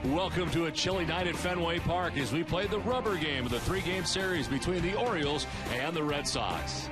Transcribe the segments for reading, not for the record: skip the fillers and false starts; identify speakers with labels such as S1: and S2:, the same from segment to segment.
S1: Welcome to a chilly night at Fenway Park as we play the rubber game of the three-game series between the Orioles and the Red Sox.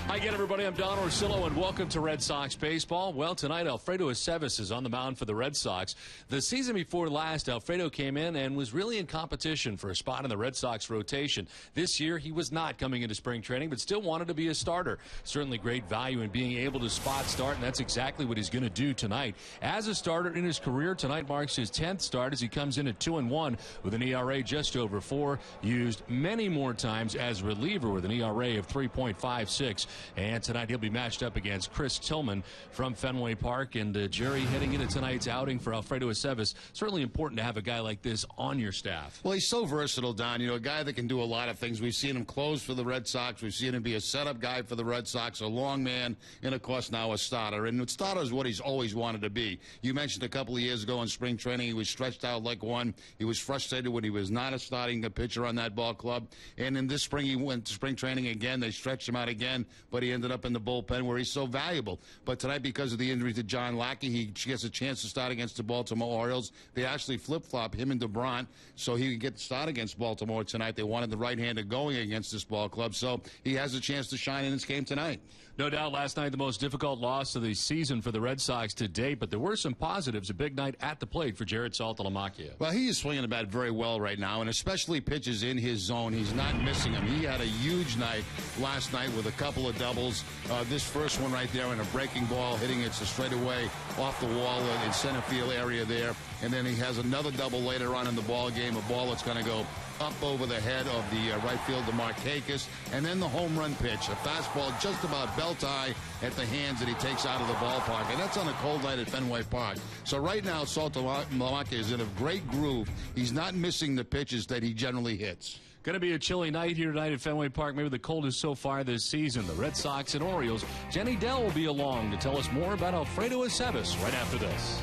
S1: Hi again, everybody. I'm Don Orsillo, and welcome to Red Sox baseball. Well, tonight, Alfredo Aceves is on the mound for the Red Sox. The season before last, Alfredo came in and was really in competition for a spot in the Red Sox rotation. This year, he was not coming into spring training, but still wanted to be a starter. Certainly great value in being able to spot start, and that's exactly what he's going to do tonight. As a starter in his career, tonight marks his 10th start as he comes in at 2-1 with an ERA just over 4, used many more times as reliever with an ERA of 3.56. And tonight he'll be matched up against Chris Tillman from Fenway Park. And Jerry, heading into tonight's outing for Alfredo Aceves, certainly important to have a guy like this on your staff.
S2: Well, he's so versatile, Don. You know, a guy that can do a lot of things. We've seen him close for the Red Sox. We've seen him be a setup guy for the Red Sox, a long man, and, of course, now a starter. And a starter is what he's always wanted to be. You mentioned a couple of years ago in spring training, he was stretched out like one. He was frustrated when he was not a starting pitcher on that ball club. And in this spring, he went to spring training again. They stretched him out again, but he ended up in the bullpen where he's so valuable. But tonight, because of the injury to John Lackey, he gets a chance to start against the Baltimore Orioles. They actually flip-flop him and DeBrant so he can get to start against Baltimore tonight. They wanted the right-hander going against this ball club, so he has a chance to shine in this game tonight.
S1: No doubt last night the most difficult loss of the season for the Red Sox to date, but there were some positives. A big night at the plate for Jared Saltalamacchia.
S2: Well, he is swinging the bat very well right now, and especially pitches in his zone. He's not missing them. He had a huge night last night with a couple of doubles. This first one right there in a breaking ball, hitting it straightaway off the wall in center field area there. And then he has another double later on in the ball game, a ball that's going to go up over the head of the right fielder Markakis, and then the home run pitch, a fastball just about belt high at the hands that he takes out of the ballpark, and that's on a cold night at Fenway Park. So right now, Saltalamacchia is in a great groove. He's not missing the pitches that he generally hits.
S1: Going to be a chilly night here tonight at Fenway Park, maybe the coldest so far this season. The Red Sox and Orioles. Jenny Dell will be along to tell us more about Alfredo Aceves right after this.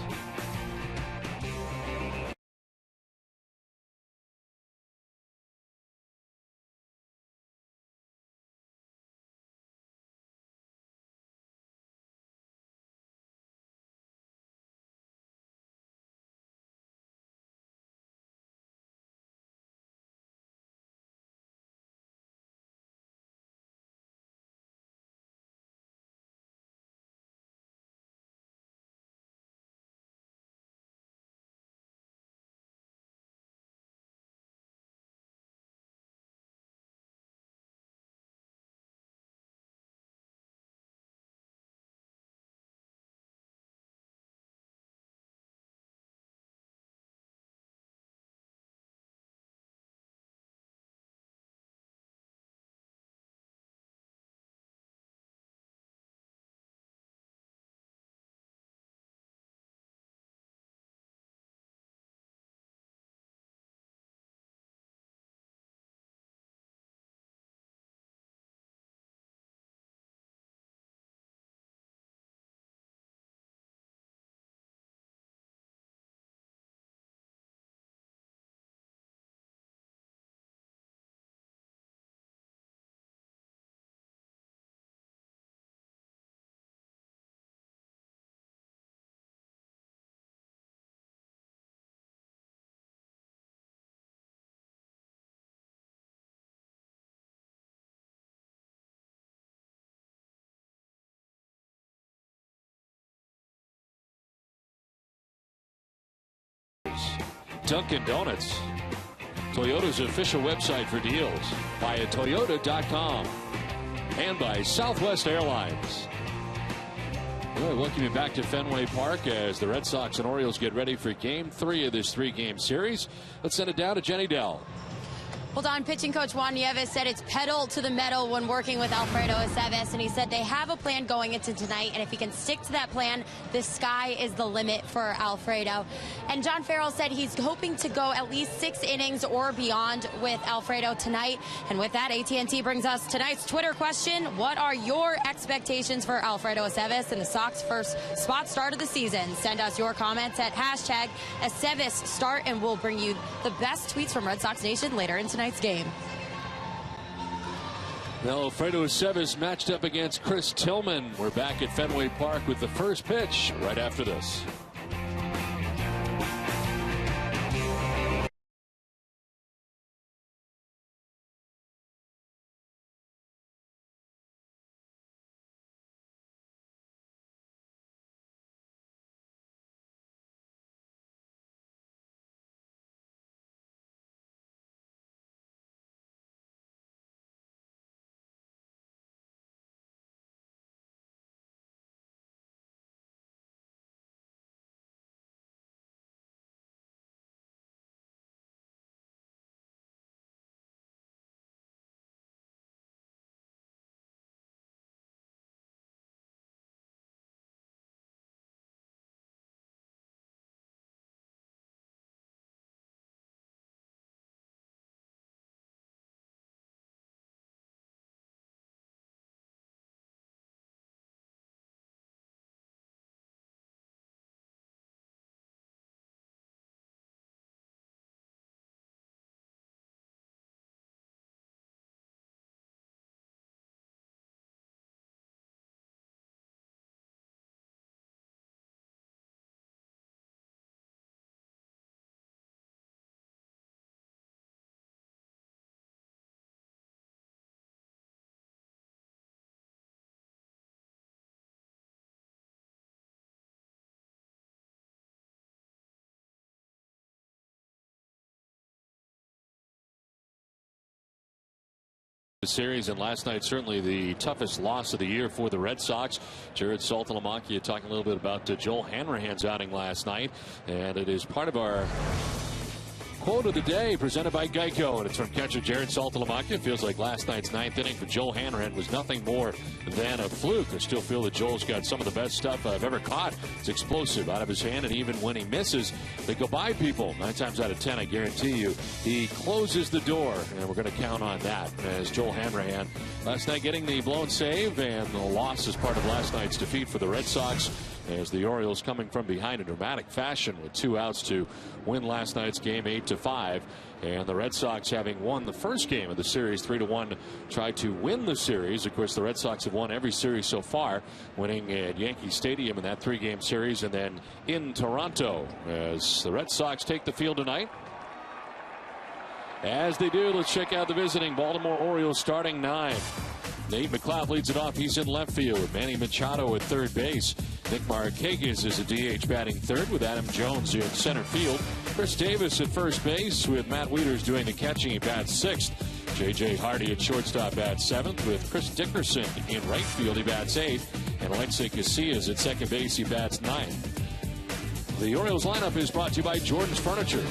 S1: Dunkin' Donuts, Toyota's official website for deals, via Toyota.com, and by Southwest Airlines. Well, welcome you back to Fenway Park as the Red Sox and Orioles get ready for Game 3 of this three-game series. Let's send it down to Jenny Dell.
S3: Well, Don, pitching coach Juan Nieves said it's pedal to the metal when working with Alfredo Aceves, and he said they have a plan going into tonight, and if he can stick to that plan, the sky is the limit for Alfredo. And John Farrell said he's hoping to go at least 6 innings or beyond with Alfredo tonight. And with that, AT&T brings us tonight's Twitter question. What are your expectations for Alfredo Aceves in the Sox' first spot start of the season? Send us your comments at hashtag AcevesStart, and we'll bring you the best tweets from Red Sox Nation later in tonight's game.
S1: Well, Alfredo Aceves matched up against Chris Tillman. We're back at Fenway Park with the first pitch right after this. The series, and last night certainly the toughest loss of the year for the Red Sox. Jared Saltalamacchia talking a little bit about Joel Hanrahan's outing last night, and it is part of our quote of the day presented by Geico, and it's from catcher Jared Saltalamacchia. Feels like last night's ninth inning for Joel Hanrahan was nothing more than a fluke. I still feel that Joel's got some of the best stuff I've ever caught. It's explosive out of his hand, and even when he misses, they go by people. 9 times out of 10, I guarantee you, he closes the door, and we're going to count on that. As Joel Hanrahan last night getting the blown save, and the loss as part of last night's defeat for the Red Sox, as the Orioles coming from behind in dramatic fashion with 2 outs to win last night's game 8-5. And the Red Sox, having won the first game of the series 3-1, tried to win the series. Of course, the Red Sox have won every series so far, winning at Yankee Stadium in that 3-game series, and then in Toronto. As the Red Sox take the field tonight, as they do, let's check out the visiting Baltimore Orioles starting 9. Nate McLeod leads it off. He's in left field. Manny Machado at third base. Nick Markakis is a DH batting third with Adam Jones in center field. Chris Davis at first base with Matt Wieters doing the catching. He bats sixth. J.J. Hardy at shortstop bats seventh with Chris Dickerson in right field. He bats eighth. And Alexei Casillas at second base. He bats ninth. The Orioles lineup is brought to you by Jordan's Furniture.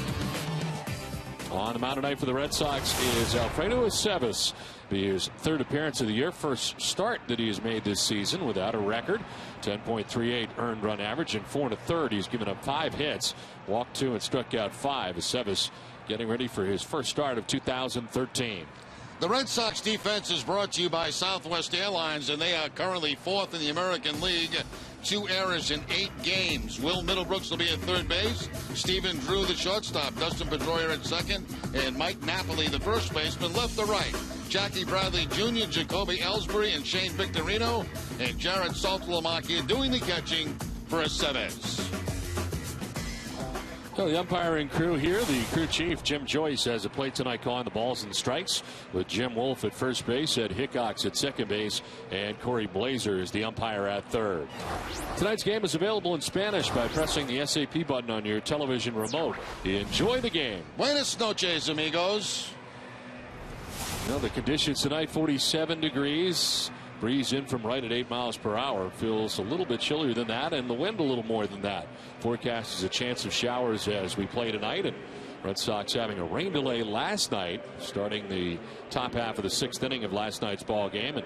S1: On the mound tonight for the Red Sox is Alfredo Aceves. His third appearance of the year, first start that he has made this season without a record. 10.38 earned run average and 4 1/3. He's given up 5 hits, walked 2 and struck out 5. Aceves getting ready for his first start of 2013.
S2: The Red Sox defense is brought to you by Southwest Airlines, and they are currently 4th in the American League. 2 errors in 8 games. Will Middlebrooks will be at third base. Stephen Drew, the shortstop. Dustin Pedroia at second. And Mike Napoli, the first baseman, left to right. Jackie Bradley Jr., Jacoby Ellsbury, and Shane Victorino. And Jared Saltalamacchia doing the catching for Aceves.
S1: Well, the umpiring crew here, the crew chief, Jim Joyce, has a plate tonight calling the balls and strikes with Jim Wolf at first base, Ed Hickox at second base, and Corey Blazer is the umpire at third. Tonight's game is available in Spanish by pressing the SAP button on your television remote. Enjoy the game.
S2: Buenas noches, amigos.
S1: Well, the conditions tonight, 47 degrees. Breeze in from right at 8 miles per hour. Feels a little bit chillier than that, and the wind a little more than that. Forecast is a chance of showers as we play tonight. And Red Sox having a rain delay last night, starting the top half of the 6th inning of last night's ball game. And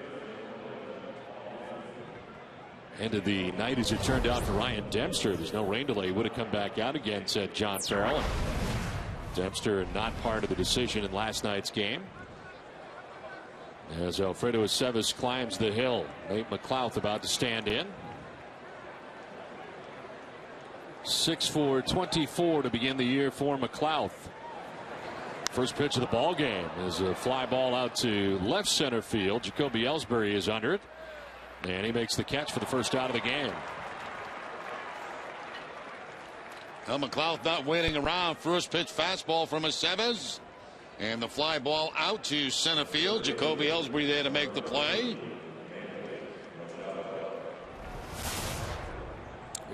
S1: ended the night as it turned out for Ryan Dempster. There's no rain delay. Would have come back out again, said John Farrell. And Dempster not part of the decision in last night's game. As Alfredo Aceves climbs the hill. Nate McLeod about to stand in. 6 for 24 to begin the year for McLeod. First pitch of the ball game is a fly ball out to left center field. Jacoby Ellsbury is under it, and he makes the catch for the first out of the game.
S2: Well, McLeod not waiting around. First pitch fastball from Aceves. And the fly ball out to center field. Jacoby Ellsbury there to make the play.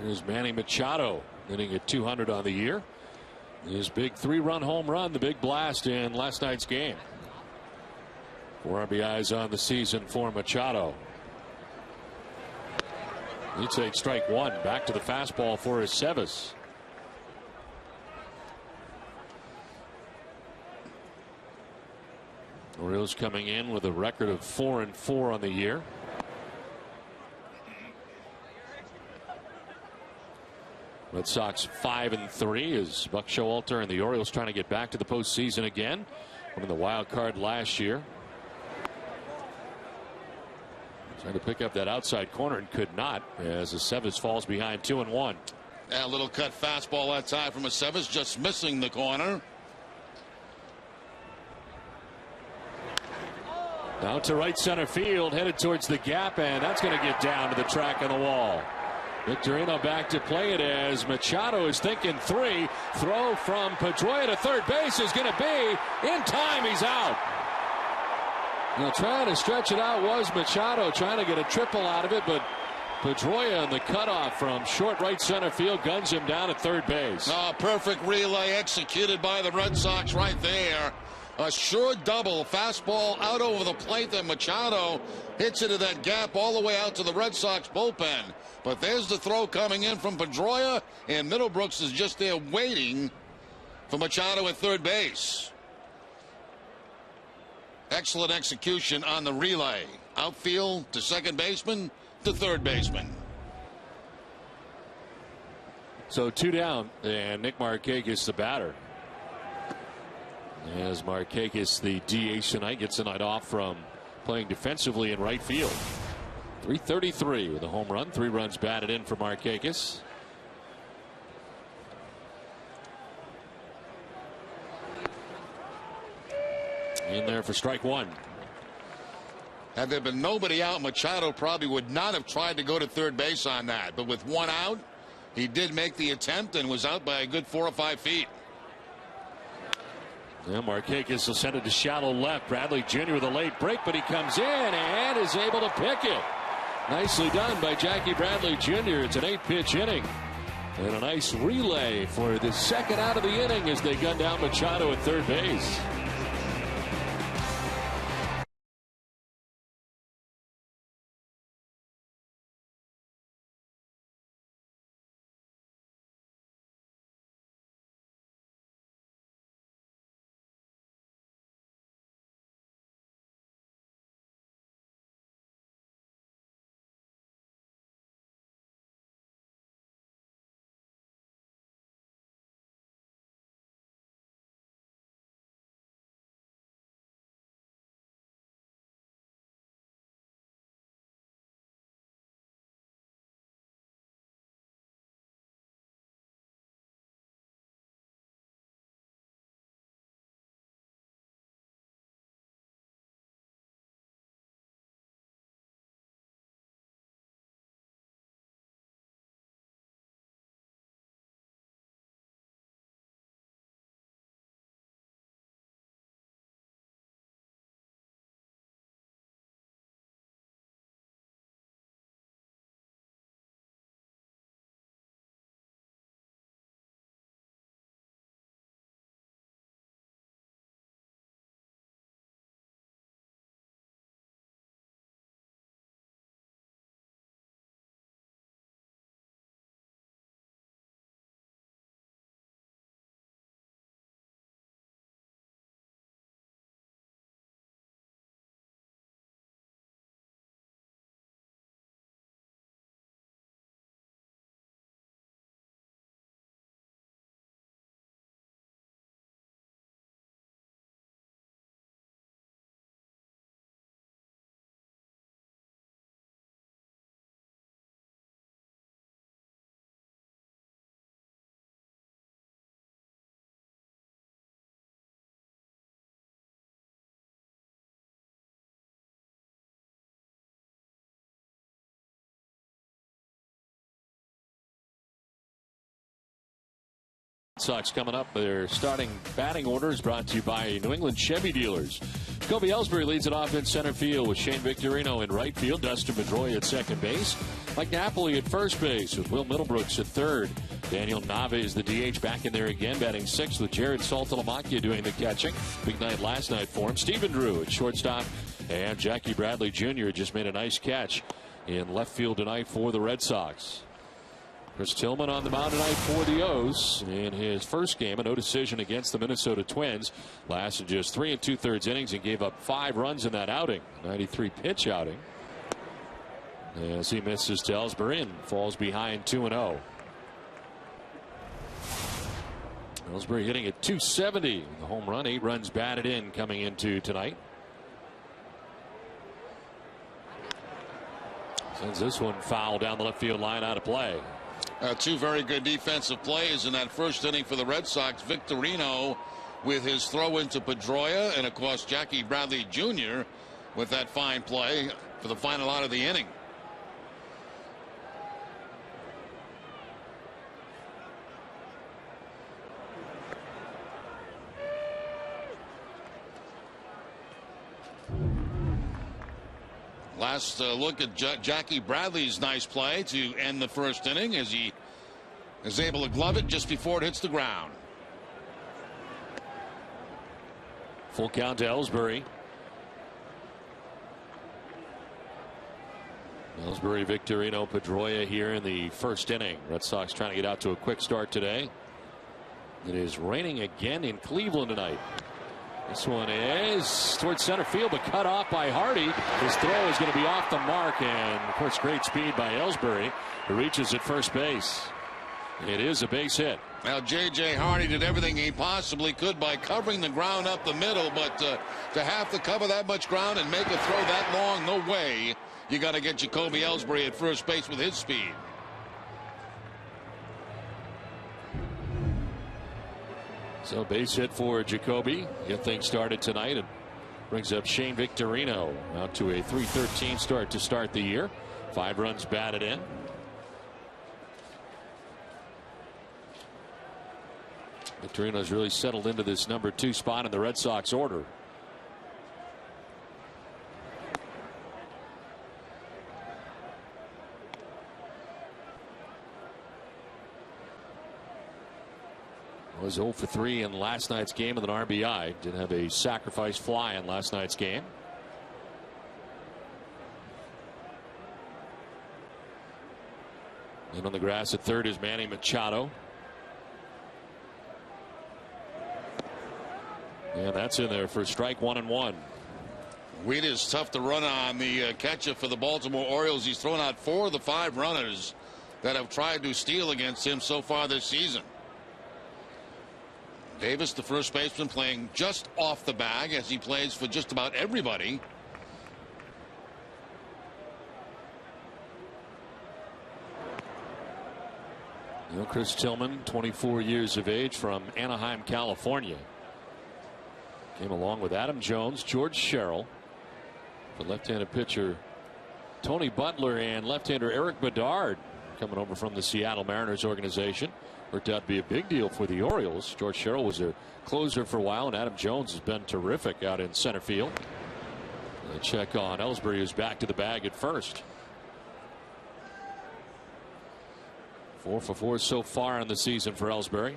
S1: Here's Manny Machado hitting at 200 on the year. His big 3-run home run, the big blast in last night's game. 4 RBIs on the season for Machado. He takes strike 1. Back to the fastball for Aceves. Orioles coming in with a record of 4-4 on the year. Red Sox 5-3 as Buck Showalter and the Orioles trying to get back to the postseason again. Winning the wild card last year. Trying to pick up that outside corner and could not as Aceves falls behind 2-1.
S2: A little cut fastball that time from Aceves, just missing the corner.
S1: Down to right center field, headed towards the gap, and that's going to get down to the track on the wall. Victorino back to play it as Machado is thinking 3. Throw from Pedroia to third base is going to be in time. He's out. Now trying to stretch it out was Machado, trying to get a triple out of it, but Pedroia on the cutoff from short right center field guns him down at third base.
S2: Perfect relay executed by the Red Sox right there. A sure double. Fastball out over the plate. Then Machado hits into that gap all the way out to the Red Sox bullpen. But there's the throw coming in from Pedroia, and Middlebrooks is just there waiting for Machado at third base. Excellent execution on the relay. Outfield to second baseman to third baseman.
S1: So 2 down, and Nick Markakis the batter. As Markakis, the DH tonight, gets the night off from playing defensively in right field. 333 with a home run, 3 runs batted in for Markakis. In there for strike 1.
S2: Had there been nobody out, Machado probably would not have tried to go to third base on that. But with 1 out, he did make the attempt and was out by a good 4 or 5 feet.
S1: Yeah, Markakis will send it to shallow left. Bradley Jr. with a late break, but he comes in and is able to pick it. Nicely done by Jackie Bradley Jr. It's an 8-pitch inning. And a nice relay for the second out of the inning as they gun down Machado at third base. Sox coming up. Their starting batting order is brought to you by New England Chevy Dealers. Kobe Ellsbury leads it off in center field with Shane Victorino in right field. Dustin Pedroia at second base. Mike Napoli at first base with Will Middlebrooks at third. Daniel Nave is the DH back in there again, batting sixth with Jared Saltalamacchia doing the catching. Big night last night for him. Stephen Drew at shortstop. And Jackie Bradley Jr. just made a nice catch in left field tonight for the Red Sox. Chris Tillman on the mound tonight for the O's in his first game, a no decision against the Minnesota Twins. Lasted just 3 2/3 innings and gave up 5 runs in that outing. 93 pitch outing. As he misses to Ellsbury and falls behind 2-0. Ellsbury hitting at 270. The home run, 8 runs batted in coming into tonight. Sends this one foul down the left field line, out of play.
S2: 2 very good defensive plays in that first inning for the Red Sox. Victorino with his throw into Pedroia, and of course Jackie Bradley Jr. with that fine play for the final out of the inning. Last look at Jackie Bradley's nice play to end the first inning as he is able to glove it just before it hits the ground.
S1: Full count to Ellsbury. Ellsbury, Victorino, Pedroia here in the first inning. Red Sox trying to get out to a quick start today. It is raining again in Cleveland tonight. This one is towards center field, but cut off by Hardy. His throw is going to be off the mark, and of course great speed by Ellsbury, who reaches at first base. It is a base hit.
S2: Now J.J. Hardy did everything he possibly could by covering the ground up the middle, but to have to cover that much ground and make a throw that long, no way. You got to get Jacoby Ellsbury at first base with his speed.
S1: So base hit for Jacoby. Get things started tonight and brings up Shane Victorino out to a 3-13 start to start the year. 5 runs batted in. Victorino's really settled into this number 2 spot in the Red Sox order. Was 0 for 3 in last night's game with an RBI. Did have a sacrifice fly in last night's game. And on the grass at third is Manny Machado. And that's in there for strike 1-1.
S2: Wheat is tough to run on the catcher for the Baltimore Orioles. He's thrown out 4 of the 5 runners that have tried to steal against him so far this season. Davis, the first baseman, playing just off the bag as he plays for just about everybody.
S1: You know, Chris Tillman, 24 years of age, from Anaheim, California. Came along with Adam Jones, George Sherrill, the left-handed pitcher Tony Butler, and left-hander Eric Bedard coming over from the Seattle Mariners organization. Worked out to be a big deal for the Orioles. George Sherrill was a closer for a while, and Adam Jones has been terrific out in center field. A check on Ellsbury, who's back to the bag at first. 4 for 4 so far in the season for Ellsbury.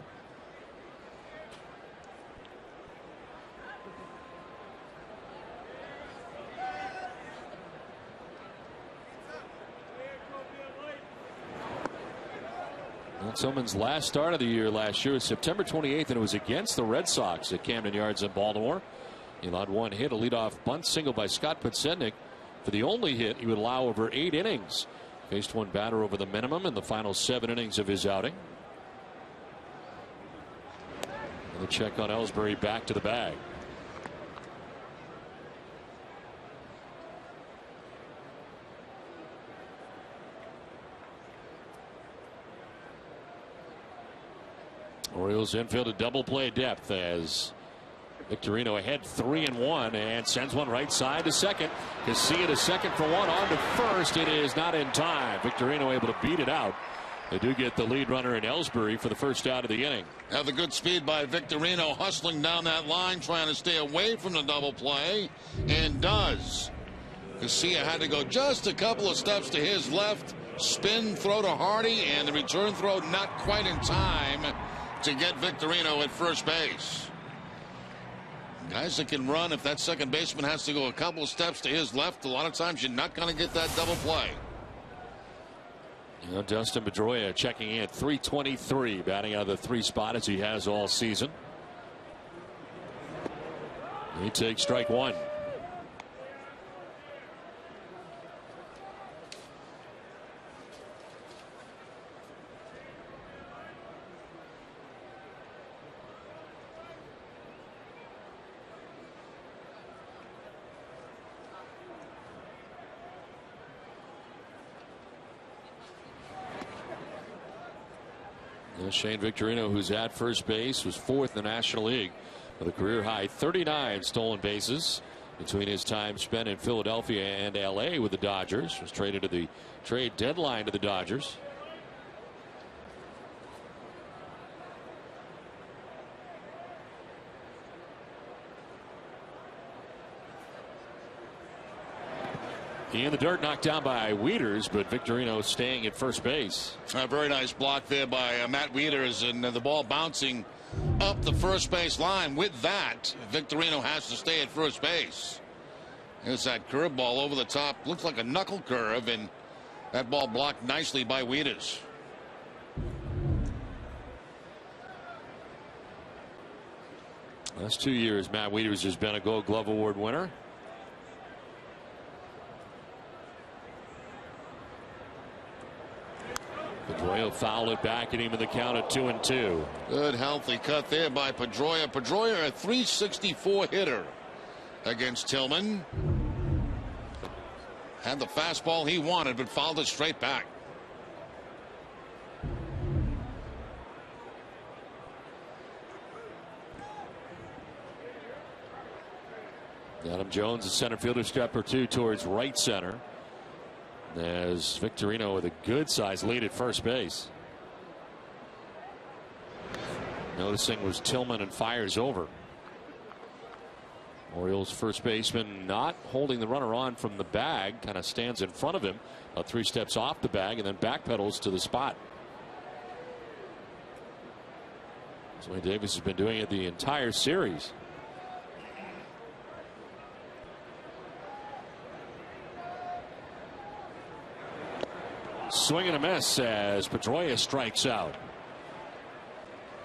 S1: Tillman's last start of the year last year was September 28th, and it was against the Red Sox at Camden Yards in Baltimore. He allowed 1 hit, a leadoff bunt single by Scott Podsednik. For the only hit he would allow over 8 innings. Faced 1 batter over the minimum in the final 7 innings of his outing. And the check on Ellsbury, back to the bag. Orioles infield a double play depth as Victorino ahead 3-1 and sends one right side to second. Casilla to second for 1, on to first. It is not in time. Victorino able to beat it out. They do get the lead runner in Ellsbury for the first out of the inning.
S2: Now the good speed by Victorino, hustling down that line, trying to stay away from the double play, and does. Casilla had to go just a couple of steps to his left, spin throw to Hardy, and the return throw not quite in time to get Victorino at first base. Guys that can run, if that second baseman has to go a couple of steps to his left, a lot of times you're not going to get that double play.
S1: You know, Dustin Pedroia checking in at 323, batting out of the 3 spot as he has all season. He takes strike 1. Shane Victorino, who's at first base, was 4th in the National League with a career high 39 stolen bases between his time spent in Philadelphia and LA with the Dodgers. Was traded at the trade deadline to the Dodgers. He in the dirt, knocked down by Wieters, but Victorino staying at first base.
S2: A very nice block there by Matt Wieters, and the ball bouncing up the first base line. With that, Victorino has to stay at first base. There's that curveball over the top. Looks like a knuckle curve, and that ball blocked nicely by Wieters.
S1: Last 2 years, Matt Wieters has been a Gold Glove Award winner. Pedroia fouled it back at him in the count at 2-2.
S2: Good healthy cut there by Pedroia. Pedroia, a .364 hitter against Tillman. Had the fastball he wanted, but fouled it straight back.
S1: Adam Jones, the center fielder, step or two towards right center. As Victorino with a good size lead at first base. Noticing was Tillman and fires over. Orioles first baseman not holding the runner on from the bag, kind of stands in front of him, 3 steps off the bag, and then backpedals to the spot. That's the way Davis has been doing it the entire series. Swing and a miss as Pedroia strikes out.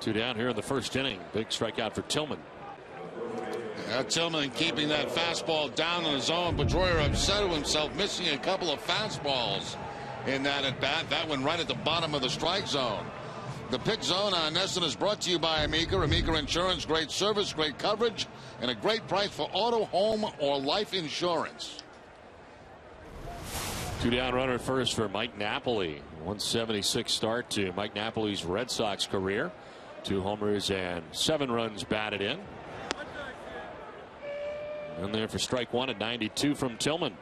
S1: 2 down here in the first inning. Big strikeout for Tillman.
S2: Tillman keeping that fastball down in the zone. Pedroia upset with himself, missing a couple of fastballs in that at bat. That one right at the bottom of the strike zone. The Pick Zone on NESN is brought to you by Amica. Amica Insurance, great service, great coverage, and a great price for auto, home, or life insurance.
S1: 2 down runner at first for Mike Napoli. 176 start to Mike Napoli's Red Sox career. 2 homers and 7 runs batted in. And there for strike 1 at 92 from Tillman.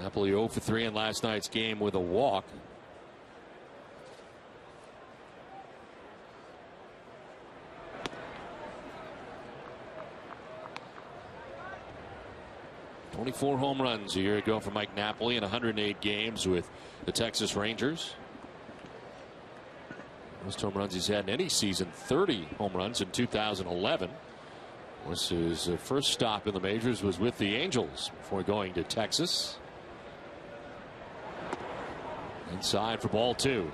S1: Napoli 0 for 3 in last night's game with a walk. .24 home runs a year ago for Mike Napoli in 108 games with the Texas Rangers. Most home runs he's had in any season, 30 home runs in 2011. His first stop in the majors was with the Angels before going to Texas. Inside for ball 2.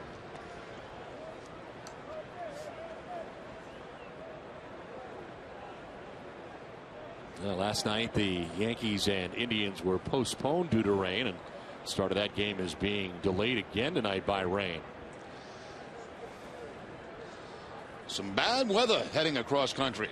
S1: Last night the Yankees and Indians were postponed due to rain, and start of that game is being delayed again tonight by rain.
S2: Some bad weather heading across country.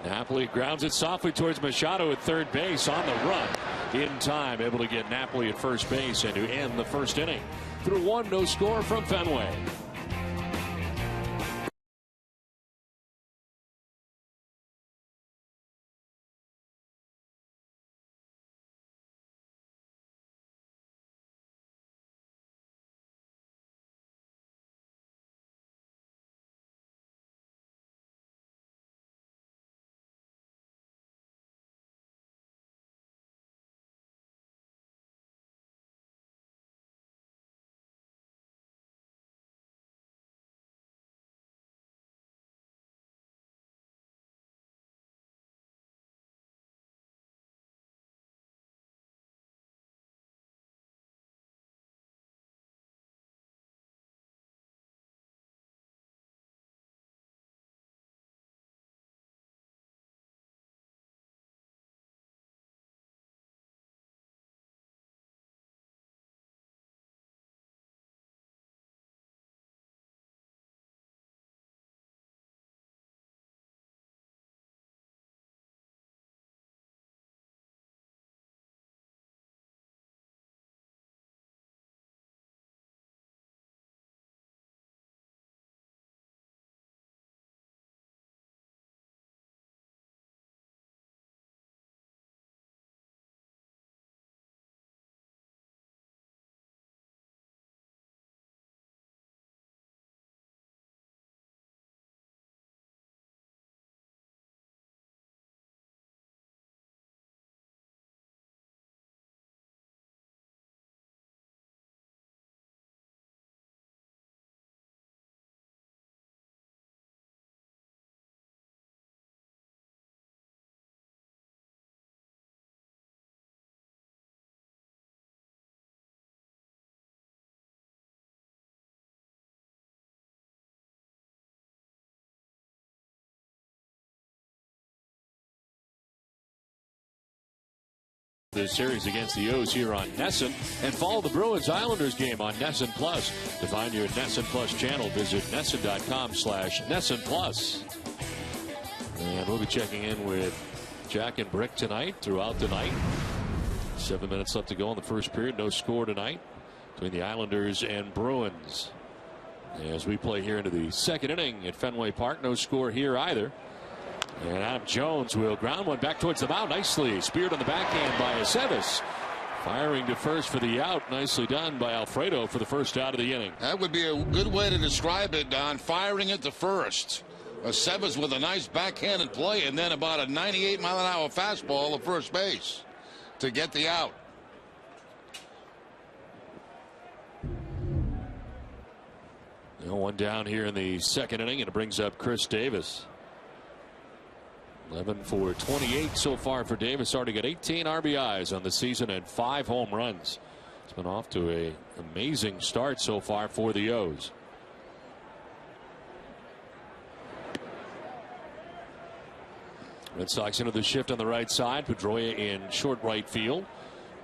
S1: Napoli grounds it softly towards Machado at third base on the run. In time, able to get Napoli at first base and to end the first inning. Through 1, no score from Fenway. the series against the O's here on NESN. And follow the Bruins Islanders game on NESN Plus. To find your NESN Plus channel, visit NESN.com/NESN Plus. And we'll be checking in with Jack and Brick tonight, throughout the night. 7 minutes left to go in the first period. No score tonight between the Islanders and Bruins. As we play here into the second inning at Fenway Park, no score here either. And Adam Jones will ground one back towards the mound. Nicely speared on the backhand by Aceves. Firing to first for the out. Nicely done by Alfredo for the first out of the inning.
S2: That would be a good way to describe it, Don. Firing it to first. Aceves with a nice backhanded play, and then about a 98-mile-an-hour fastball to first base to get the out.
S1: One down here in the second inning, and it brings up Chris Davis. 11 for 28 so far for Davis. Already got 18 RBIs on the season and 5 home runs. It's been off to an amazing start so far for the O's. Red Sox into the shift on the right side. Pedroia in short right field.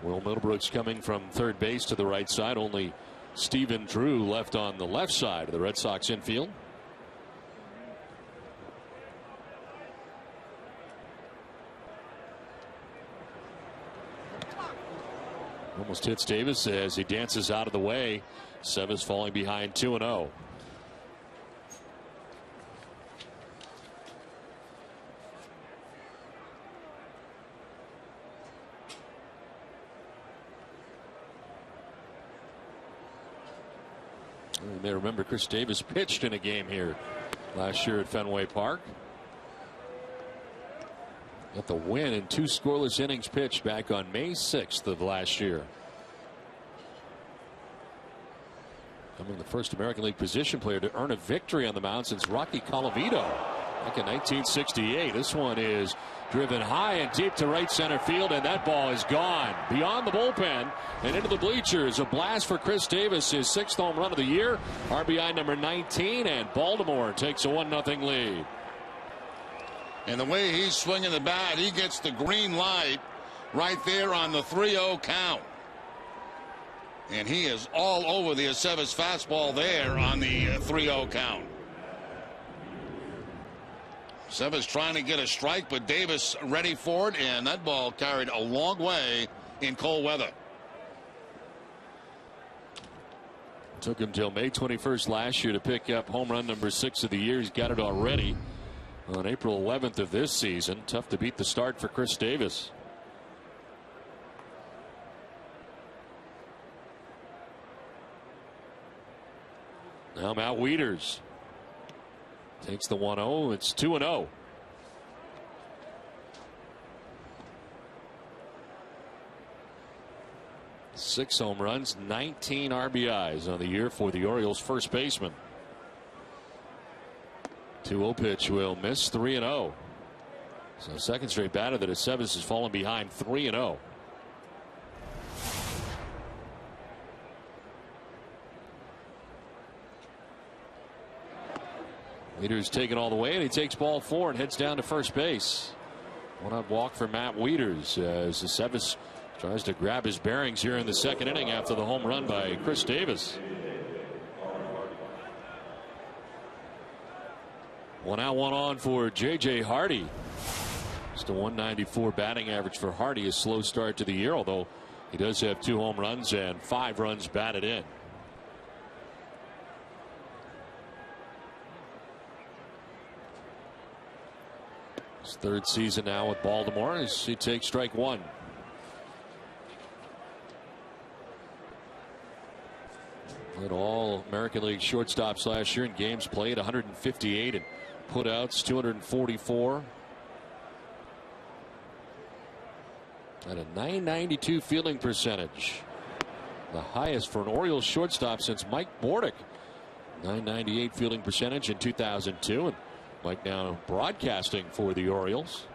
S1: Will Middlebrooks coming from third base to the right side. Only Stephen Drew left on the left side of the Red Sox infield. Almost hits Davis as he dances out of the way. Aceves falling behind 2-0. You may remember Chris Davis pitched in a game here last year at Fenway Park. Got the win in 2 scoreless innings pitched back on May 6th of last year. Becoming the first American League position player to earn a victory on the mound since Rocky Colavito back in 1968. This one is driven high and deep to right center field, and that ball is gone beyond the bullpen and into the bleachers. A blast for Chris Davis, his 6th home run of the year, RBI number 19, and Baltimore takes a 1-0 lead.
S2: And the way he's swinging the bat, he gets the green light right there on the 3-0 count. And he is all over the Aceves fastball there on the 3-0 count. Aceves trying to get a strike, but Davis ready for it, and that ball carried a long way in cold weather.
S1: Took him till May 21st last year to pick up home run number 6 of the year. He's got it already on April 11th of this season. Tough to beat the start for Chris Davis. Now Matt Wieters takes the 1-0. It's 2-0. Six home runs, 19 RBIs on the year for the Orioles first baseman. 2-0 pitch will miss. 3-0. So second straight batter that Aceves has fallen behind 3-0. Wieters taken all the way, and he takes ball 4 and heads down to first base. One out walk for Matt Wieters as Aceves tries to grab his bearings here in the second inning after the home run by Chris Davis. 1 out, 1 on for J.J. Hardy. Just a 194 batting average for Hardy. A slow start to the year, although he does have 2 home runs and 5 runs batted in. His 3rd season now with Baltimore as he takes strike 1. Led all American League shortstops last year in games played, 158 and putouts, 244. And a .992 fielding percentage. The highest for an Orioles shortstop since Mike Bordick. .998 fielding percentage in 2002. And Mike now broadcasting for the Orioles.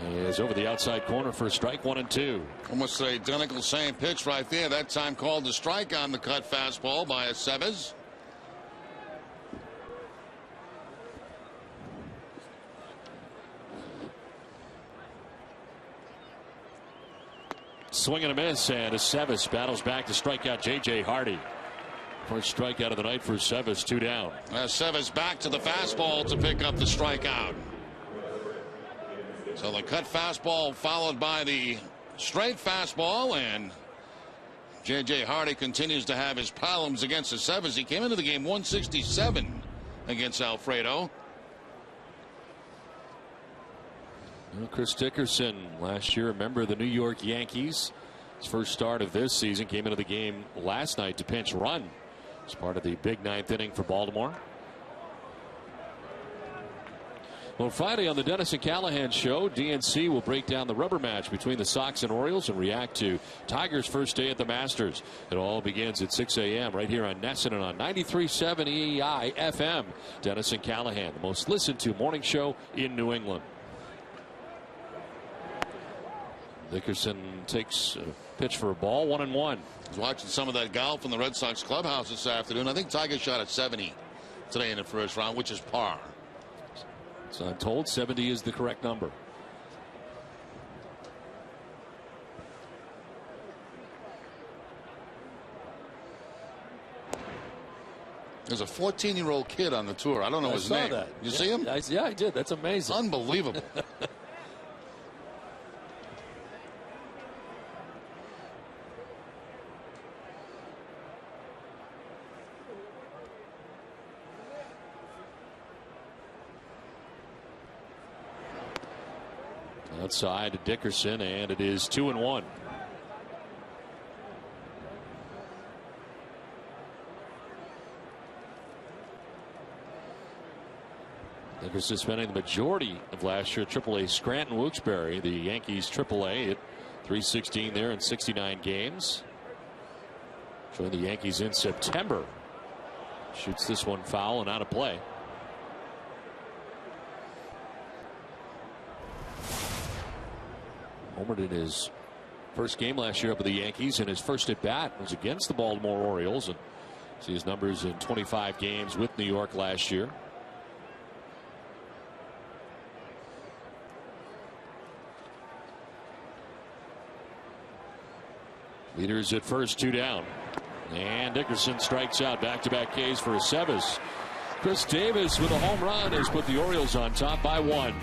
S1: He is over the outside corner for a strike, 1-2.
S2: Almost an identical same pitch right there. That time called the strike on the cut fastball by Aceves.
S1: Swing and a miss, and Aceves battles back to strike out J.J. Hardy. First strikeout of the night for Aceves, 2 down.
S2: Aceves back to the fastball to pick up the strikeout. So the cut fastball followed by the straight fastball, and J.J. Hardy continues to have his problems against Aceves. He came into the game 167 against Alfredo.
S1: Well, Chris Dickerson, last year a member of the New York Yankees. His first start of this season, came into the game last night to pinch run as part of the big 9th inning for Baltimore. Well, Friday on the Dennis and Callahan Show, DNC will break down the rubber match between the Sox and Orioles and react to Tigers' first day at the Masters. It all begins at 6 a.m. right here on NESN and on 93.7 EEI FM. Dennis and Callahan, the most listened to morning show in New England. Dickerson takes a pitch for a ball, 1-1.
S2: I was watching some of that golf in the Red Sox clubhouse this afternoon. I think Tiger shot at 70 today in the first round, which is par.
S1: So I'm told 70 is the correct number.
S2: There's a 14-year-old kid on the tour. I don't know his name.
S1: That.
S2: You see him?
S1: Yeah, I did. That's amazing.
S2: Unbelievable.
S1: Outside to Dickerson, and it is 2-1. Dickerson spending the majority of last year at AAA Scranton Wilkes-Barre, the Yankees AAA, at .316 there in 69 games. Joined the Yankees in September. Shoots this one foul and out of play. Homered in his first game last year up with the Yankees, and his first at bat was against the Baltimore Orioles. And see his numbers in 25 games with New York last year. Leaders at first, 2 down. And Dickerson strikes out. Back-to-back Ks for Aceves. Chris Davis with a home run has put the Orioles on top by 1.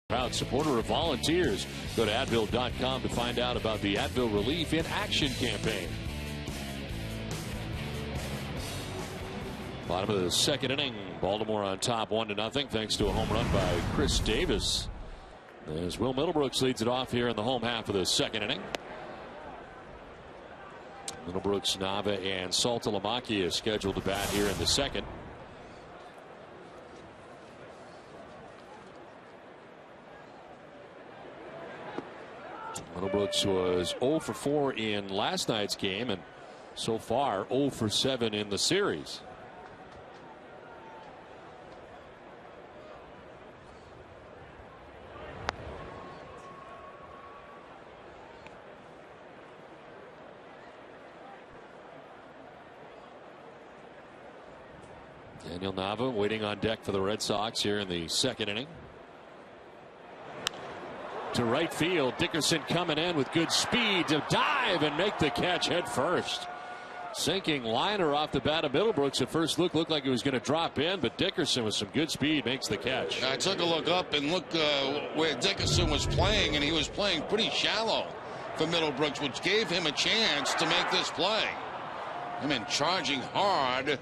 S1: Proud supporter of Volunteers. Go to Advil.com to find out about the Advil Relief in Action campaign. Bottom of the second inning. Baltimore on top 1-0 thanks to a home run by Chris Davis. As Will Middlebrooks leads it off here in the home half of the second inning. Middlebrooks, Nava, and Saltalamacchia scheduled to bat here in the second. Middlebrooks was 0 for 4 in last night's game and so far 0 for 7 in the series. Daniel Nava waiting on deck for the Red Sox here in the second inning. To right field, Dickerson coming in with good speed to dive and make the catch head first. Sinking liner off the bat of Middlebrooks. At first looked like it was going to drop in, but Dickerson with some good speed makes the catch.
S2: I took a look up and looked where Dickerson was playing, and he was playing pretty shallow for Middlebrooks, which gave him a chance to make this play. I mean, charging hard.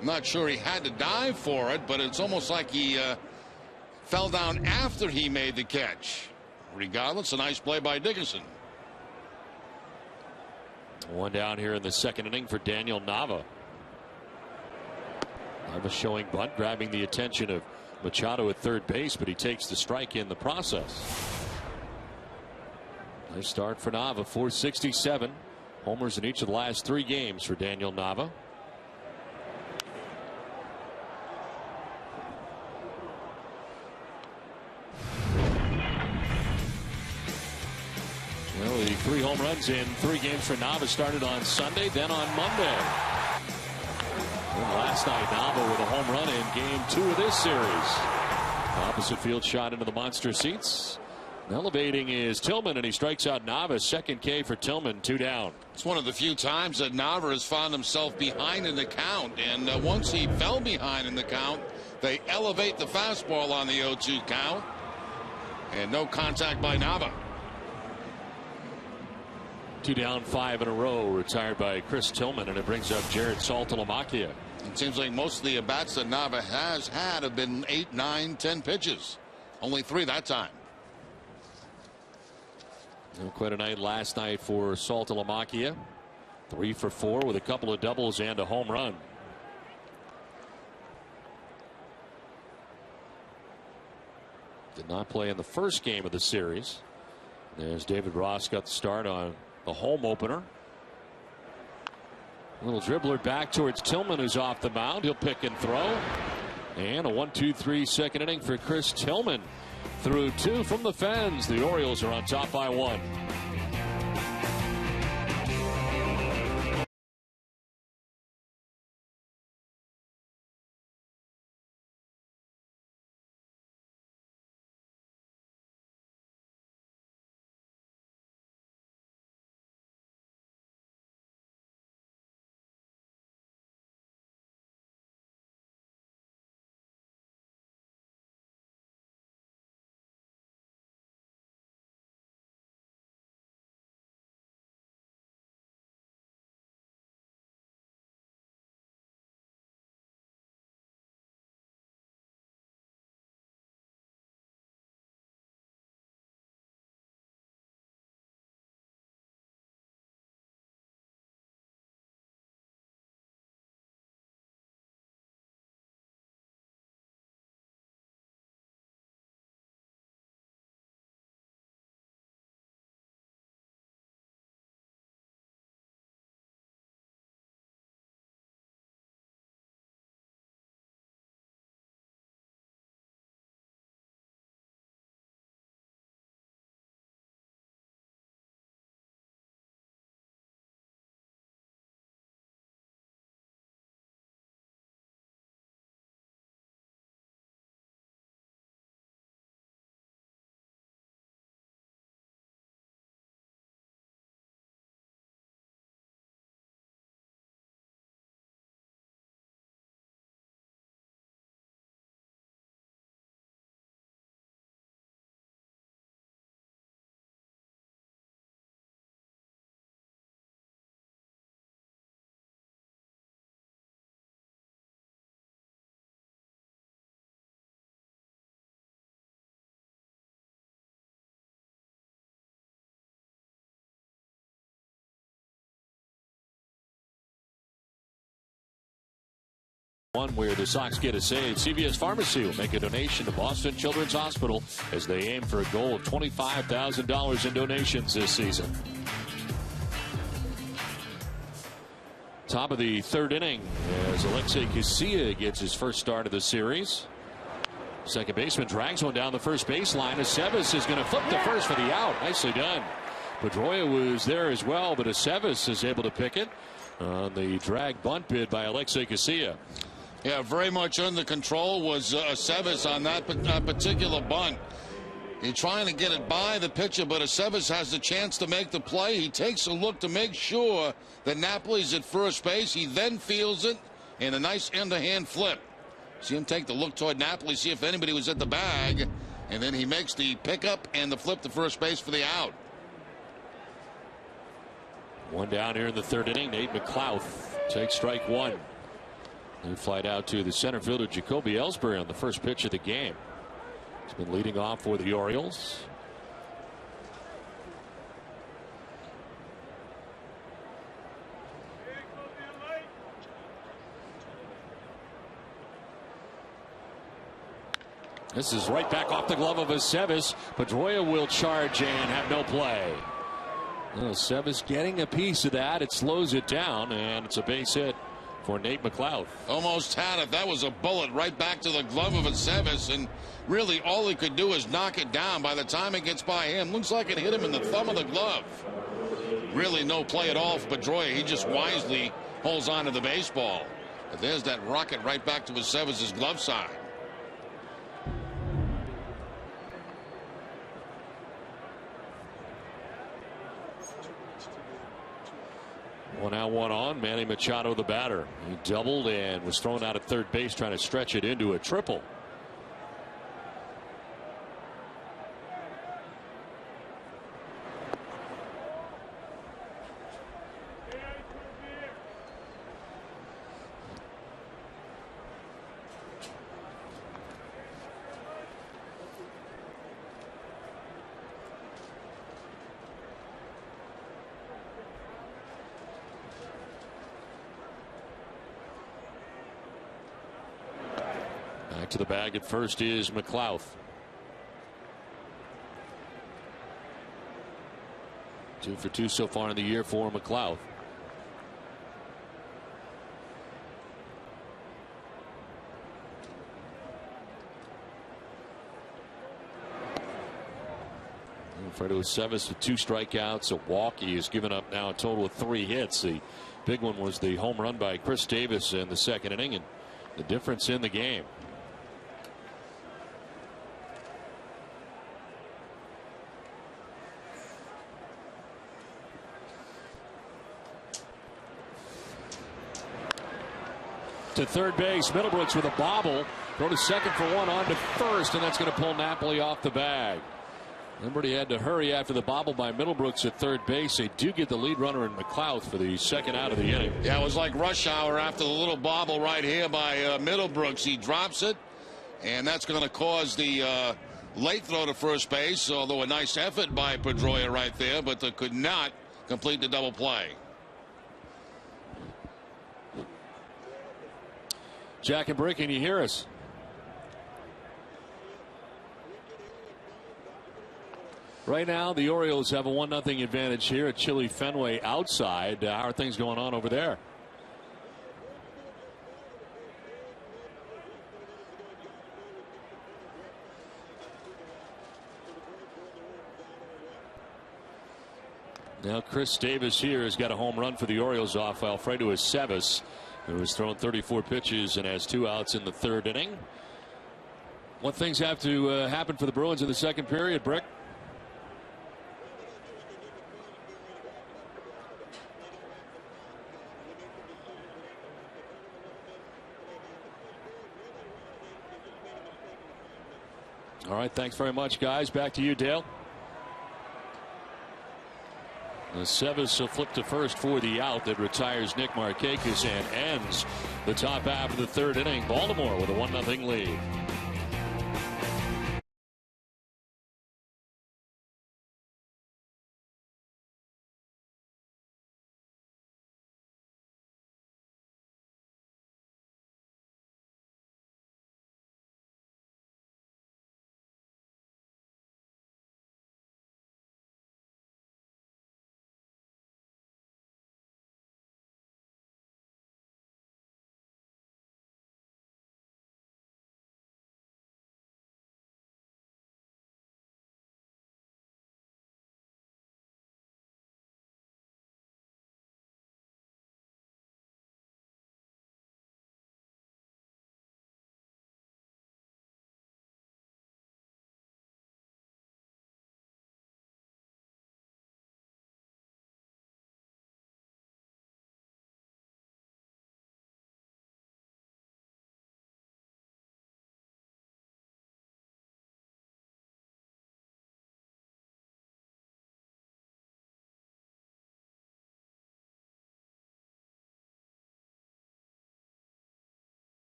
S2: I'm not sure he had to dive for it, but it's almost like he fell down after he made the catch. Regardless, a nice play by Dickerson.
S1: One down here in the second inning for Daniel Nava. Nava showing bunt, grabbing the attention of Machado at third base, but he takes the strike in the process. Nice start for Nava. 467 homers in each of the last 3 games for Daniel Nava. Well, the 3 home runs in 3 games for Nava started on Sunday, then on Monday. And last night, Nava with a home run in game 2 of this series. Opposite field shot into the monster seats. Elevating is Tillman, and he strikes out Nava. Second K for Tillman, 2 down.
S2: It's one of the few times that Nava has found himself behind in the count, and once he fell behind in the count, they elevate the fastball on the 0-2 count, and no contact by Nava.
S1: 2 down, 5 in a row, retired by Chris Tillman, and it brings up Jared Saltalamacchia.
S2: It seems like most of the at-bats that Nava has had have been 8, 9, 10 pitches. Only 3 that time.
S1: Quite a night last night for Saltalamacchia. 3 for 4 with a couple of doubles and a home run. Did not play in the first game of the series. There's David Ross got the start on the home opener. A little dribbler back towards Tillman, who's off the mound. He'll pick and throw. And a 1-2-3 second inning for Chris Tillman. Through 2 from the fence. The Orioles are on top by 1. One where the Sox get a save. CVS Pharmacy will make a donation to Boston Children's Hospital as they aim for a goal of $25,000 in donations this season. Top of the third inning as Alexei Casilla gets his first start of the series. Second baseman drags one down the first baseline. Aceves is going to flip to first for the out. Nicely done. Pedroia was there as well, but Aceves is able to pick it on the drag bunt bid by Alexei Casilla.
S2: Yeah, very much under control was Aceves on that particular bunt. He's trying to get it by the pitcher, but Aceves has the chance to make the play. He takes a look to make sure that Napoli's at first base. He then fields it in a nice underhand flip. See him take the look toward Napoli, see if anybody was at the bag, and then he makes the pickup and the flip to first base for the out.
S1: One down here in the third inning. Nate McLouth takes strike one. They fly out to the center fielder Jacoby Ellsbury on the first pitch of the game. He's been leading off for the Orioles. This is right back off the glove of Aceves. Pedroia will charge and have no play. Aceves getting a piece of that. It slows it down, and it's a base hit for Nate McLouth.
S2: Almost had it. That was a bullet right back to the glove of Aceves, and really all he could do is knock it down. By the time it gets by him, looks like it hit him in the thumb of the glove. Really no play at all for Pedroia. He just wisely holds on to the baseball. But there's that rocket right back to Aceves' glove side.
S1: One out, one on. Manny Machado, the batter. He doubled and was thrown out at third base, trying to stretch it into a triple. Back to the bag at first is McLouth. Two for two so far in the year for McLouth. Alfredo Aceves with 2 strikeouts, a walk. He has given up now a total of 3 hits. The big one was the home run by Chris Davis in the second inning, and the difference in the game. To third base, Middlebrooks with a bobble. Throw to second for one, on to first, and that's going to pull Napoli off the bag. Remember, he had to hurry after the bobble by Middlebrooks at third base. They do get the lead runner in McLouth for the second out of the inning.
S2: Yeah, it was like rush hour after the little bobble right here by Middlebrooks. He drops it, and that's going to cause the late throw to first base, although a nice effort by Pedroia right there, but they could not complete the double play.
S1: Jack and Brick, can you hear us? Right now, the Orioles have a 1-0 advantage here at Chili Fenway outside. How are things going on over there? Now Chris Davis here has got a home run for the Orioles off Alfredo Aceves, who has thrown 34 pitches and has 2 outs in the third inning. What things have to happen for the Bruins in the second period, Brick? All right, thanks very much, guys. Back to you, Dale. Aceves will flip to first for the out that retires Nick Markakis and ends the top half of the third inning. Baltimore with a 1-0 lead.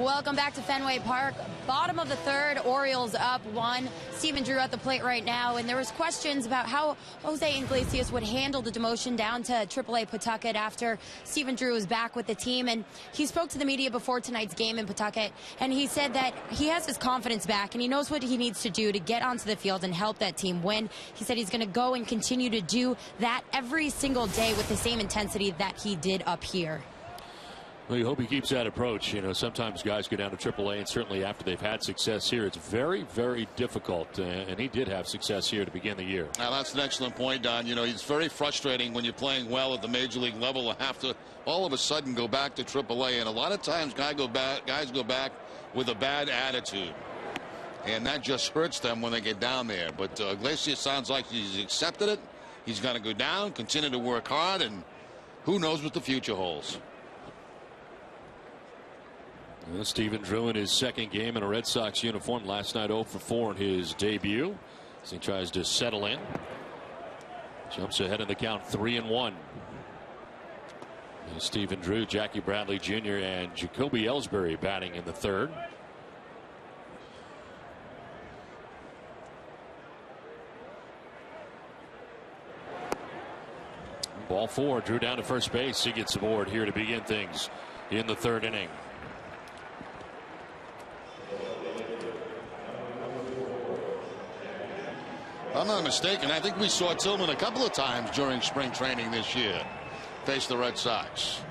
S3: Welcome back to Fenway Park. Bottom of the third, Orioles up 1. Stephen Drew at the plate right now, and there was questions about how Jose Iglesias would handle the demotion down to AAA Pawtucket after Stephen Drew was back with the team. And he spoke to the media before tonight's game in Pawtucket, and he said that he has his confidence back and he knows what he needs to do to get onto the field and help that team win. He said he's going to go and continue to do that every single day with the same intensity that he did up here.
S1: Well, you hope he keeps that approach. Sometimes guys go down to AAA, and certainly after they've had success here, it's very, very difficult. And he did have success here to begin the year.
S2: Now, that's an excellent point, Don. It's very frustrating when you're playing well at the major league level to have to all of a sudden go back to AAA. And a lot of times guys go back with a bad attitude. And that just hurts them when they get down there. But Iglesias sounds like he's accepted it. He's going to go down, continue to work hard, and who knows what the future holds.
S1: Well, Stephen Drew in his second game in a Red Sox uniform last night, 0 for 4 in his debut as he tries to settle in. Jumps ahead in the count, 3-1. Stephen Drew, Jackie Bradley Jr. and Jacoby Ellsbury batting in the third. Ball 4, Drew down to first base. He gets aboard here to begin things in the third inning.
S2: If I'm not mistaken, I think we saw Tillman a couple of times during spring training this year face the Red Sox.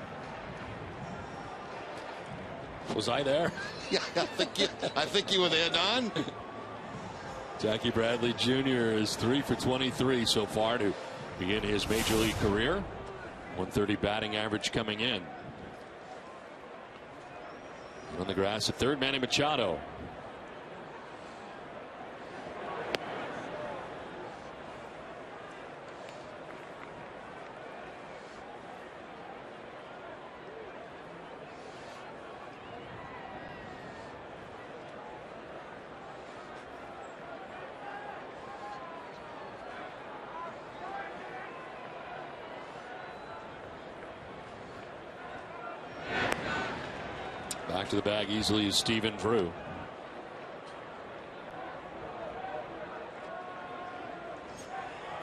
S1: Was I there?
S2: Yeah, I think you were there, Don.
S1: Jackie Bradley Jr. is 3 for 23 so far to begin his major league career. 130 batting average coming in. On the grass at third, Manny Machado. Back to the bag easily is Stephen Drew.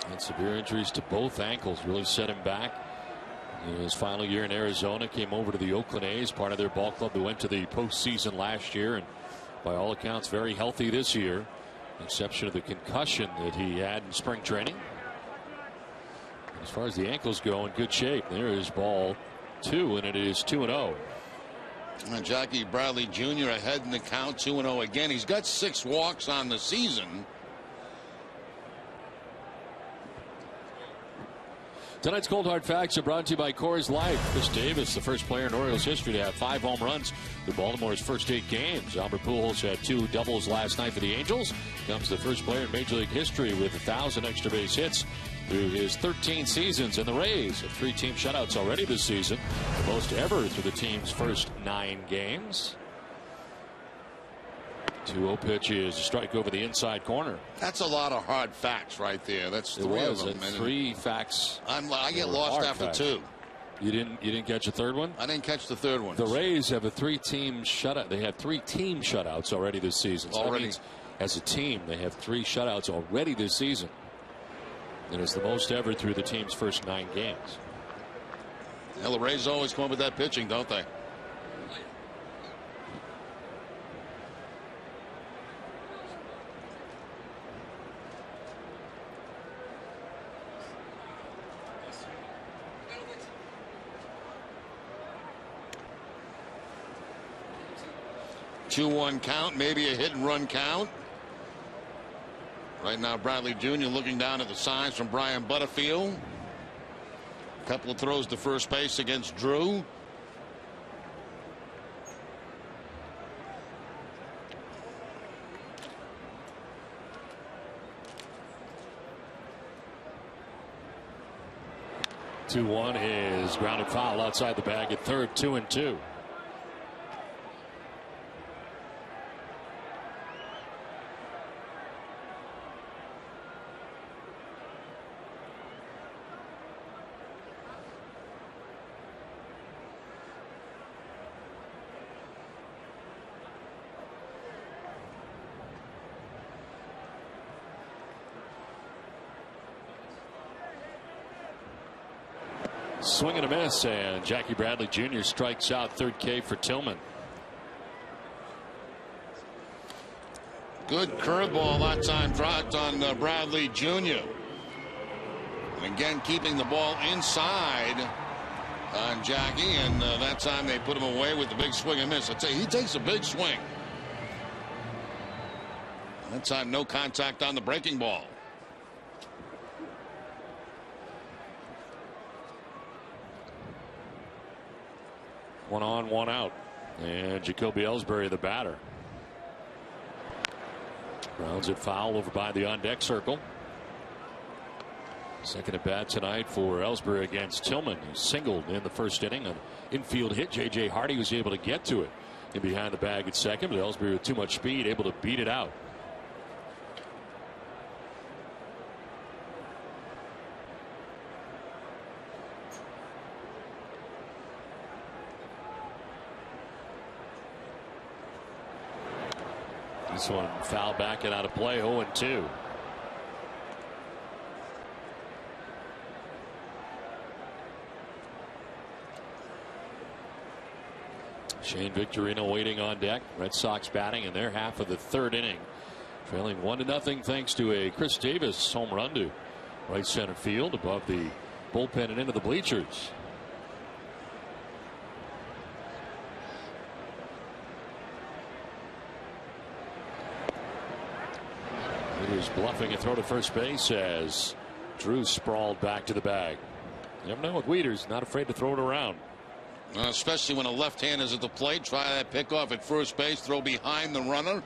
S1: And severe injuries to both ankles really set him back. In his final year in Arizona, came over to the Oakland A's, part of their ball club that went to the postseason last year, and by all accounts very healthy this year, exception of the concussion that he had in spring training. As far as the ankles go, in good shape. There is ball 2, and it is 2-0.
S2: And Jackie Bradley Jr. ahead in the count, 2-0 again. He's got 6 walks on the season.
S1: Tonight's Cold Hard Facts are brought to you by Coors Light. Chris Davis, the first player in Orioles history to have 5 home runs through Baltimore's first 8 games. Albert Pujols had 2 doubles last night for the Angels. Comes the first player in Major League history with 1,000 extra base hits through his 13 seasons. And the Rays have 3 team shutouts already this season, the most ever through the team's first 9 games. 2-0 pitch is a strike over the inside corner.
S2: That's a lot of hard facts right there. That's 3 of them.
S1: 3 facts.
S2: I get lost after facts. 2.
S1: You didn't catch a third one?
S2: I didn't catch the third one.
S1: The Rays have a 3-team shutout. They have 3 team shutouts already this season. So
S2: already.
S1: That means as a team, they have 3 shutouts already this season. And it's the most ever through the team's first 9 games.
S2: Well, the Rays always come up with that pitching, don't they? Two-one count, maybe a hit and run count. Right now, Bradley Jr. looking down at the signs from Brian Butterfield. A couple of throws to first base against Drew.
S1: Two-one is grounded foul outside the bag at third, 2-2. Swing and a miss, and Jackie Bradley Jr. strikes out. Third K for Tillman.
S2: Good curveball that time dropped on Bradley Jr. And again, keeping the ball inside on Jackie, and that time they put him away with the big swing and miss. I tell you, he takes a big swing. That time, no contact on the breaking ball.
S1: One on, one out. And Jacoby Ellsbury, the batter. Grounds it foul over by the on-deck circle. Second at bat tonight for Ellsbury against Tillman. He singled in the first inning. An infield hit. J.J. Hardy was able to get to it in behind the bag at second, but Ellsbury with too much speed able to beat it out. This one foul back and out of play. 0-2. Shane Victorino waiting on deck. Red Sox batting in their half of the third inning. Trailing 1-0 thanks to a Chris Davis home run to right center field above the bullpen and into the bleachers. Is bluffing a throw to first base as Drew sprawled back to the bag. You never know with Wieters, not afraid to throw it around.
S2: Especially when a left hand is at the plate. Try that pickoff at first base, throw behind the runner.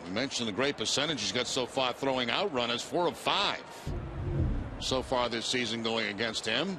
S2: We mentioned the great percentage he's got so far throwing out runners. 4 of 5 so far this season going against him.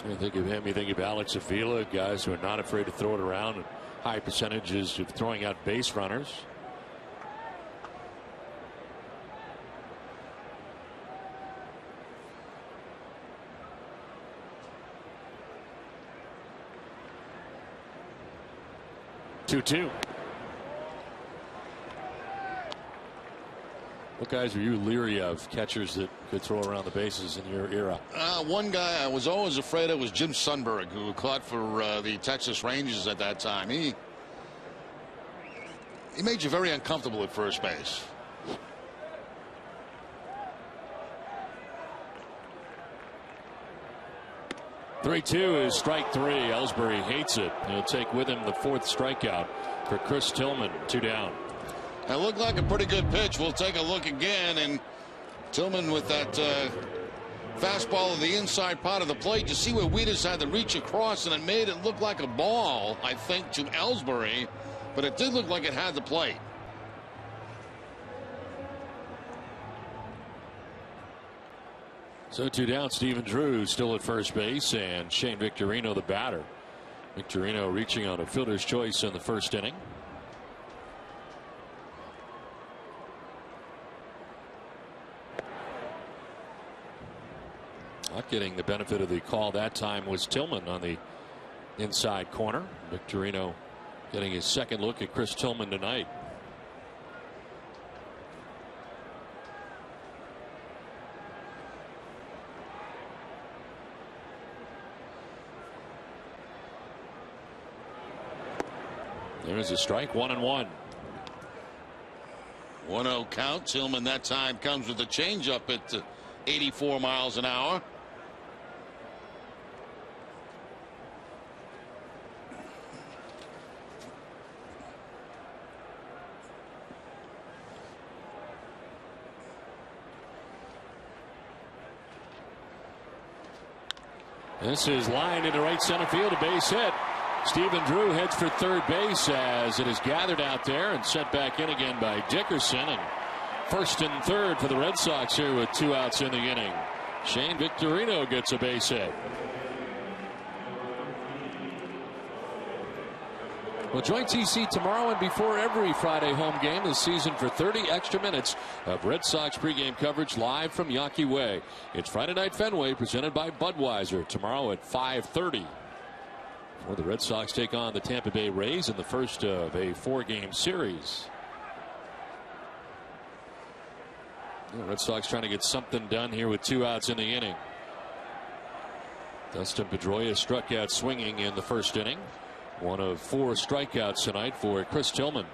S1: You think of him, you think of Alex Avila, guys who are not afraid to throw it around, and high percentages of throwing out base runners. Two. What guys are you leery of, catchers that could throw around the bases in your era?
S2: One guy I was always afraid of was Jim Sundberg, who caught for the Texas Rangers at that time. He made you very uncomfortable at first base.
S1: Three-two is strike three. Ellsbury hates it. He'll take with him the fourth strikeout for Chris Tillman. 2 down.
S2: That looked like a pretty good pitch. We'll take a look again, and Tillman with that fastball of the inside part of the plate. You see where Wieters had to reach across, and it made it look like a ball, I think, to Ellsbury, but it did look like it had the plate.
S1: So 2 down. Stephen Drew still at first base, and Shane Victorino the batter. Victorino reaching on a fielder's choice in the first inning. Not getting the benefit of the call that time was Tillman on the inside corner. Victorino getting his second look at Chris Tillman tonight. There's a strike. 1-1.
S2: 1-0 count. Tillman that time comes with a changeup at 84 miles an hour.
S1: This is lined into right center field, a base hit. Stephen Drew heads for third base as it is gathered out there and sent back in again by Dickerson. And first and third for the Red Sox here with 2 outs in the inning. Shane Victorino gets a base hit. Well, join TC tomorrow and before every Friday home game this season for 30 extra minutes of Red Sox pregame coverage live from Yawkey Way. It's Friday Night Fenway presented by Budweiser tomorrow at 5:30. Before the Red Sox take on the Tampa Bay Rays in the first of a 4-game series. The Red Sox trying to get something done here with 2 outs in the inning. Dustin Pedroia struck out swinging in the first inning. One of 4 strikeouts tonight for Chris Tillman.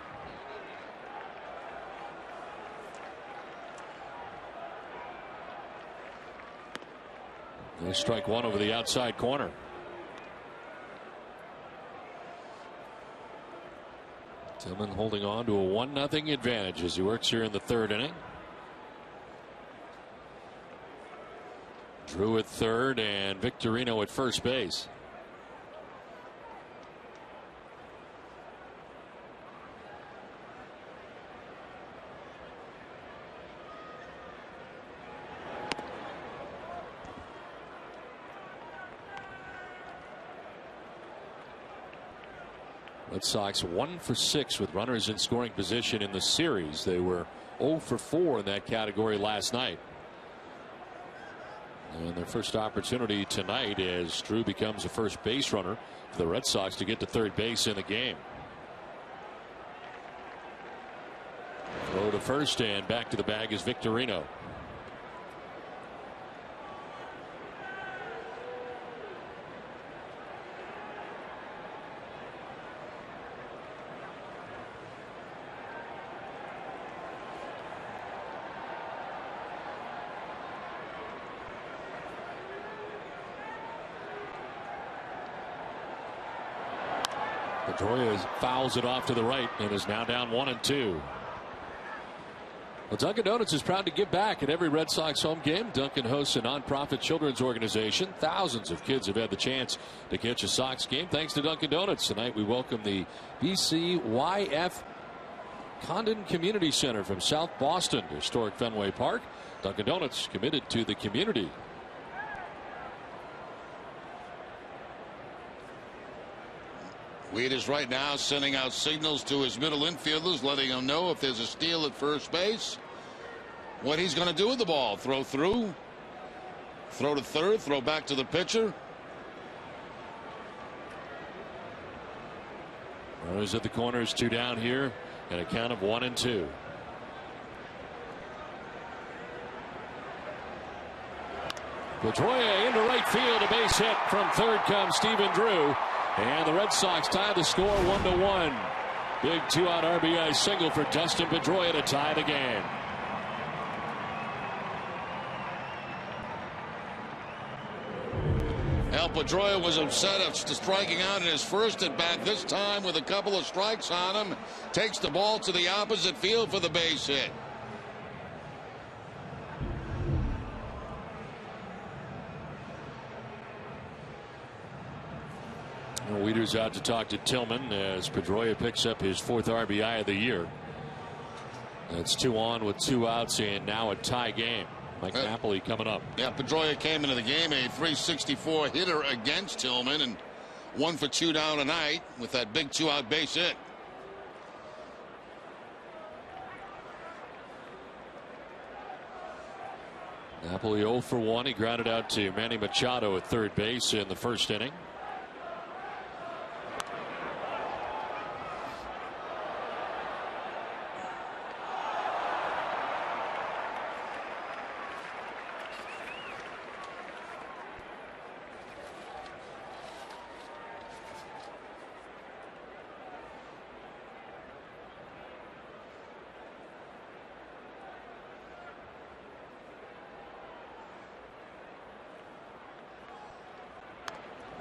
S1: They strike 1 over the outside corner. Tillman holding on to a 1-0 advantage as he works here in the 3rd inning. Drew at third and Victorino at first base. Red Sox 1 for 6 with runners in scoring position in the series. They were 0 for 4 in that category last night. And their first opportunity tonight as Drew becomes a first base runner for the Red Sox to get to third base in the game. Throw to first and back to the bag is Victorino. Pedroia fouls it off to the right and is now down 1-2. Well, Dunkin' Donuts is proud to give back at every Red Sox home game. Dunkin' hosts a nonprofit children's organization. Thousands of kids have had the chance to catch a Sox game thanks to Dunkin' Donuts. Tonight we welcome the BCYF Condon Community Center from South Boston to historic Fenway Park. Dunkin' Donuts committed to the community.
S2: Weed is right now sending out signals to his middle infielders, letting them know if there's a steal at first base, what he's going to do with the ball. Throw through, throw to third, throw back to the pitcher.
S1: Runners at the corners, 2 down here, and a count of 1-2. Pedroia into right field, a base hit. From third comes Stephen Drew. And the Red Sox tie the score 1-1. Big 2-out RBI single for Dustin Pedroia to tie the game.
S2: Al Pedroia was upset after striking out in his first at bat, this time with a couple of strikes on him. Takes the ball to the opposite field for the base hit.
S1: Weeder's out to talk to Tillman as Pedroia picks up his 4th RBI of the year. That's 2 on with 2 outs and now a tie game. Mike Napoli coming up.
S2: Yeah, Pedroia came into the game a .364 hitter against Tillman and 1 for 2 down tonight with that big 2-out base hit.
S1: Napoli 0 for 1. He grounded out to Manny Machado at third base in the first inning.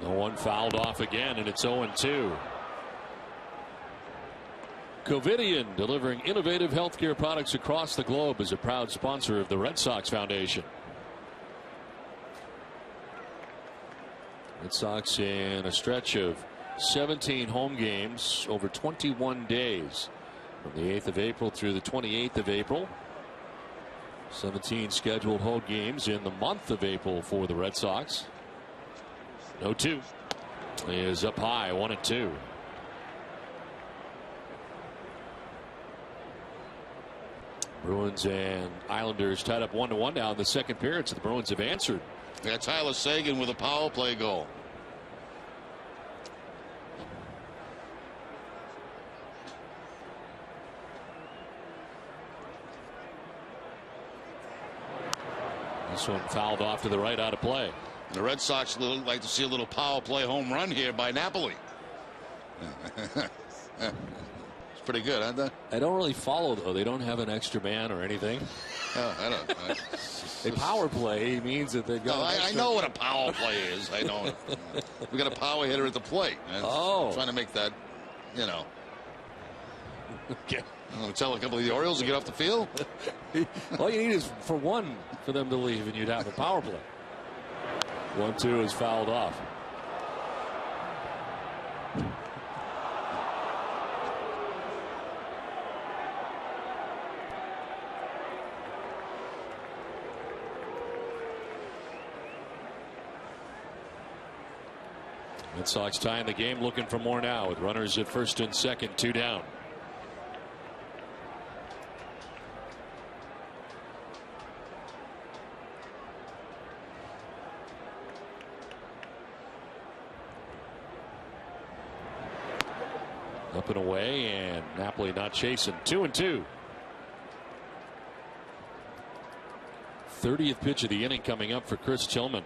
S1: No one fouled off again, and it's 0-2. Covidien, delivering innovative healthcare products across the globe, is a proud sponsor of the Red Sox Foundation. Red Sox in a stretch of 17 home games over 21 days from the 8th of April through the 28th of April. 17 scheduled home games in the month of April for the Red Sox. 0-2 is up high, 1-2. Bruins and Islanders tied up 1-1 now in the second period, so the Bruins have answered.
S2: Yeah, Tyler Seguin with a power play goal.
S1: This one fouled off to the right, out of play.
S2: The Red Sox would like to see a little power play home run here by Napoli. It's pretty good, aren't they?
S1: I don't really follow, though. They don't have an extra man or anything.
S2: I don't.
S1: A power play means that they've got.
S2: No, I know what a power play is. I know. We got a power hitter at the plate.
S1: Oh,
S2: trying to make that, you know.
S1: Okay.
S2: I'm going to tell a couple of the Orioles to get off the field.
S1: All you need is for them to leave, and you'd have a power play. 1-2 is fouled off. Red Sox tying the game, looking for more now with runners at first and second, 2 down. Up and away, and Napoli not chasing. 2-2. 30th pitch of the inning coming up for Chris Tillman.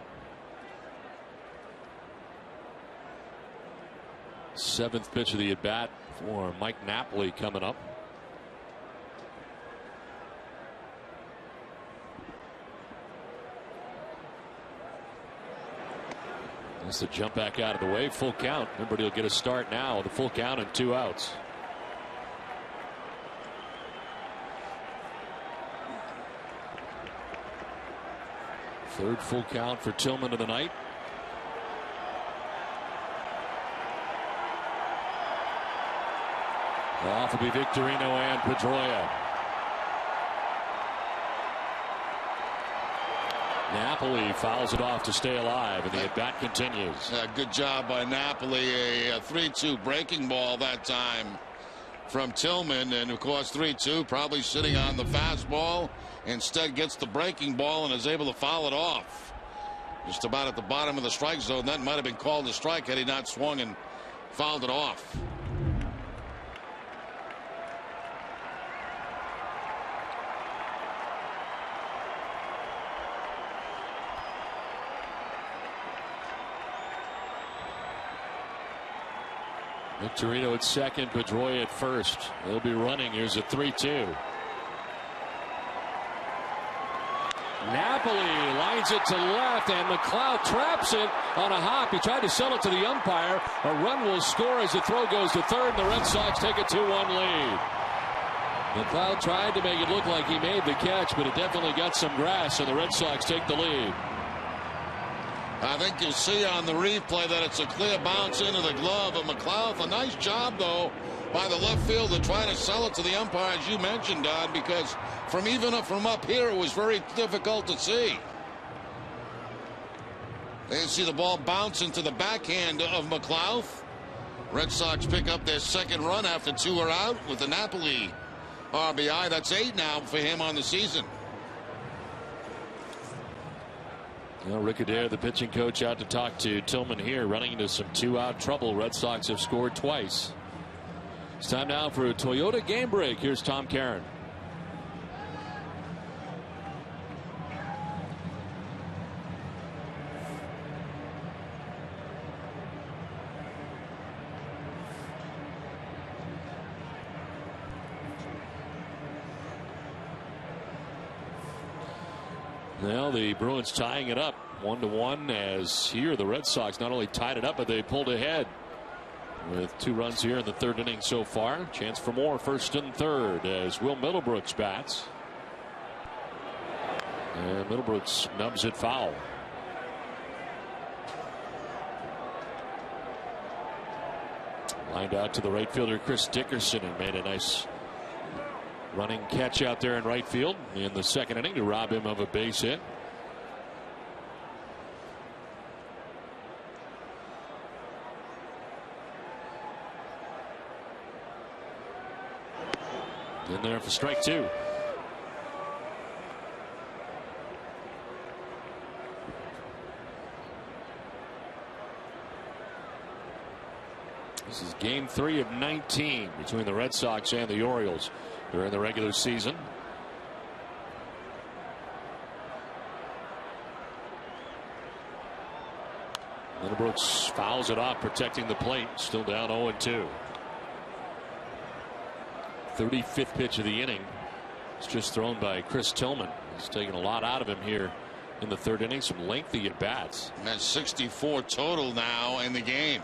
S1: 7th pitch of the at bat for Mike Napoli coming up. That's the jump back out of the way. Full count. Everybody will get a start now with a full count and 2 outs. Third full count for Tillman of the night. Off will be Victorino and Pedroia. Napoli fouls it off to stay alive, and the at-bat continues.
S2: Good job by Napoli. A 3-2 breaking ball that time from Tillman, and of course 3-2, probably sitting on the fastball. Instead gets the breaking ball and is able to foul it off. Just about at the bottom of the strike zone. That might have been called a strike had he not swung and fouled it off.
S1: Victorino at second, Pedroia at first. They'll be running. Here's a 3-2. Napoli lines it to left, and McLeod traps it on a hop. He tried to sell it to the umpire. A run will score as the throw goes to third, and the Red Sox take a 2-1 lead. McLeod tried to make it look like he made the catch, but it definitely got some grass, and the Red Sox take the lead.
S2: I think you'll see on the replay that it's a clear bounce into the glove of McLeod. A nice job, though, by the left fielder trying to sell it to the umpire, as you mentioned, Don, because from up here, it was very difficult to see. They see the ball bounce into the backhand of McLeod. Red Sox pick up their second run after 2 are out with the Napoli RBI. That's 8 now for him on the season.
S1: Well, Rick Adair, the pitching coach, out to talk to Tillman here, running into some 2-out trouble. Red Sox have scored twice. It's time now for a Toyota game break. Here's Tom Caron. Well, the Bruins tying it up 1-1, as here the Red Sox not only tied it up, but they pulled ahead with 2 runs here in the 3rd inning so far. Chance for more, 1st and 3rd, as Will Middlebrooks bats. And Middlebrooks nubs it foul. Lined out to the right fielder Chris Dickerson, and made a nice running catch out there in right field in the 2nd inning to rob him of a base hit. In there for strike 2. This is game 3 of 19 between the Red Sox and the Orioles during the regular season. Middlebrooks fouls it off, protecting the plate. Still down 0-2. 35th pitch of the inning. It's just thrown by Chris Tillman. He's taking a lot out of him here in the third inning. Some lengthy at bats.
S2: And that's 64 total now in the game.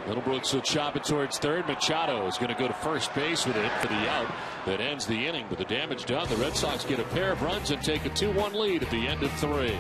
S1: Middlebrooks will chop it towards third. Machado is going to go to first base with it for the out that ends the inning. But the damage done. The Red Sox get a pair of runs and take a 2-1 lead at the end of 3.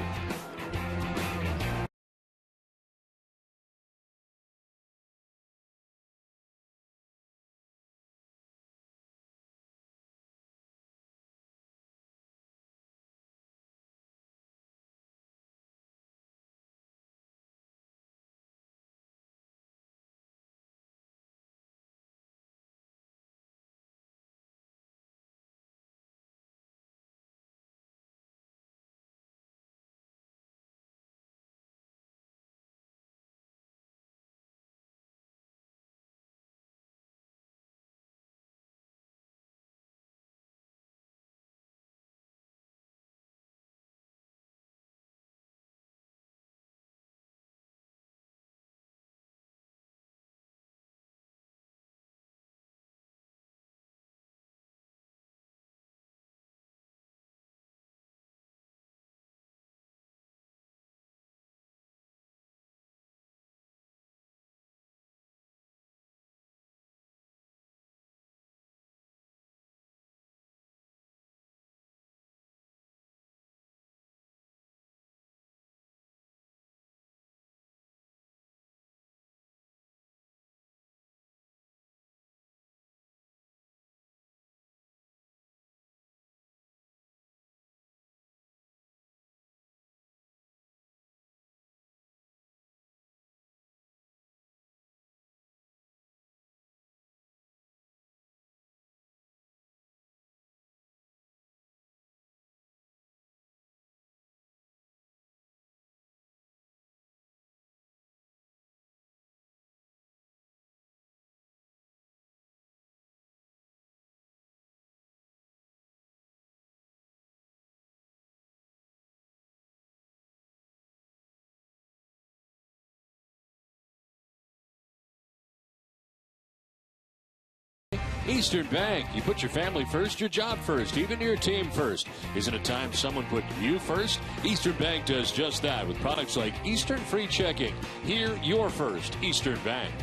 S1: Eastern Bank. You put your family first, your job first, even your team first. Isn't it time someone put you first? Eastern Bank does just that with products like Eastern Free Checking. Here, you're first. Eastern Bank.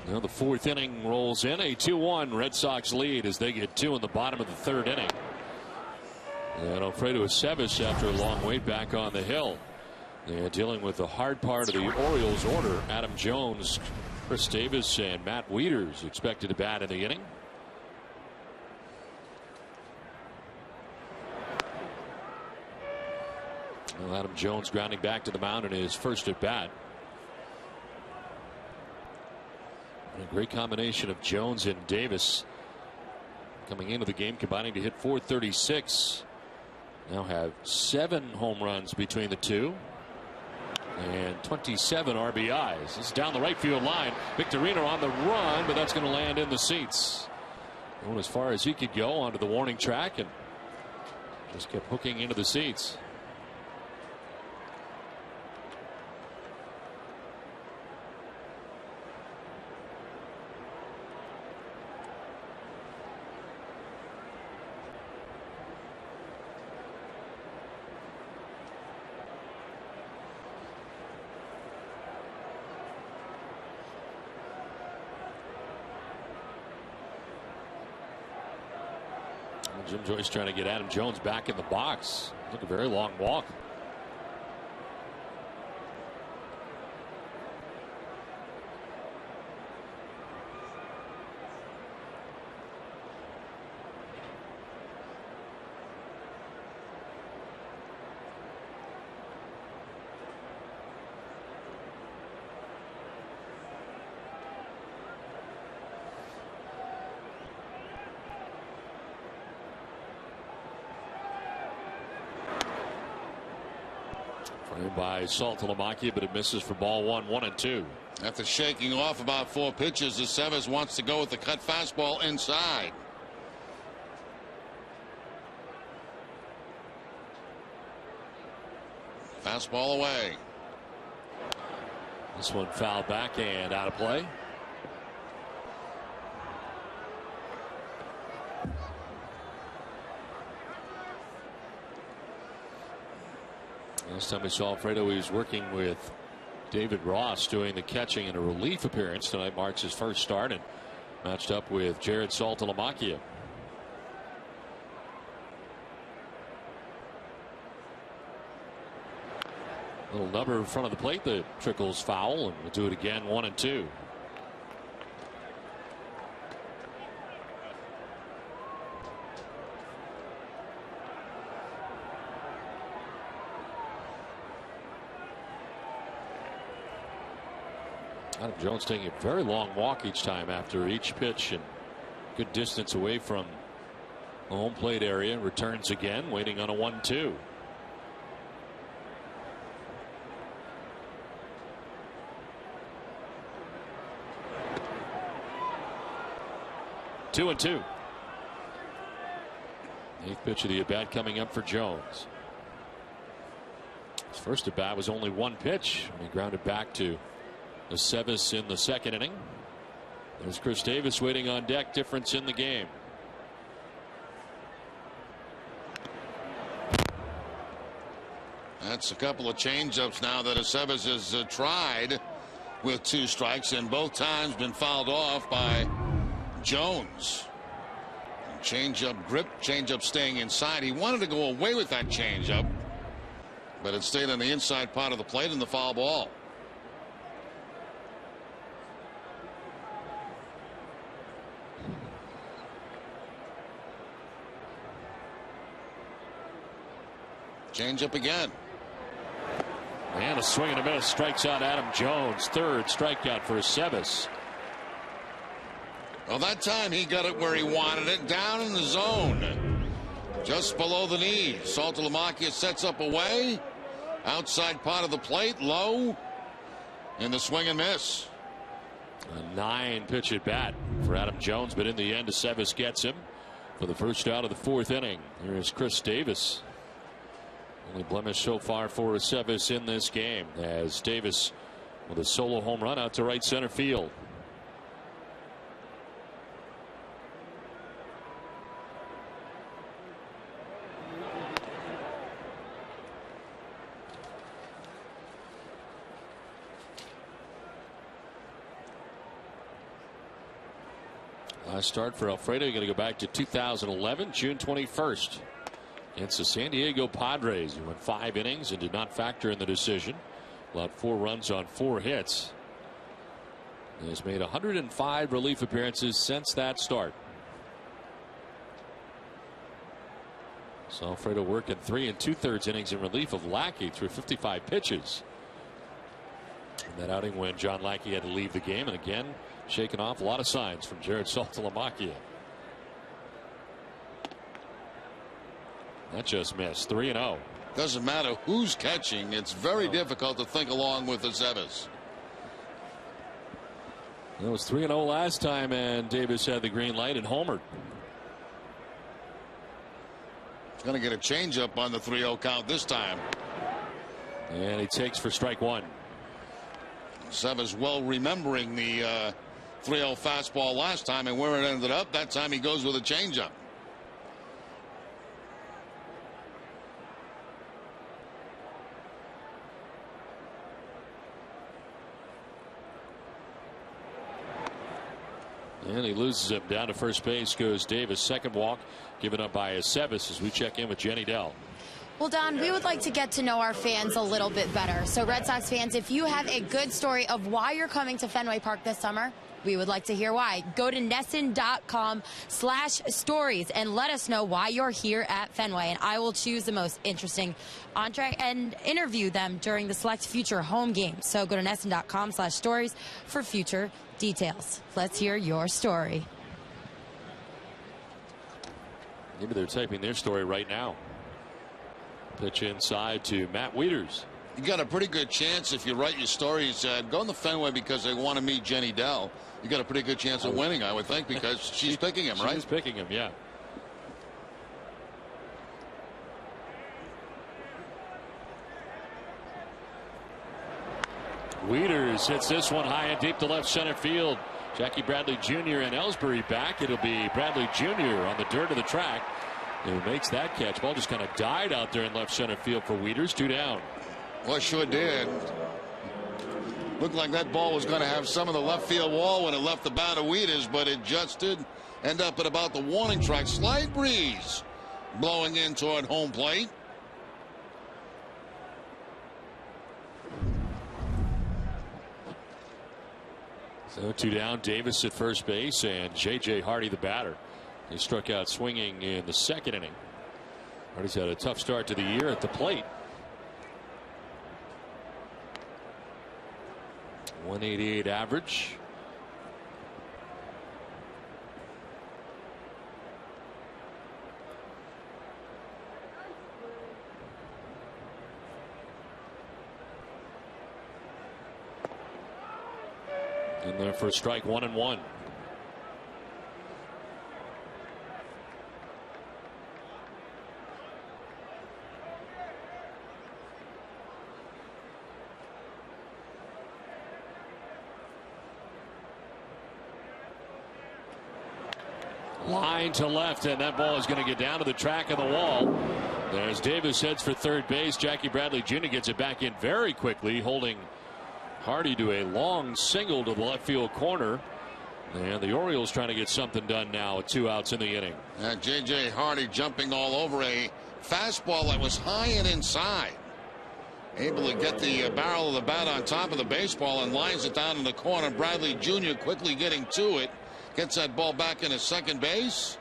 S1: Now the fourth inning rolls in. A 2-1 Red Sox lead as they get 2 in the bottom of the third inning. And Alfredo Aceves, after a long wait, back on the hill. They're dealing with the hard part of the Orioles order. Adam Jones, Chris Davis, and Matt Wieters expected to bat in the inning. Well, Adam Jones grounding back to the mound in his first at bat. And a great combination of Jones and Davis coming into the game, combining to hit .436. Now have 7 home runs between the two. And 27 RBIs. This is down the right field line. Victorino on the run, but that's going to land in the seats. Going as far as he could go onto the warning track and just kept hooking into the seats. Jim Joyce trying to get Adam Jones back in the box. Took a very long walk. by Saltalamacchia, but it misses for ball 1, 1-2.
S2: After shaking off about 4 pitches, Aceves wants to go with the cut fastball inside. Fastball away.
S1: This one fouled back and out of play. Last time we saw Alfredo, he was working with David Ross doing the catching in a relief appearance. Tonight marks his first start and matched up with Jared Saltalamacchia. Little number in front of the plate that trickles foul, and we'll do it again, 1-2. Adam Jones taking a very long walk each time after each pitch, and good distance away from the home plate area. Returns again, waiting on a 1-2. Two and two. Eighth pitch of the at bat coming up for Jones. His first at bat was only one pitch. He grounded back to Aceves in the second inning. There's Chris Davis waiting on deck. Difference in the game.
S2: That's a couple of changeups now that Aceves has tried with 2 strikes, and both times been fouled off by Jones. Changeup grip, changeup staying inside. He wanted to go away with that changeup, but it stayed on the inside part of the plate in the foul ball. Changeup again.
S1: And a swing and a miss. Strikes out Adam Jones. Third strikeout for Aceves.
S2: Well, that time he got it where he wanted it, down in the zone, just below the knee. Saltalamacchia sets up away, outside part of the plate, low, and the swing and miss.
S1: A 9-pitch at bat for Adam Jones, but in the end, Aceves gets him for the first out of the 4th inning. Here is Chris Davis. Only blemish so far for Aceves in this game, as Davis with a solo home run out to right center field. Last start for Alfredo. You're going to go back to 2011, June 21st. Against the San Diego Padres, who went 5 innings and did not factor in the decision. Allowed 4 runs on 4 hits. He has made 105 relief appearances since that start. So Alfredo working 3 2/3 innings in relief of Lackey through 55 pitches. In that outing when John Lackey had to leave the game, and again shaking off a lot of signs from Jared Saltalamacchia. That just missed. 3-0.
S2: Doesn't matter who's catching. It's very difficult to think along with Aceves.
S1: It was 3-0 last time, and Davis had the green light and homered.
S2: He's going to get a changeup on the 3-0 count this time.
S1: And he takes for strike 1.
S2: Aceves well remembering the 3-0 fastball last time and where it ended up. That time he goes with a changeup.
S1: And he loses him. Down to first base goes Davis. Second walk given up by Aceves as we check in with Jenny Dell.
S3: Well, Don, we would like to get to know our fans a little bit better. So Red Sox fans, if you have a good story of why you're coming to Fenway Park this summer, we would like to hear why. Go to NESN.com/stories and let us know why you're here at Fenway. And I will choose the most interesting entree and interview them during the select future home games. So go to NESN.com/stories for future details. Let's hear your story.
S1: Maybe they're typing their story right now. Pitch inside to Matt Wieters.
S2: You got a pretty good chance if you write your story. You said go in the Fenway because they want to meet Jenny Dell. You got a pretty good chance of winning, I would think, because she's picking him, right?
S1: She's picking him, yeah. Wieters hits this one high and deep to left center field. Jackie Bradley Jr. and Ellsbury back. It'll be Bradley Jr. on the dirt of the track who makes that catch. Ball just kind of died out there in left center field for Wieters. 2 down.
S2: Well, it sure did. Looked like that ball was going to have some of the left field wall when it left the bat of Wieters, but it just did end up at about the warning track. Slight breeze blowing in toward home plate.
S1: So 2 down, Davis at first base, and J.J. Hardy the batter. He struck out swinging in the second inning. Hardy's had a tough start to the year at the plate. 188 average. In there for strike 1 and 1. Line to left, and that ball is going to get down to the track of the wall. There's Davis, heads for third base. Jackie Bradley Jr. gets it back in very quickly, holding Hardy to a long single to the left field corner. And the Orioles trying to get something done now with 2 outs in the inning.
S2: J.J. Hardy jumping all over a fastball that was high and inside. Able to get the barrel of the bat on top of the baseball and lines it down in the corner. Bradley Jr. quickly getting to it. Gets that ball back into second base.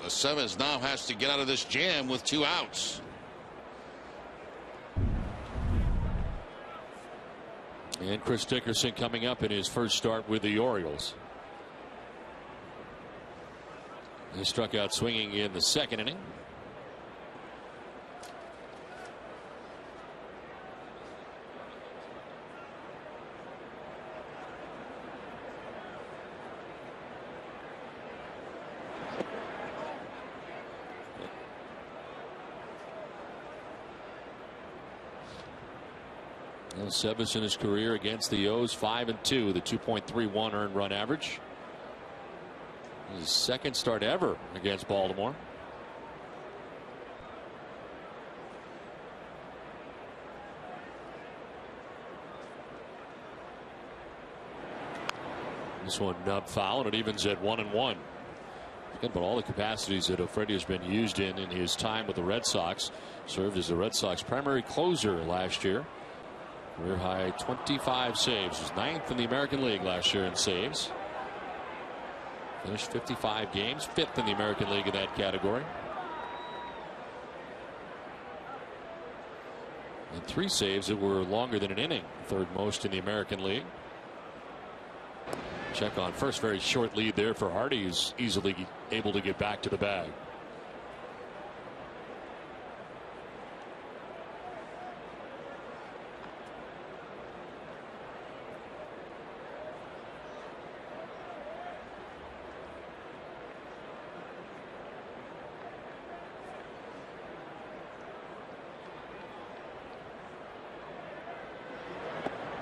S2: Aceves now has to get out of this jam with 2 outs.
S1: And Chris Dickerson coming up in his first start with the Orioles. He struck out swinging in the second inning. Aceves in his career against the O's 5-2, the 2.31 earned run average. His second start ever against Baltimore. This one nub foul, and it evens at 1-1. Again, but all the capacities that Ofredi has been used in his time with the Red Sox. Served as the Red Sox primary closer last year. Career high 25 saves. Was 9th in the American League last year in saves. Finished 55 games, 5th in the American League in that category. And 3 saves that were longer than an inning, 3rd most in the American League. Check on first, very short lead there for Hardy, who's easily able to get back to the bag.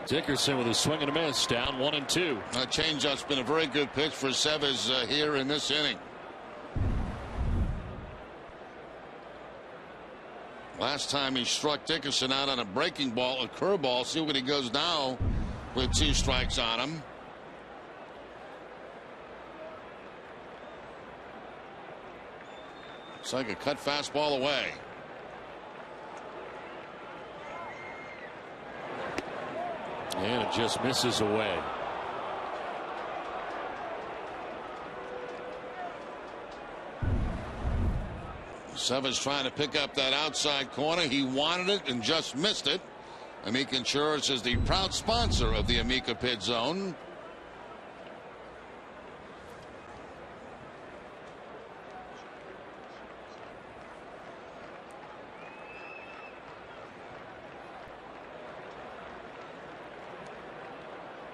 S1: Dickerson with a swing and a miss, down 1-2.
S2: Changeup's been a very good pitch for Aceves here in this inning. Last time he struck Dickerson out on a breaking ball, a curveball. See what he goes now with 2 strikes on him. It's like a cut fastball away.
S1: And it just misses away.
S2: Aceves trying to pick up that outside corner. He wanted it and just missed it. Amica Insurance is the proud sponsor of the Amica Pit Zone.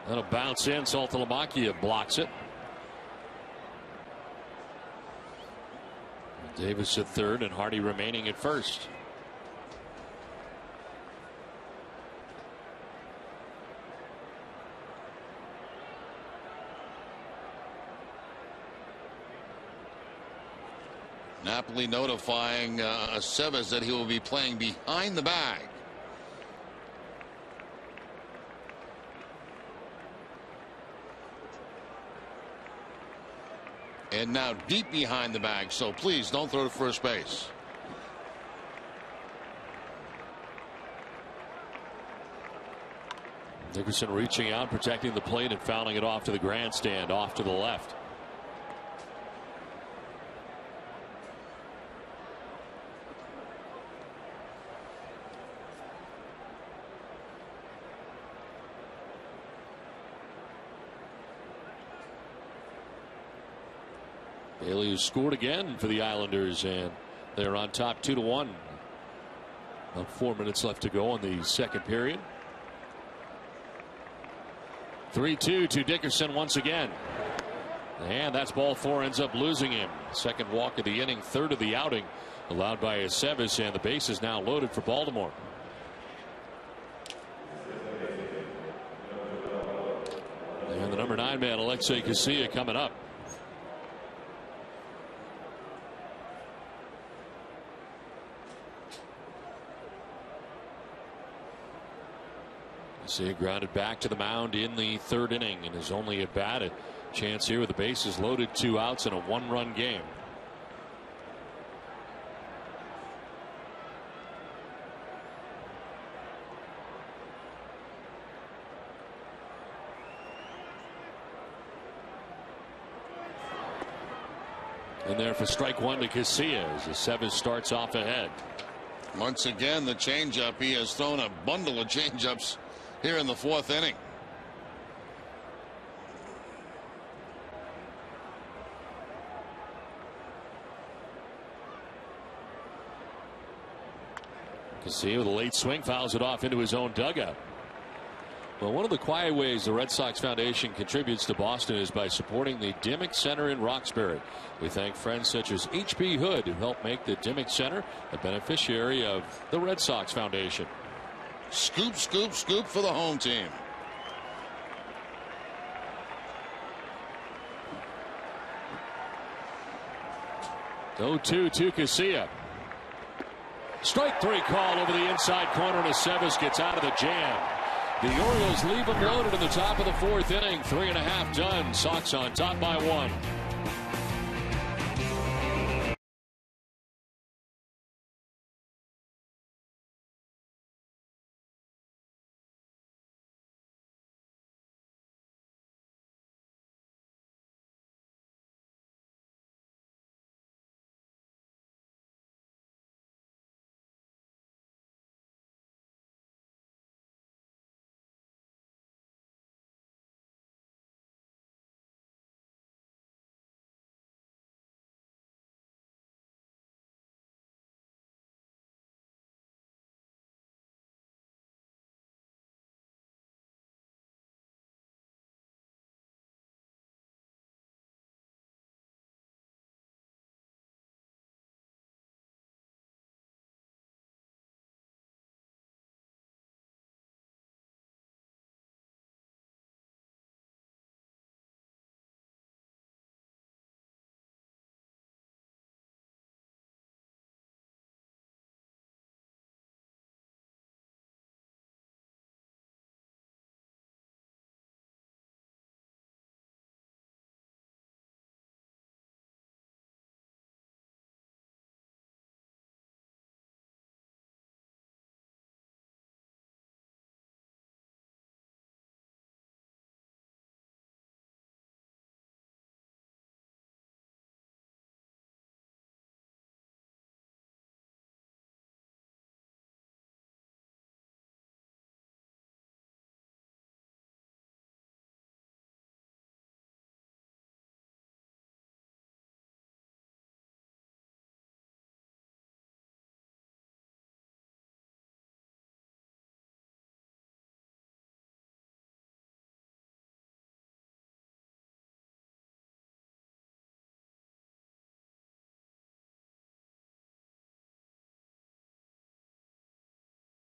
S1: That'll bounce in. Saltalamacchia blocks it. Davis at third and Hardy remaining at first.
S2: Napoli notifying Aceves that he will be playing behind the bag. And now deep behind the bag, so please don't throw to first base.
S1: Dickerson reaching out, protecting the plate and fouling it off to the grandstand, off to the left. Bailey, who scored again for the Islanders, and they're on top 2-1. About 4 minutes left to go in the second period. 3-2 to Dickerson once again. And that's ball four, ends up losing him. Second walk of the inning, third of the outing allowed by Aceves, and the base is now loaded for Baltimore. And the number 9 man, Alexei Casilla, coming up. Casilla grounded back to the mound in the third inning and is only at bat. A chance here with the bases loaded, 2 outs in a 1-run game. And there for strike one to Casilla as Aceves starts off ahead.
S2: Once again, the changeup. He has thrown a bundle of changeups here in the fourth inning.
S1: Casilla with a late swing fouls it off into his own dugout. Well, one of the quiet ways the Red Sox Foundation contributes to Boston is by supporting the Dimick Center in Roxbury. We thank friends such as H.B. Hood who help make the Dimick Center a beneficiary of the Red Sox Foundation.
S2: Scoop, scoop, scoop for the home team.
S1: Go 2 to Casilla. Strike 3 call over the inside corner, and Aceves gets out of the jam. The Orioles leave him loaded in the top of the fourth inning. 3.5 done. Sox on top by 1.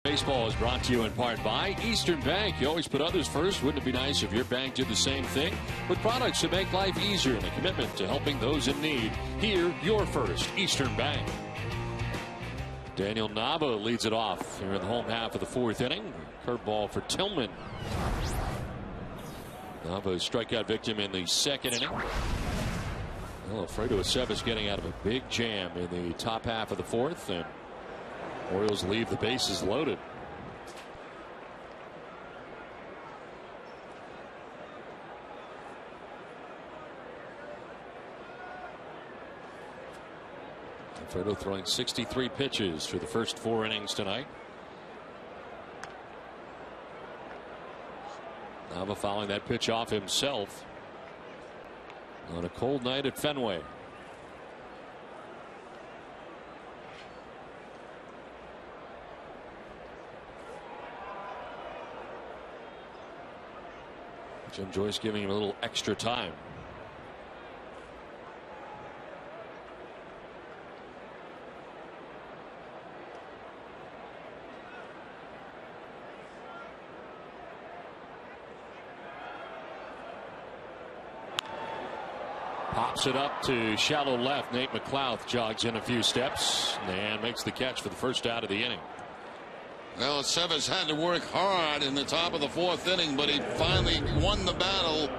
S1: Baseball is brought to you in part by Eastern Bank. You always put others first. Wouldn't it be nice if your bank did the same thing? With products that make life easier and a commitment to helping those in need. Here, you're first. Eastern Bank. Daniel Nava leads it off here in the home half of the fourth inning. Curveball for Tillman. Nava, strikeout victim in the second inning. Well, Alfredo Aceves getting out of a big jam in the top half of the fourth, and Orioles leave the bases loaded. Alfredo throwing 63 pitches through the first 4 innings tonight. Nava fouling that pitch off himself on a cold night at Fenway. Jim Joyce giving him a little extra time. Pops it up to shallow left. Nate McLouth jogs in a few steps and makes the catch for the first out of the inning.
S2: Well, Aceves had to work hard in the top of the fourth inning, but he finally won the battle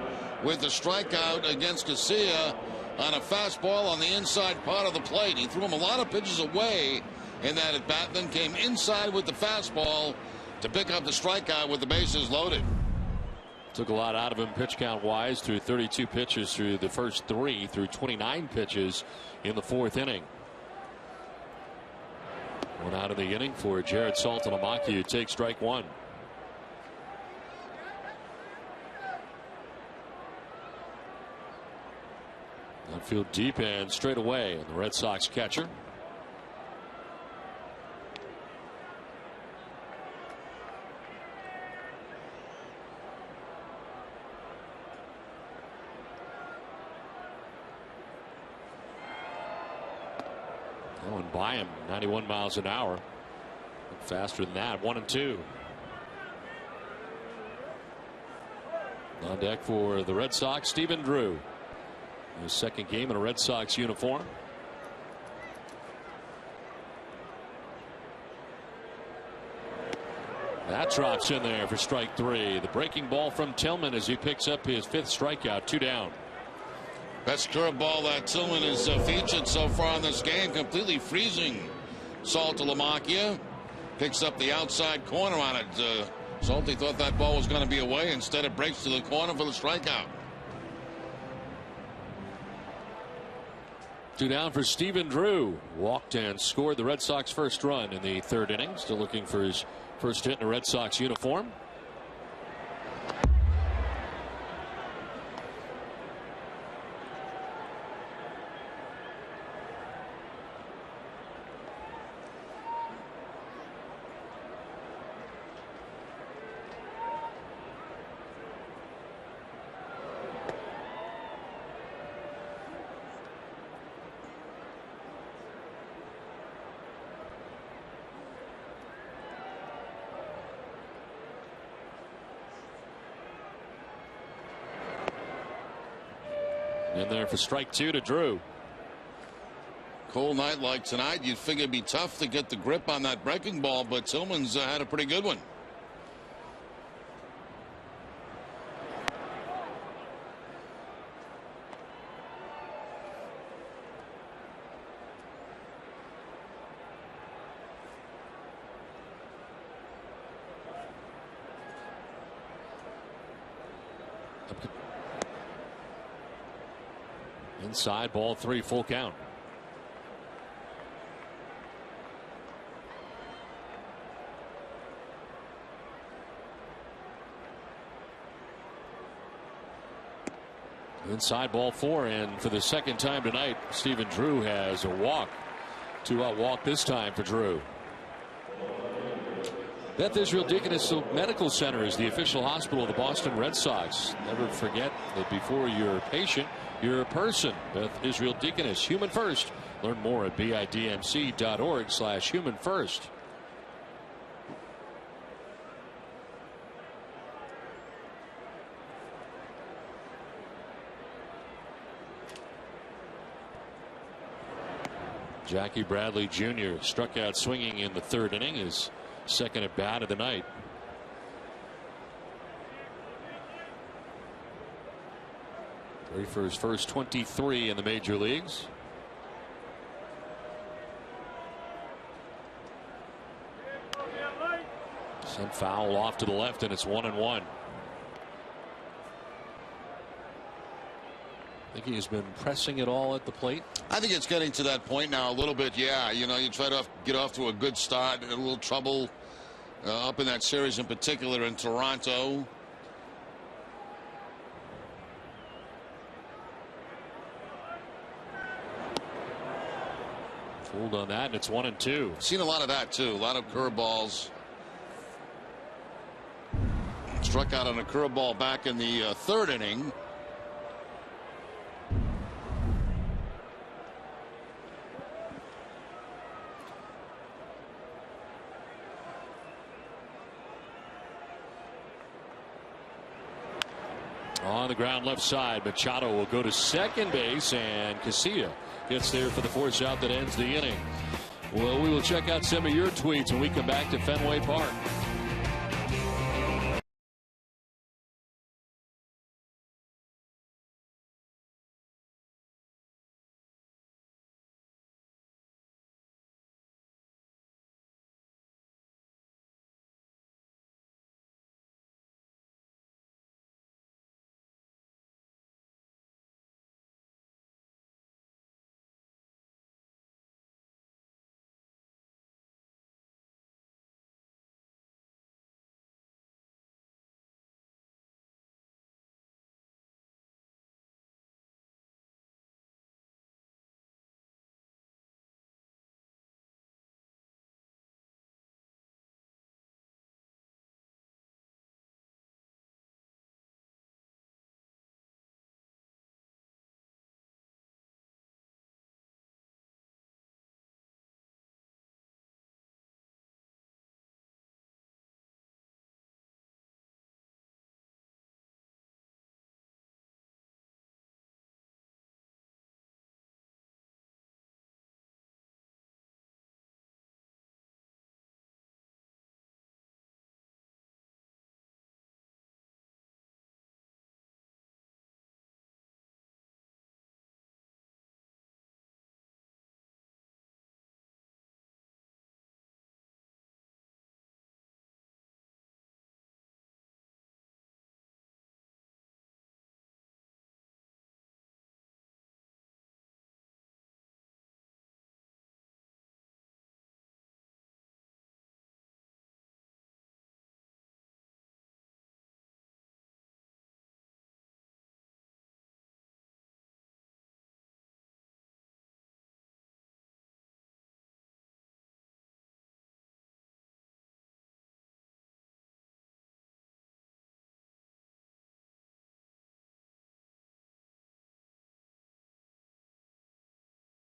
S2: with the strikeout against Casilla on a fastball on the inside part of the plate. He threw him a lot of pitches away in that at bat, then came inside with the fastball to pick up the strikeout with the bases loaded.
S1: Took a lot out of him pitch count wise through 32 pitches through the first 3 through 29 pitches in the fourth inning. One out of the inning for Jared Saltalamacchia, who takes strike 1. Outfield deep and straight away, and the Red Sox catcher. Going by him, 91 miles an hour. Faster than that. 1-2. On deck for the Red Sox, Stephen Drew. His second game in a Red Sox uniform. That drops in there for strike 3. The breaking ball from Tillman as he picks up his 5th strikeout. 2 down.
S2: Best curveball that Tillman has featured so far in this game, completely freezing Saltalamacchia. Picks up the outside corner on it. Salty thought that ball was going to be away. Instead, it breaks to the corner for the strikeout.
S1: 2 down for Stephen Drew. Walked and scored the Red Sox first run in the 3rd inning. Still looking for his first hit in a Red Sox uniform. In there for strike 2 to Drew.
S2: Cold night like tonight, you'd figure it'd be tough to get the grip on that breaking ball, but Tillman's had a pretty good one.
S1: Inside, ball 3, full count. Inside, ball 4, and for the second time tonight, Stephen Drew has a walk. 2-out walk this time for Drew. Beth Israel Deaconess Medical Center is the official hospital of the Boston Red Sox. Never forget that before you're a patient, you're a person. Beth Israel Deaconess, human first. Learn more at bidmc.org/human first. Jackie Bradley Jr. struck out swinging in the 3rd inning, his second at bat of the night. Ready for his first 23 in the major leagues. Sent foul off to the left, and it's 1-1. Think he has been pressing it all at the plate.
S2: I think it's getting to that point now a little bit. Yeah, you know, you try to get off to a good start. A little trouble up in that series, in particular in Toronto.
S1: Fooled on that, and it's 1-2.
S2: Seen a lot of that too. A lot of curveballs. Struck out on a curveball back in the 3rd inning.
S1: On the ground left side, Machado will go to second base, and Casilla gets there for the force out that ends the inning. Well, we will check out some of your tweets when we come back to Fenway Park.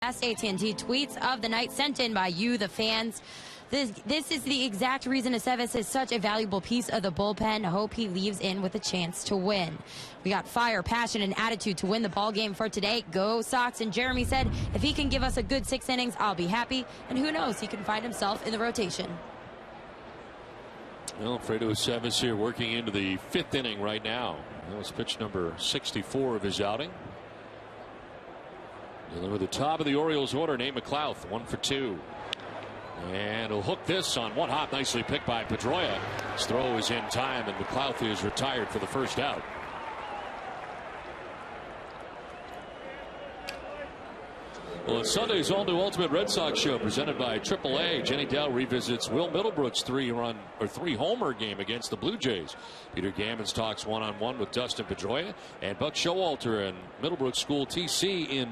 S3: Best AT&T tweets of the night sent in by you, the fans. This is the exact reason Aceves is such a valuable piece of the bullpen. Hope he leaves in with a chance to win. We got fire, passion, and attitude to win the ball game for today. Go Sox. And Jeremy said, if he can give us a good 6 innings, I'll be happy. And who knows, he can find himself in the rotation.
S1: Well, Alfredo Aceves here working into the 5th inning right now. That was pitch number 64 of his outing. Dealing with the top of the Orioles order, Nate McLouth, 1 for 2. And he'll hook this on one hop. Nicely picked by Pedroia. His throw is in time, and McLouth is retired for the first out. Well, it's Sunday's all-new Ultimate Red Sox show presented by AAA. Jenny Dell revisits Will Middlebrook's 3-homer game against the Blue Jays. Peter Gammons talks one-on-one with Dustin Pedroia, and Buck Showalter and Middlebrook School TC in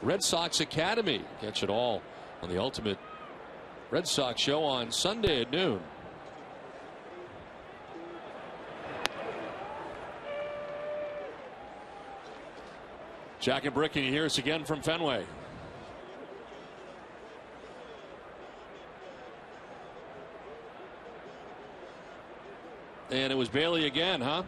S1: Red Sox Academy. Catch it all on the Ultimate Red Sox show on Sunday at noon. Jack and Brick, can you hear us again from Fenway? And it was Bailey again, huh?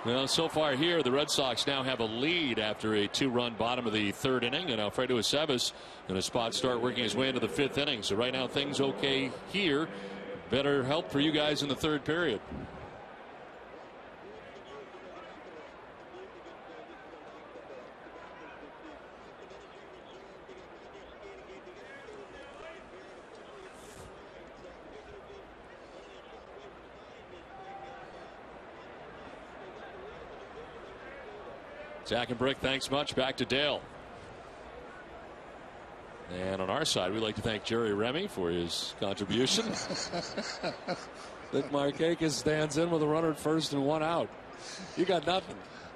S1: Well, so far here, the Red Sox now have a lead after a 2-run bottom of the 3rd inning, and Alfredo Aceves in a spot start working his way into the 5th inning. So right now things okay here. Better help for you guys in the 3rd period. Zach and Brick, thanks much. Back to Dale. And on our side, we'd like to thank Jerry Remy for his contribution. Vic Markakis stands in with a runner at first and 1 out. You got nothing.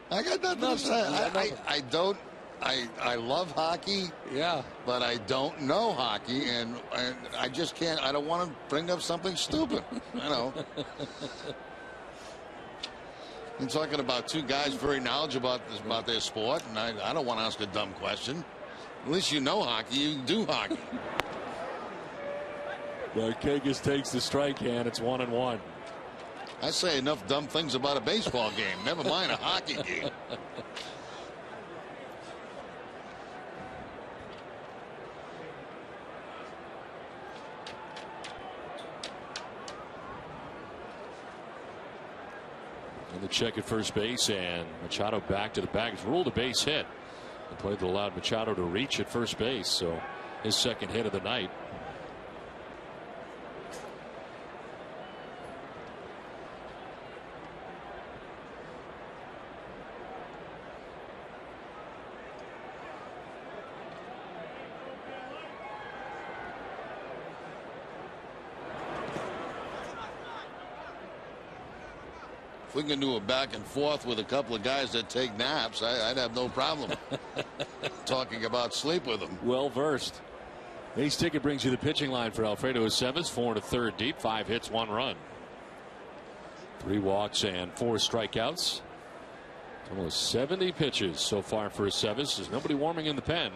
S2: I got nothing to say. I don't. I love hockey.
S1: Yeah.
S2: But I don't know hockey, and I just can't. I don't want to bring up something stupid. I know. I'm talking about 2 guys very knowledgeable about their sport, and I don't want to ask a dumb question. At least you know hockey. You do hockey.
S1: Markakis takes the strike hand. It's 1-1.
S2: I say enough dumb things about a baseball game. Never mind a hockey game.
S1: And the check at first base, and Machado back to the bag. It's ruled a base hit. The play that allowed Machado to reach at first base, so his 2nd hit of the night.
S2: If we can do a back and forth with a couple of guys that take naps, I'd have no problem talking about sleep with them.
S1: Well versed. Ace Ticket brings you the pitching line for Alfredo Aceves. 4 1/3 deep, 5 hits, 1 run. 3 walks and 4 strikeouts. Almost 70 pitches so far for Aceves. There's nobody warming in the pen.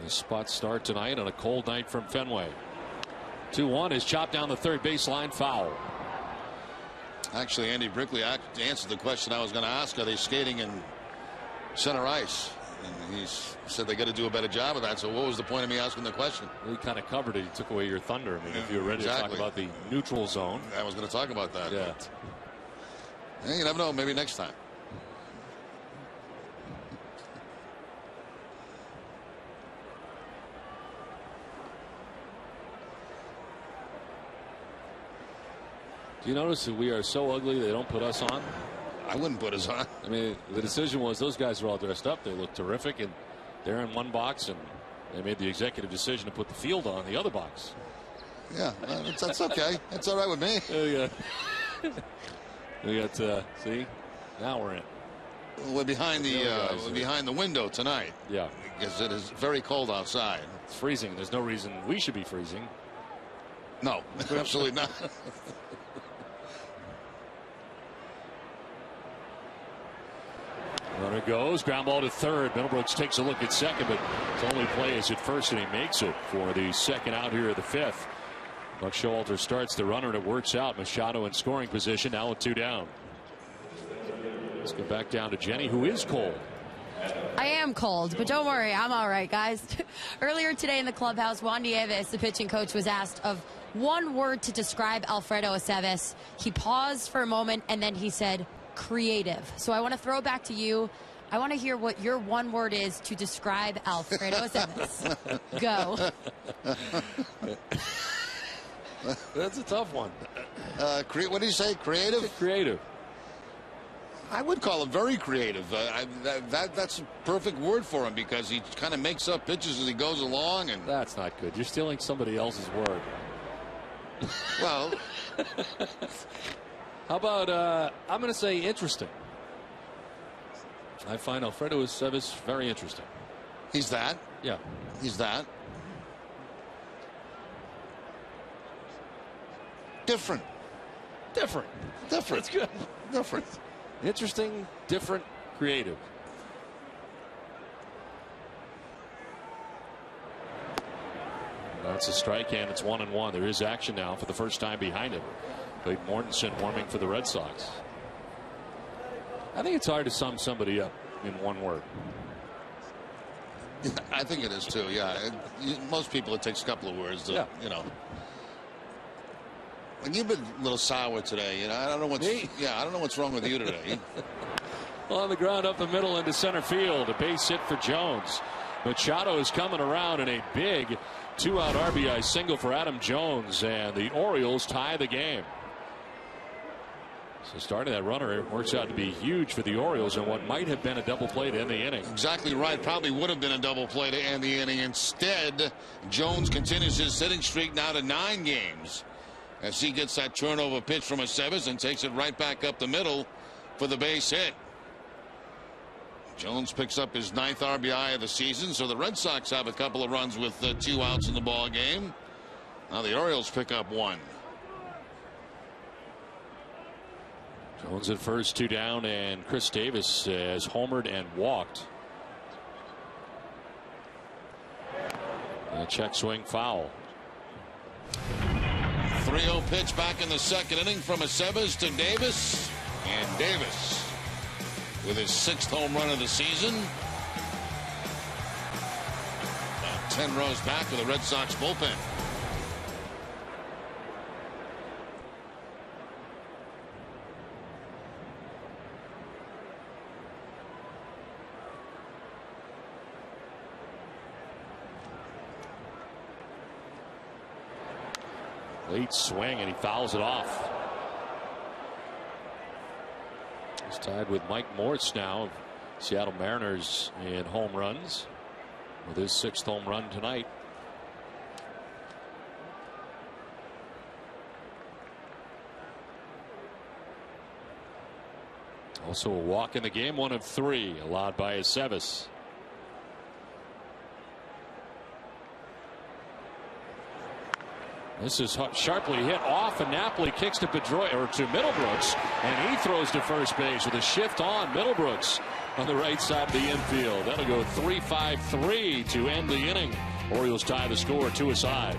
S1: A spot start tonight on a cold night from Fenway. 2-1 is chopped down the 3rd baseline, foul.
S2: Actually, Andy Brickley answered the question I was going to ask. Are they skating in center ice? And he said they got to do a better job of that. So what was the point of me asking the question?
S1: He kind of covered it. He took away your thunder. I mean, if you were ready to talk about the neutral zone.
S2: I was going to talk about that.
S1: Yeah.
S2: But, you never know. Maybe next time.
S1: Do you notice that we are so ugly they don't put us on?
S2: I wouldn't put us on.
S1: I mean, the decision was those guys are all dressed up. They look terrific, and they're in one box, and they made the executive decision to put the field on the other box.
S2: Yeah, that's okay. That's all right with me.
S1: We got see, now we're in.
S2: We're behind the window tonight.
S1: Yeah,
S2: because it is very cold outside.
S1: It's freezing. There's no reason we should be freezing.
S2: No, absolutely not.
S1: Runner goes, ground ball to 3rd. Middlebrooks takes a look at 2nd, but his only play is at 1st, and he makes it for the 2nd out here of the 5th. Buck Showalter starts the runner, and it works out. Machado in scoring position, now with 2 down. Let's go back down to Jenny, who is cold.
S3: I am cold, but don't worry, I'm all right, guys. Earlier today in the clubhouse, Juan Nieves, the pitching coach, was asked of one word to describe Alfredo Aceves. He paused for a moment, and then he said, creative. So I want to throw it back to you. I want to hear what your one word is to describe Alfredo Aceves. Go.
S1: That's a tough one.
S2: What do you say? Creative?
S1: Creative.
S2: I would call him very creative. That's a perfect word for him because he kind of makes up pitches as he goes along. And
S1: that's not good. You're stealing somebody else's word.
S2: Well,
S1: how about I'm going to say interesting. I find Alfredo Aceves very interesting.
S2: He's that?
S1: Yeah.
S2: He's that. Different.
S1: Different.
S2: That's
S1: good.
S2: Different.
S1: Interesting, different, creative. That's a strike, and it's 1-1. There is action now for the first time behind him. Clayton Mortensen warming for the Red Sox. I think it's hard to sum somebody up in one word.
S2: I think it is too. Yeah, most people it takes a couple of words to, you know. And you've been a little sour today. You know, I don't know what's. Yeah, I don't know what's wrong with you today.
S1: Well, on the ground up the middle into center field, a base hit for Jones. Machado is coming around in a big 2-out RBI single for Adam Jones, and the Orioles tie the game. So starting that runner works out to be huge for the Orioles and what might have been a double play to end the inning.
S2: Exactly right. Probably would have been a double play to end the inning. Instead, Jones continues his hitting streak now to 9 games as he gets that turnover pitch from Aceves and takes it right back up the middle for the base hit. Jones picks up his 9th RBI of the season, so the Red Sox have a couple of runs with 2 outs in the ball game. Now the Orioles pick up 1.
S1: Jones at first, 2 down, and Chris Davis has homered and walked. And a check swing foul.
S2: 3-0 pitch back in the second inning from Aceves to Davis, and Davis with his 6th home run of the season. About 10 rows back for the Red Sox bullpen.
S1: Late swing, and he fouls it off. He's tied with Mike Morse now of Seattle Mariners in home runs with his 6th home run tonight. Also a walk in the game, 1 of 3 allowed by Aceves. This is sharply hit off, and Napoli kicks to Pedroia, or to Middlebrooks, and he throws to first base with a shift on Middlebrooks on the right side of the infield. That'll go 3-5-3 to end the inning. Orioles tie the score 2 aside.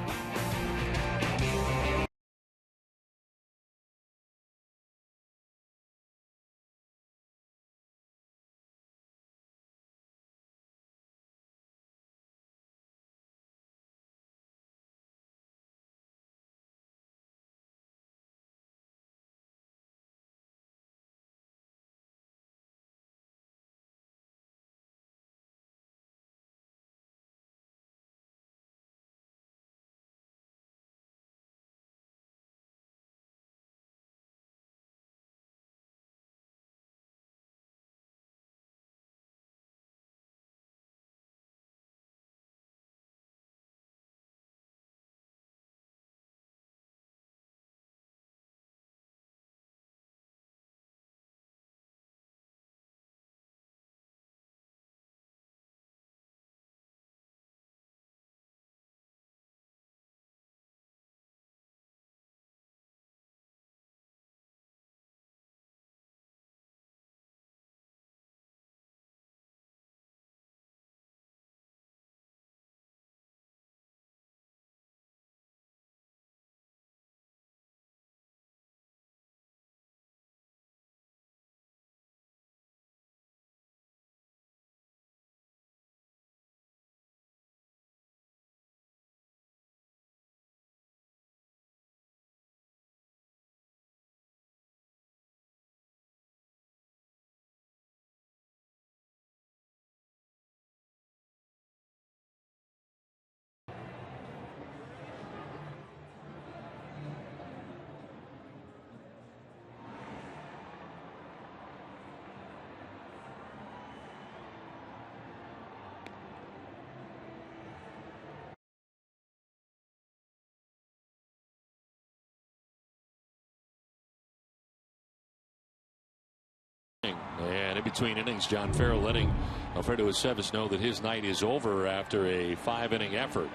S1: And in between innings, John Farrell letting Alfredo Aceves know that his night is over after a 5-inning effort.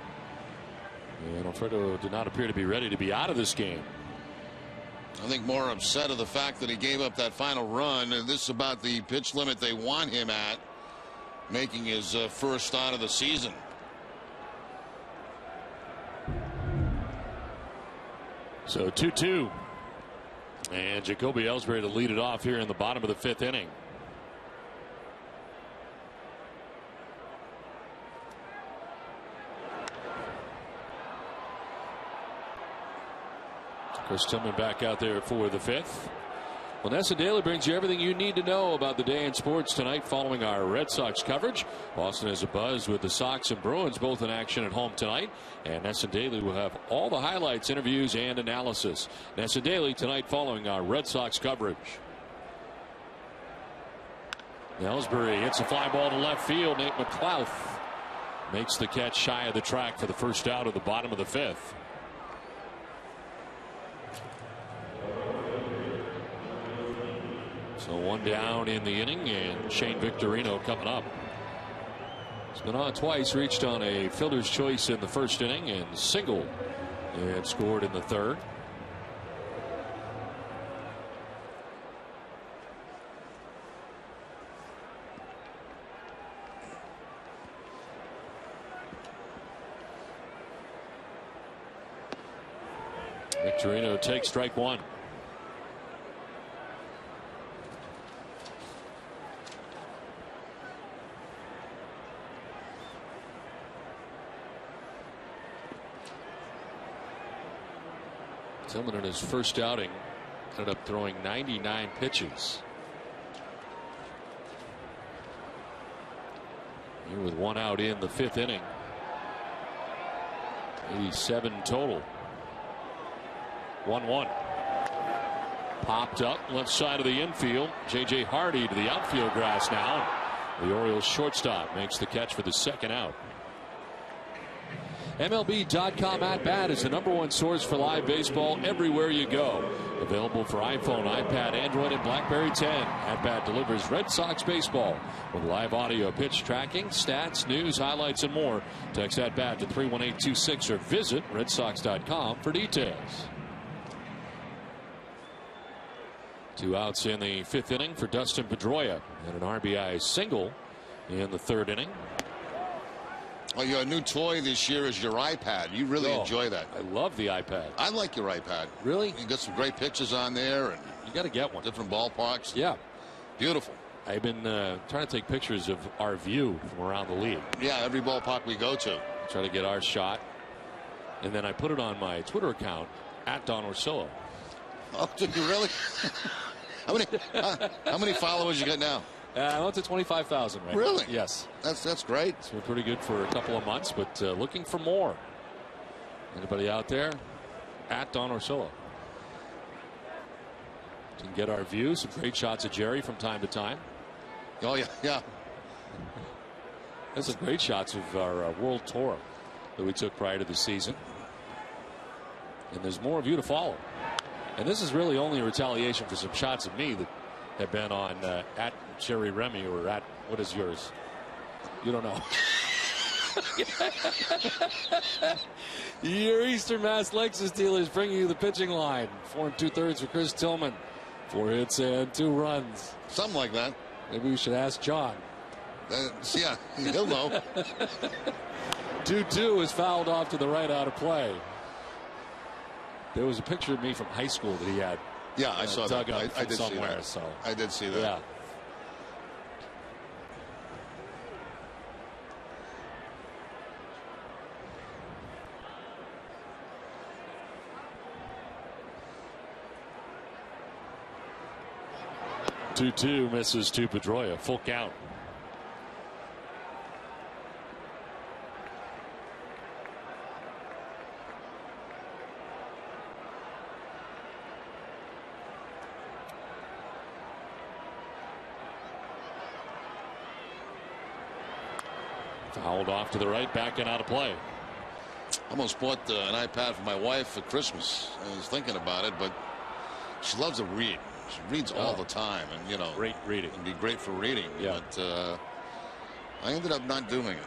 S1: And Alfredo did not appear to be ready to be out of this game.
S2: I think more upset of the fact that he gave up that final run. And this is about the pitch limit they want him at, making his first start of the season.
S1: So 2-2 And Jacoby Ellsbury to lead it off here in the bottom of the 5th inning. Chris Tillman back out there for the 5th. Well, NESN Daily brings you everything you need to know about the day in sports tonight following our Red Sox coverage. Boston has a buzz with the Sox and Bruins both in action at home tonight. And NESN Daily will have all the highlights, interviews, and analysis. NESN Daily tonight following our Red Sox coverage. Ellsbury hits a fly ball to left field. Nate McLouth makes the catch shy of the track for the first out of the bottom of the 5th. So one down in the inning, and Shane Victorino coming up. He's been on twice, reached on a fielder's choice in the 1st inning and single and scored in the 3rd. Victorino takes strike 1. Tillman in his first outing ended up throwing 99 pitches. Here with one out in the 5th inning. 87 total. 1-1. Popped up left side of the infield. J.J. Hardy to the outfield grass now. The Orioles shortstop makes the catch for the 2nd out. MLB.com at bat is the #1 source for live baseball everywhere you go. Available for iPhone, iPad, Android, and BlackBerry 10. At bat delivers Red Sox baseball with live audio, pitch tracking, stats, news, highlights, and more. Text at bat to 31826 or visit RedSox.com for details. 2 outs in the 5th inning for Dustin Pedroia and an RBI single in the 3rd inning.
S2: Well, your new toy this year is your iPad. You really enjoy that.
S1: I love the iPad.
S2: I like your iPad.
S1: Really?
S2: You got some great pictures on there, and
S1: you got to get one.
S2: Different ballparks.
S1: Yeah,
S2: beautiful.
S1: I've been trying to take pictures of our view from around the league.
S2: Yeah, every ballpark we go to.
S1: Try to get our shot, and then I put it on my Twitter account at Don Orsillo.
S2: Oh, did you really? How many followers you got now?
S1: I went to 25,000 right
S2: Really?
S1: now. Yes.
S2: That's great.
S1: It's been pretty good for a couple of months, but looking for more. Anybody out there? At Don Orsillo. You can get our view. Some great shots of Jerry from time to time.
S2: Oh, yeah, yeah.
S1: There's some great shots of our World Tour that we took prior to the season. And there's more of you to follow. And this is really only a retaliation for some shots of me that have been on at Jerry Remy or at, what is yours? You don't know. Your Eastern Mass Lexus dealers bringing you the pitching line. 4 2/3 for Chris Tillman. 4 hits and 2 runs.
S2: Something like that.
S1: Maybe we should ask John.
S2: Yeah, he'll know.
S1: 2-2 is fouled off to the right out of play. There was a picture of me from high school that he had.
S2: Yeah, I saw
S1: dug
S2: that.
S1: up
S2: I did
S1: somewhere,
S2: see that.
S1: So.
S2: I did see that.
S1: Yeah. Two misses to Pedroia. Full count. Fouled off to the right, back and out of play.
S2: Almost bought an iPad for my wife for Christmas. I was thinking about it, but she loves to read. She reads all the time, and you know,
S1: great reading.
S2: It'd be great for reading.
S1: Yeah.
S2: But I ended up not doing it.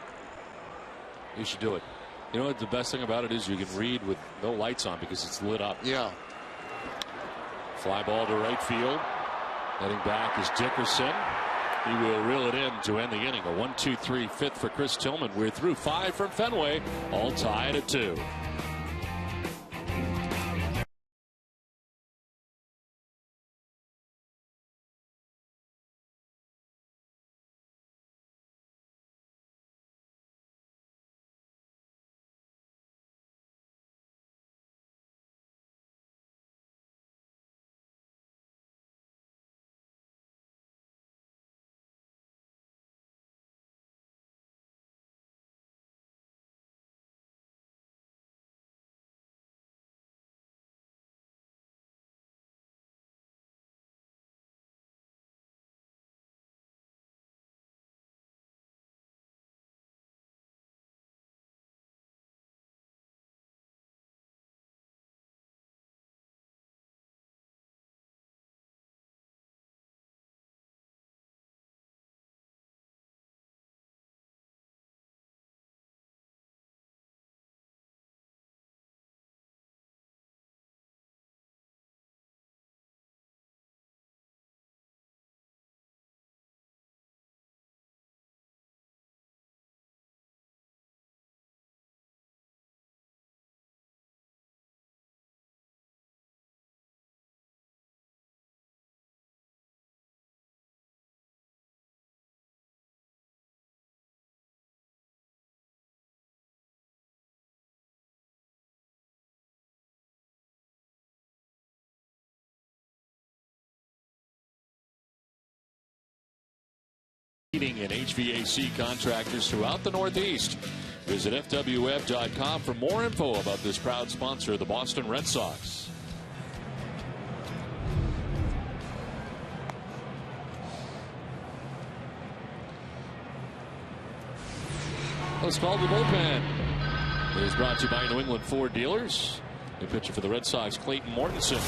S1: You should do it. You know what the best thing about it is? You can read with no lights on because it's lit up.
S2: Yeah.
S1: Fly ball to right field. Heading back is Dickerson. He will reel it in to end the inning. A 1-2-3 fifth for Chris Tillman. We're through 5 from Fenway, all tied at 2. Plumbing and HVAC contractors throughout the Northeast. Visit FWF.com for more info about this proud sponsor of the Boston Red Sox. Let's call the bullpen. It is brought to you by New England Ford Dealers. New pitcher for the Red Sox, Clayton Mortensen.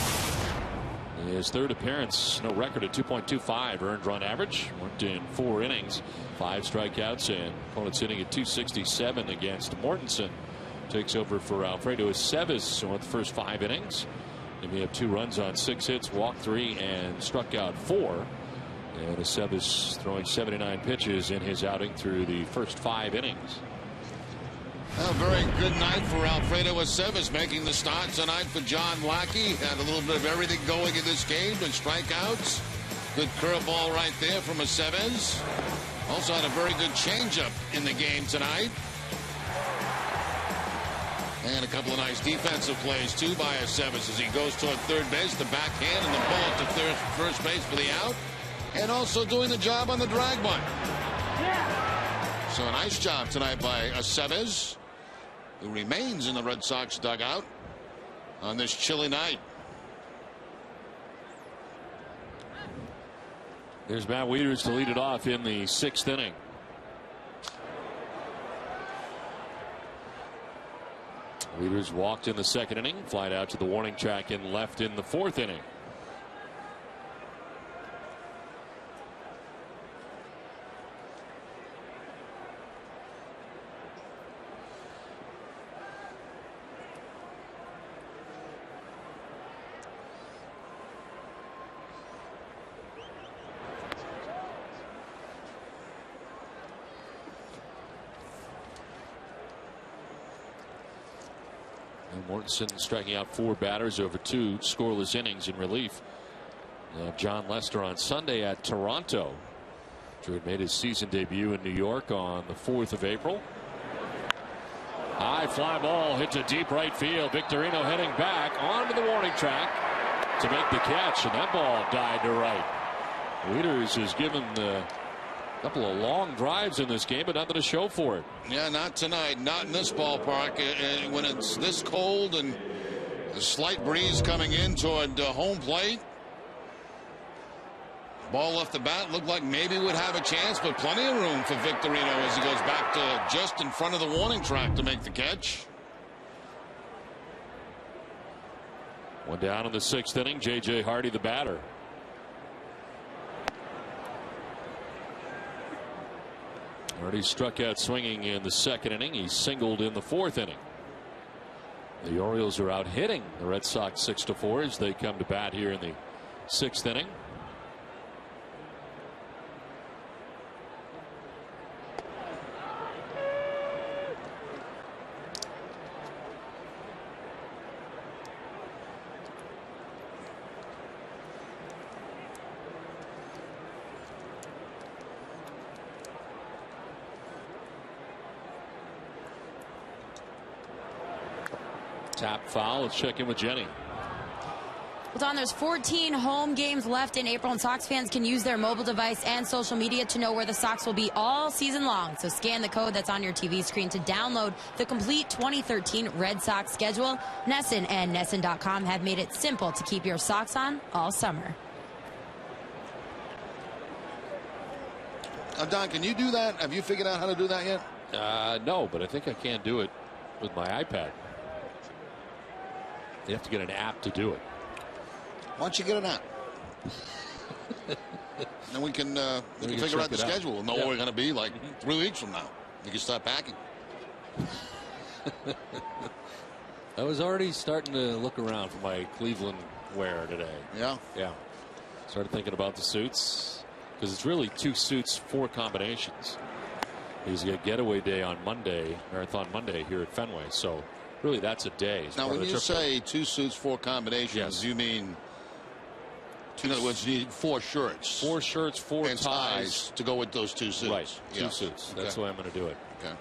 S1: His third appearance, no record at 2.25 earned run average. Worked in 4 innings, 5 strikeouts, and opponents hitting at 267 against Mortensen. Takes over for Alfredo Aceves with the first 5 innings. And we have 2 runs on 6 hits, walked 3, and struck out 4. And Aceves throwing 79 pitches in his outing through the first 5 innings.
S2: A very good night for Alfredo Aceves, making the start tonight for John Lackey. Had a little bit of everything going in this game, and strikeouts. Good curveball right there from Aceves. Also had a very good changeup in the game tonight. And a couple of nice defensive plays, too, by Aceves as he goes toward third base, the backhand, and the ball to first base for the out. And also doing the job on the drag bunt. So a nice job tonight by Aceves, who remains in the Red Sox dugout on this chilly night.
S1: There's Matt Wieters to lead it off in the 6th inning. Wieters walked in the 2nd inning, flied out to the warning track and left in the 4th inning. Mortensen striking out 4 batters over 2 scoreless innings in relief. John Lester on Sunday at Toronto. Drew had made his season debut in New York on the 4th of April. High fly ball hit to deep right field. Victorino heading back onto the warning track to make the catch, and that ball died to right. Wieters has given the couple of long drives in this game, but nothing to show for it.
S2: Yeah, not tonight. Not in this ballpark. When it's this cold and a slight breeze coming in toward home plate. Ball left the bat. Looked like maybe would have a chance, but plenty of room for Victorino as he goes back to just in front of the warning track to make the catch.
S1: One down in the 6th inning. J.J. Hardy, the batter. Hardy struck out swinging in the 2nd inning. He singled in the 4th inning. The Orioles are out hitting the Red Sox 6-4 as they come to bat here in the 6th inning. Tap foul. Let's check in with Jenny.
S3: Well, Don, there's 14 home games left in April, and Sox fans can use their mobile device and social media to know where the Sox will be all season long. So scan the code that's on your TV screen to download the complete 2013 Red Sox schedule. NESN and NESN.com have made it simple to keep your Sox on all summer.
S2: Don, can you do that? Have you figured out how to do that yet?
S1: No, but I think I can do it with my iPad. You have to get an app to do it.
S2: Why don't you get an app? And we can figure out the schedule. We'll know where we're going to be like 3 weeks from now. You can start packing.
S1: I was already starting to look around for my Cleveland wear today.
S2: Yeah?
S1: Yeah. Started thinking about the suits because it's really 2 suits, 4 combinations. He's got getaway day on Monday, Marathon Monday here at Fenway. So really that's a day.
S2: Now when you say 2 suits, 4 combinations, yes, you mean, in other words, you need 4 shirts.
S1: 4 shirts, 4
S2: and ties to go with those 2 suits.
S1: Right, 2 suits. That's the way I'm going to do it.
S2: Okay.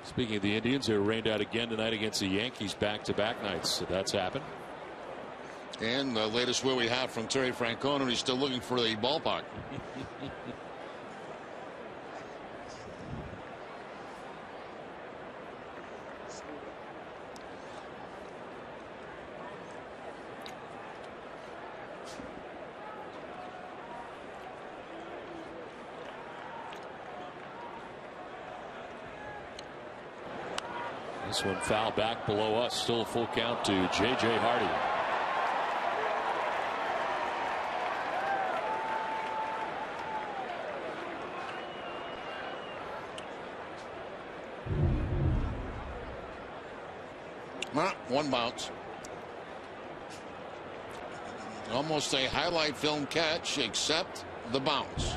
S1: Speaking of the Indians, they were rained out again tonight against the Yankees back-to-back nights. So that's happened.
S2: And the latest word we have from Terry Francona, he's still looking for the ballpark.
S1: This one foul back below us. Still a full count to J.J. Hardy.
S2: One bounce. Almost a highlight film catch, except the bounce.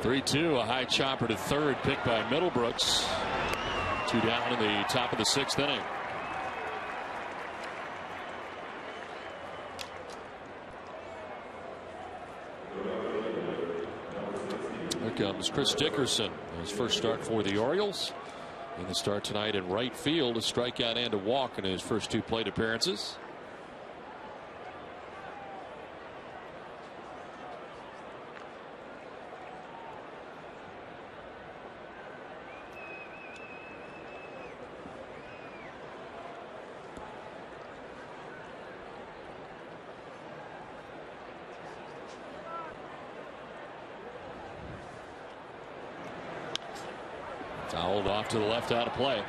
S1: 3-2, a high chopper to third, picked by Middlebrooks. 2 down in the top of the 6th inning. Here comes Chris Dickerson, his first start for the Orioles. In the start tonight in right field, a strikeout and a walk in his first 2 plate appearances. Fouled off to the left, out of play.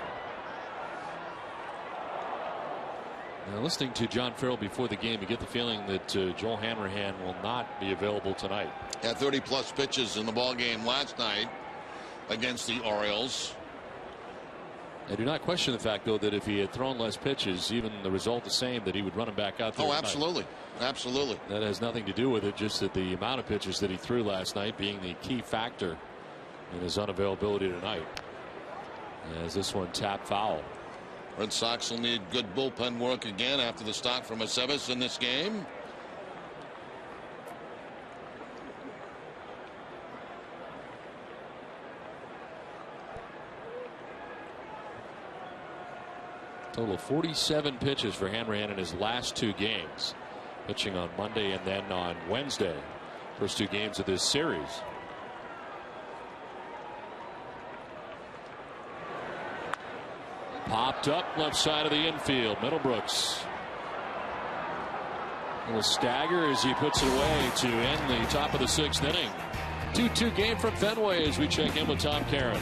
S1: Now, listening to John Farrell before the game, you get the feeling that Joel Hanrahan will not be available tonight.
S2: Had 30-plus pitches in the ball game last night against the Orioles.
S1: I do not question the fact, though, that if he had thrown less pitches, even the result the same, that he would run him back out there.
S2: Oh, absolutely. Absolutely.
S1: That has nothing to do with it, just that the amount of pitches that he threw last night being the key factor in his unavailability tonight. As this one tapped foul.
S2: Red Sox will need good bullpen work again after the start from Aceves in this game.
S1: Total of 47 pitches for Hanrahan in his last 2 games. Pitching on Monday and then on Wednesday. First 2 games of this series. Popped up left side of the infield. Middlebrooks. A little stagger as he puts it away to end the top of the 6th inning. 2-2 game from Fenway as we check in with Tom Caron.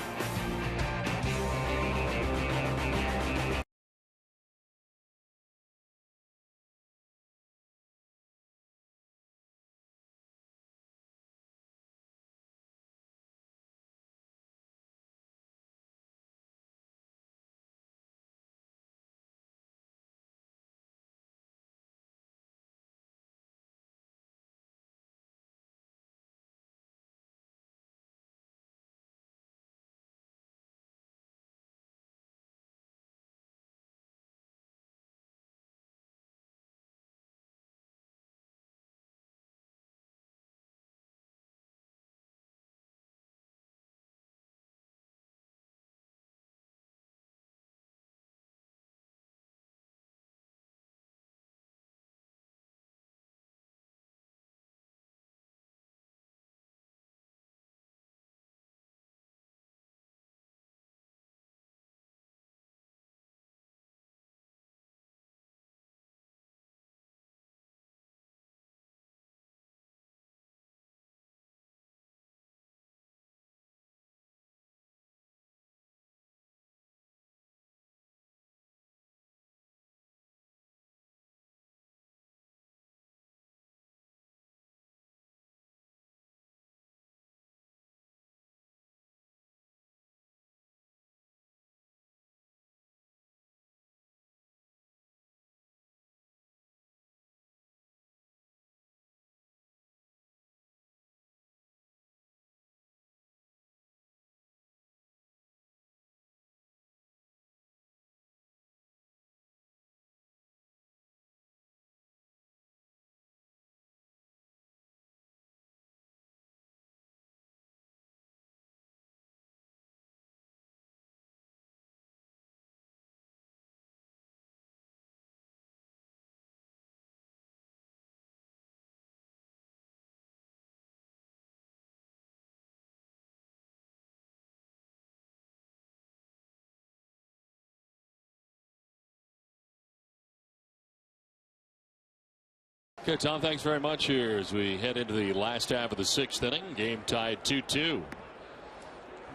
S1: Okay, Tom, thanks very much here as we head into the last half of the 6th inning. Game tied 2-2.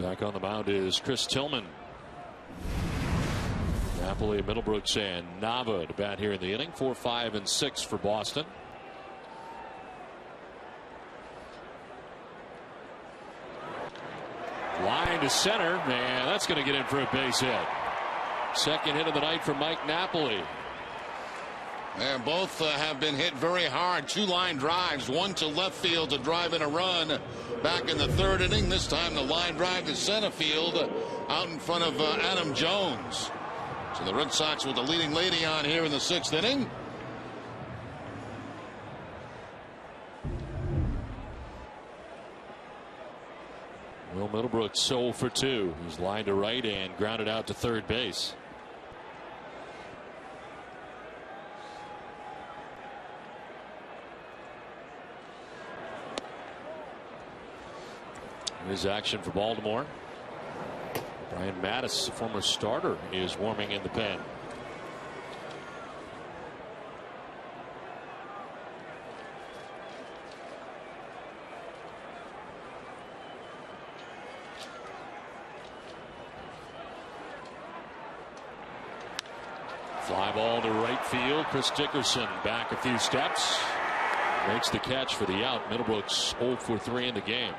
S1: Back on the mound is Chris Tillman. Napoli, Middlebrooks, and Nava to bat here in the inning. 4, 5, and 6 for Boston. Line to center, and that's going to get in for a base hit. Second hit of the night for Mike Napoli.
S2: And both have been hit very hard. 2 line drives, one to left field to drive in a run back in the 3rd inning. This time the line drive to center field out in front of Adam Jones. So the Red Sox with the leading lady on here in the 6th inning.
S1: Will Middlebrooks 0 for 2. He's lined to right and grounded out to third base. Here's action for Baltimore. Brian Mattis, a former starter, is warming in the pen. Fly ball to right field. Chris Dickerson back a few steps. Makes the catch for the out. Middlebrooks 0 for 3 in the game.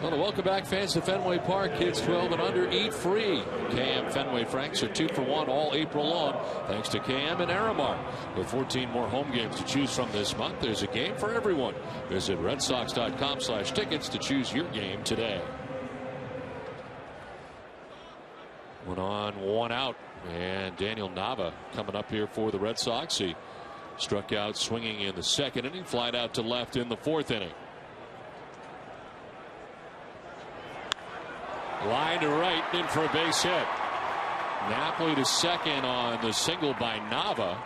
S1: Well, welcome back, fans, to Fenway Park. Kids 12 and under eat free. KM Fenway Franks are 2 for 1 all April long, thanks to KM and Aramark. With 14 more home games to choose from this month, there's a game for everyone. Visit redsox.com/tickets to choose your game today. 1 on, 1 out, and Daniel Nava coming up here for the Red Sox. He struck out swinging in the 2nd inning, flied out to left in the 4th inning. Line to right, in for a base hit. Napoli to 2nd on the single by Nava.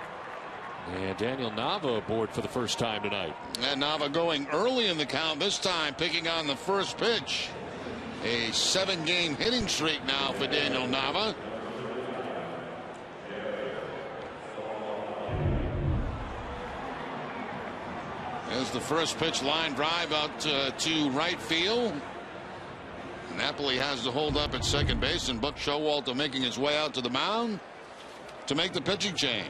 S1: And Daniel Nava aboard for the first time tonight.
S2: And Nava going early in the count this time, picking on the first pitch. A 7-game hitting streak now for Daniel Nava. There's the first pitch, line drive out to right field. Napoli has to hold up at second base, and Buck Showalter making his way out to the mound to make the pitching change.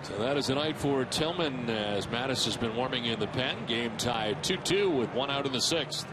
S1: So that is the night for Tillman as Mattis has been warming in the pen. Game tied 2-2 with 1 out in the 6th.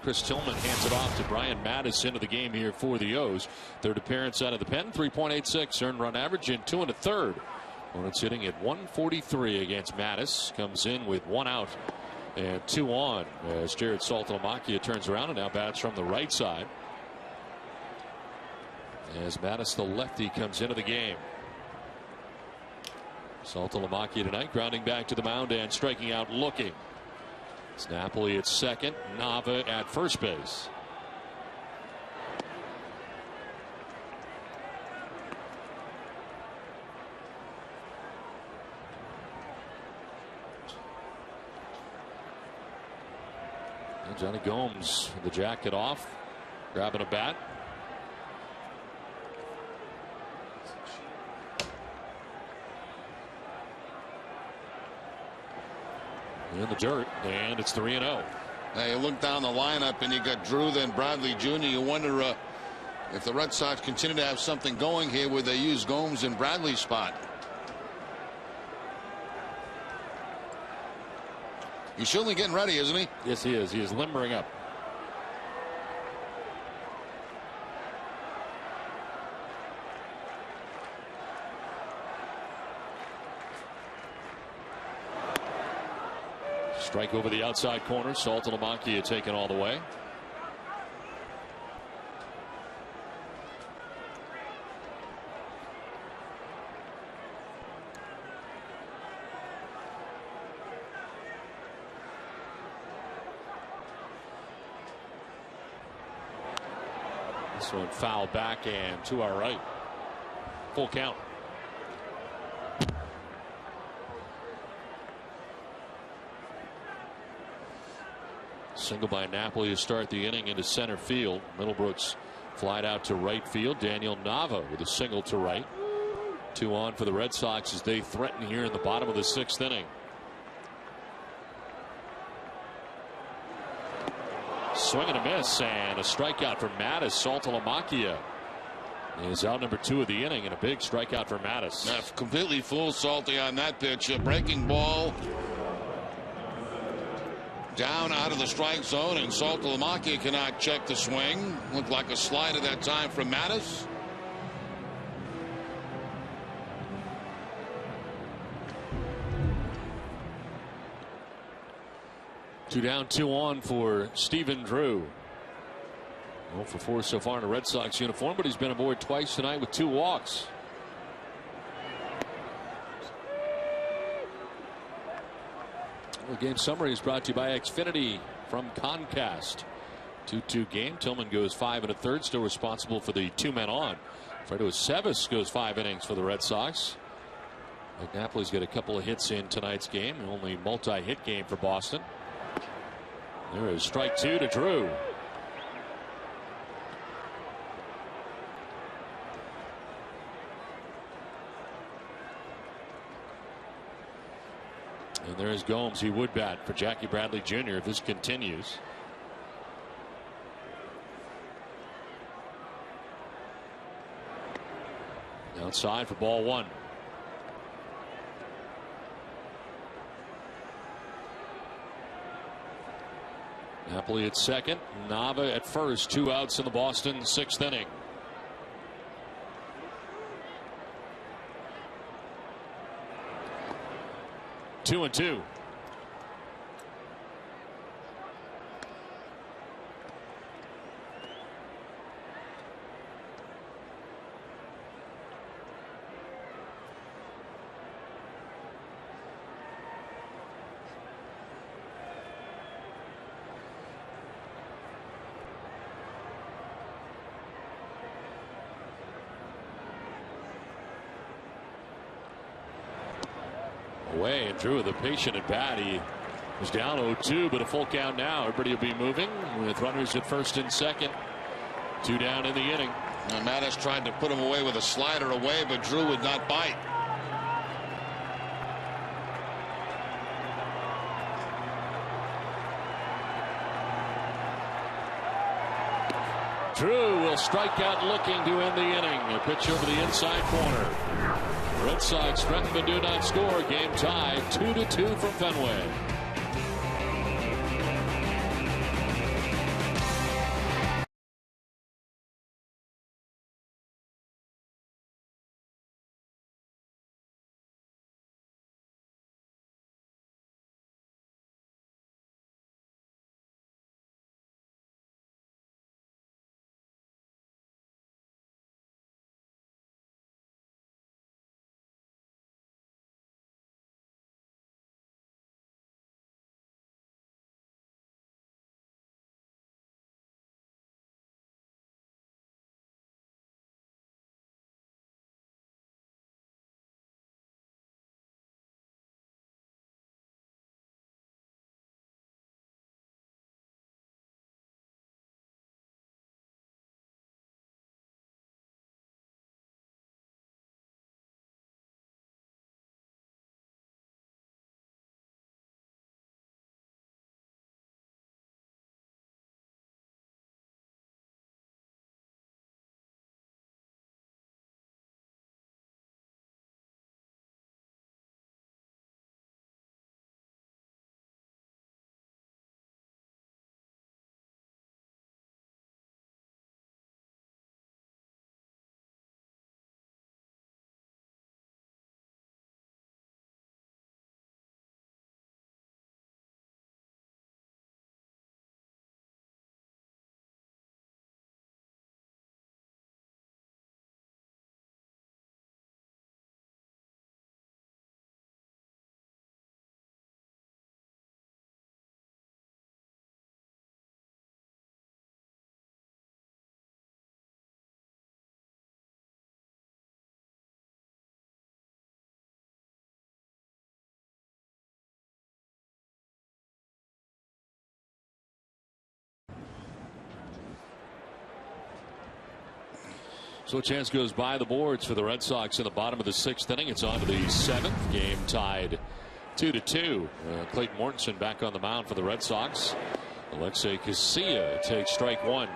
S1: Chris Tillman hands it off to Brian Mattis into the game here for the O's. Third appearance out of the pen. 3.86 earned run average in 2 1/3. Opponent's hitting at 143 against Mattis. Comes in with 1 out and 2 on as Jared Saltalamacchia turns around and now bats from the right side. As Mattis, the lefty, comes into the game. Saltalamacchia tonight grounding back to the mound and striking out looking. It's Napoli at second, Nava at first base. And Johnny Gomes with the jacket off, grabbing a bat. In the dirt, and it's 3-0.
S2: Now you look down the lineup and you got Drew, then Bradley Jr. You wonder if the Red Sox continue to have something going here where they use Gomes in Bradley's spot. He's certainly getting ready, isn't he?
S1: Yes, he is. He is limbering up. Strike over the outside corner. Saltalamacchia taken all the way. This one foul back and to our right. Full count. Single by Napoli to start the inning into center field. Middlebrooks flied out to right field. Daniel Nava with a single to right. 2 on for the Red Sox as they threaten here in the bottom of the 6th inning. Swing and a miss and a strikeout for Mattis. Saltalamacchia is out number 2 of the inning and a big strikeout for Mattis.
S2: Yeah, completely fooled Salty on that pitch. A breaking ball. Down out of the strike zone, and Saltalamacchia cannot check the swing. Looked like a slide at that time from Mattis.
S1: Two down, 2 on for Stephen Drew. 0 for 4 so far in a Red Sox uniform, but he's been aboard twice tonight with 2 walks. The game summary is brought to you by Xfinity from Comcast. 2-2 game. Tillman goes 5 1/3, still responsible for the 2 men on. Fredo Aceves goes 5 innings for the Red Sox. Napoli's got a couple of hits in tonight's game. Only multi-hit game for Boston. There is strike 2 to Drew. And there's Gomes. He would bat for Jackie Bradley Jr. if this continues. Outside for ball 1. Napoli at second. Nava at first. 2 outs in the Boston 6th inning. Two and 2. Away, and Drew with a patient at bat. He was down 0-2, but a full count now. Everybody will be moving with runners at first and second. 2 down in the inning.
S2: And Mattis tried to put him away with a slider away, but Drew would not bite.
S1: Drew will strike out looking to end the inning. A pitch over the inside corner. Red Sox threaten but do not score. Game tied 2-2 from Fenway. So a chance goes by the boards for the Red Sox in the bottom of the 6th inning. It's on to the 7th. Game tied 2-2. Clayton Mortensen back on the mound for the Red Sox. Alexei Casilla takes strike one.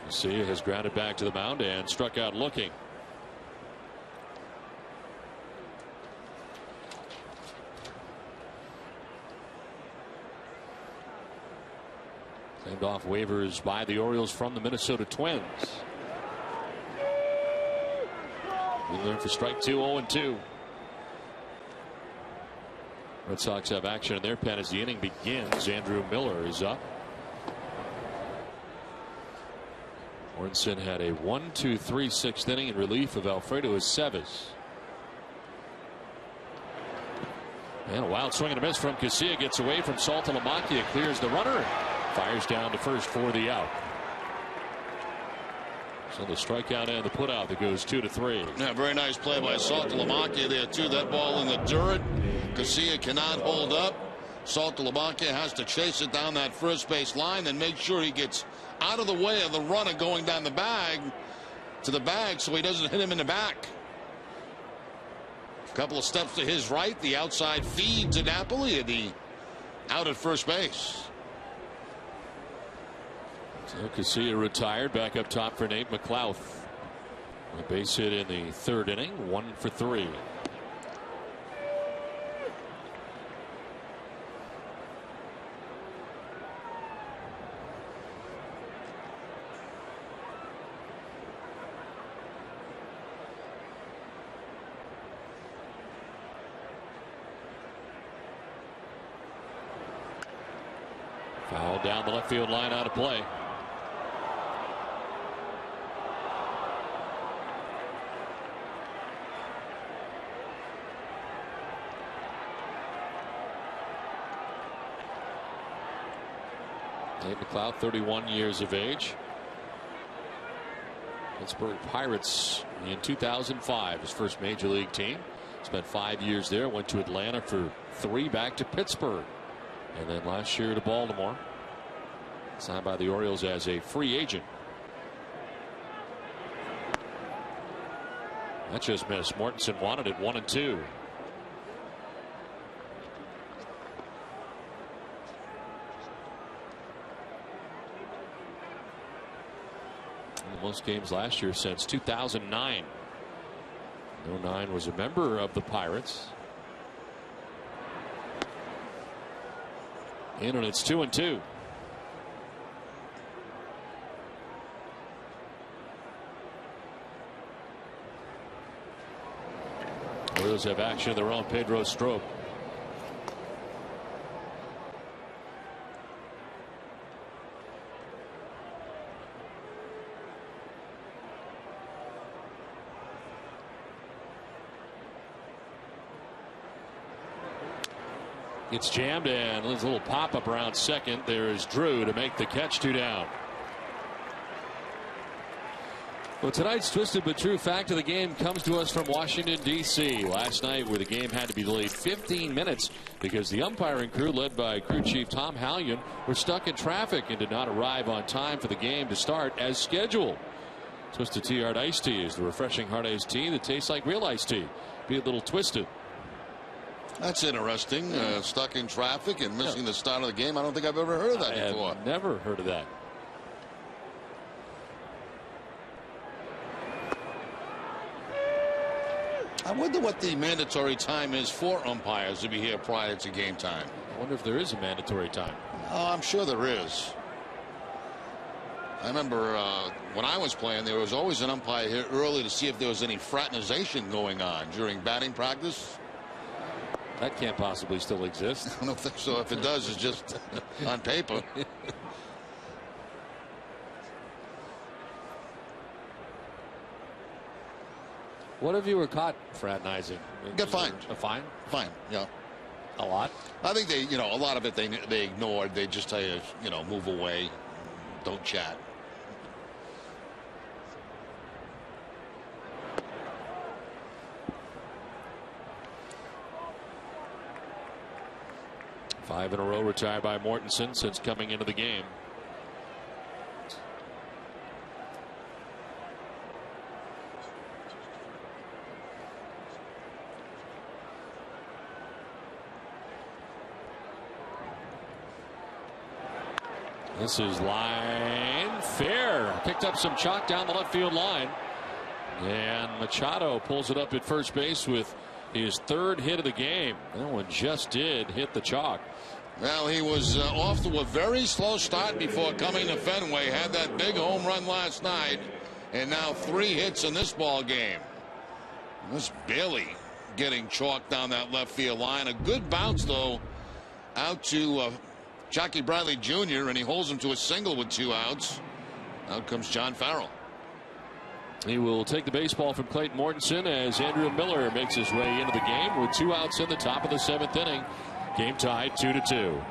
S1: Casilla has grounded back to the mound and struck out looking. Sent off waivers by the Orioles from the Minnesota Twins. Wheeler for strike 2, 0-2. Red Sox have action in their pen as the inning begins. Andrew Miller is up. Mortensen had a 1-2-3 6th inning in relief of Alfredo Aceves. And a wild swing and a miss from Casilla, gets away from Saltalamacchia, clears the runner, fires down to first for the out. So the strikeout and the putout that goes 2-3.
S2: Yeah, very nice play by Saltalamacchia there too. That ball in the dirt. Casilla cannot hold up. Saltalamacchia has to chase it down that first base line and make sure he gets out of the way of the runner going down the bag to the bag so he doesn't hit him in the back. A couple of steps to his right, the outside feed to Napoli, the out at first base.
S1: So Casilla retired, back up top for Nate McLouth. A base hit in the 3rd inning, 1 for 3. Foul down the left field line, out of play. Nate McLouth, 31 years of age. Pittsburgh Pirates in 2005, his first major league team. Spent 5 years there, went to Atlanta for 3, back to Pittsburgh. And then last year to Baltimore. Signed by the Orioles as a free agent. That just missed. Mortensen wanted it, 1-2. Most games last year since 2009. 09 was a member of the Pirates. In and it's 2-2. Orioles have action of their own. Pedro Strop. It's jammed, and there's a little pop-up around second. There is Drew to make the catch, 2 down. Well, tonight's twisted but true fact of the game comes to us from Washington, D.C. Last night, where the game had to be delayed 15 minutes because the umpiring crew, led by crew chief Tom Hallion, were stuck in traffic and did not arrive on time for the game to start as scheduled. Twisted Tea Hard Iced Tea is the refreshing hard iced tea that tastes like real iced tea. Be a little twisted.
S2: That's interesting. Stuck in traffic and missing the start of the game. I don't think I've ever heard of that before.
S1: I've never heard of that.
S2: I wonder what the mandatory time is for umpires to be here prior to game time.
S1: I wonder if there is a mandatory time.
S2: Oh, I'm sure there is. I remember when I was playing, there was always an umpire here early to see if there was any fraternization going on during batting practice.
S1: That can't possibly still exist.
S2: I don't think so. If it does, it's just on paper.
S1: What if you were caught fraternizing?
S2: Get fined.
S1: A fine?
S2: Fine, yeah.
S1: A lot?
S2: I think they, a lot of it they ignored. They just tell you, move away, don't chat.
S1: Five in a row retired by Mortensen since coming into the game. This is line fair. Picked up some chalk down the left field line. And Machado pulls it up at first base with his third hit of the game. That one just did hit the chalk.
S2: Well, he was off to a very slow start before coming to Fenway. Had that big home run last night. And now 3 hits in this ball game. This Bailey getting chalked down that left field line. A good bounce, though, out to Jackie Bradley Jr., and he holds him to a single with 2 outs. Out comes John Farrell.
S1: He will take the baseball from Clayton Mortensen as Andrew Miller makes his way into the game with 2 outs in the top of the 7th inning. Game tied 2-2.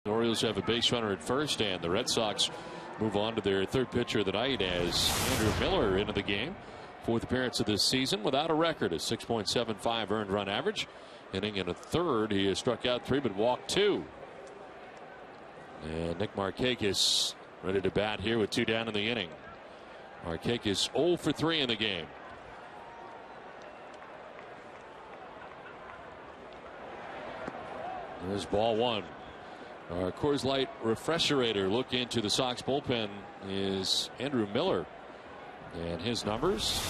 S1: The Orioles have a base runner at first, and the Red Sox move on to their third pitcher of the night as Andrew Miller into the game. 4th appearance of this season without a record, a 6.75 earned run average. Inning in a third, he has struck out 3 but walked 2. And Nick Markakis ready to bat here with 2 down in the inning. Markakis 0 for 3 in the game. There's ball 1. Our Coors Light Refresherator look into the Sox bullpen is Andrew Miller. And his numbers: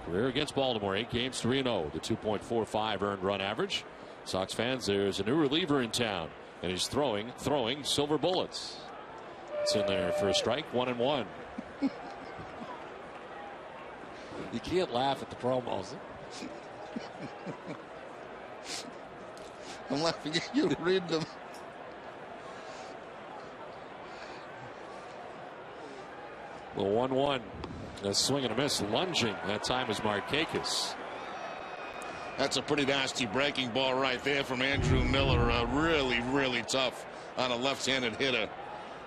S1: career against Baltimore, 8 games, 3-0, the 2.45 earned run average. Sox fans, there's a new reliever in town, and he's throwing silver bullets. It's in there for a strike, 1-1. You can't laugh at the promos.
S2: I'm laughing at you read them.
S1: Well, 1-1. A swing and a miss, lunging. That time is Markakis.
S2: That's a pretty nasty breaking ball right there from Andrew Miller. Really, really tough on a left-handed hitter.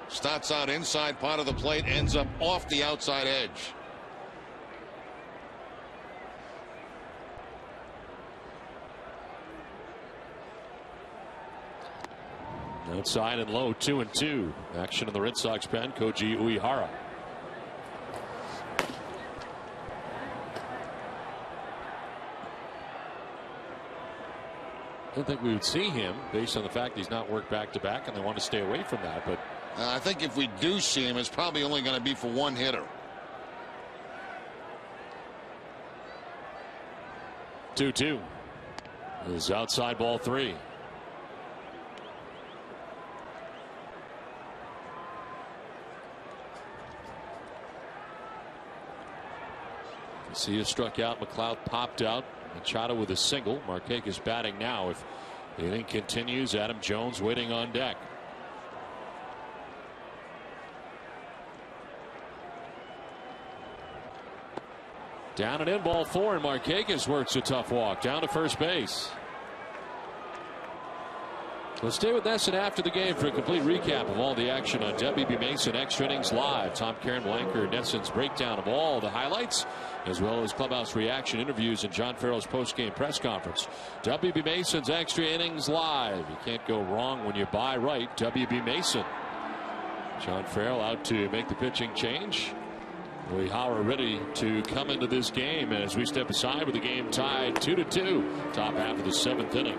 S2: Starts out inside part of the plate, ends up off the outside edge.
S1: Outside and low, 2-2. Action in the Red Sox pen, Koji Uehara. I don't think we would see him based on the fact he's not worked back-to-back, and they want to stay away from that. But
S2: I think if we do see him, it's probably only going to be for 1 hitter.
S1: 2-2 is outside ball 3. See, he struck out. McLeod popped out. Machado with a single. Markakis batting now. If the inning continues, Adam Jones waiting on deck. Down and in, ball 4, and Markakis works a tough walk down to first base. Let's stay with NESN after the game for a complete recap of all the action on WB Mason Extra Innings Live. Tom Karen Blanker, NESN's breakdown of all the highlights, as well as clubhouse reaction interviews and John Farrell's post-game press conference. WB Mason's Extra Innings Live. You can't go wrong when you buy right. WB Mason. John Farrell out to make the pitching change. Uehara ready to come into this game as we step aside with the game tied 2-2. Top half of the 7th inning.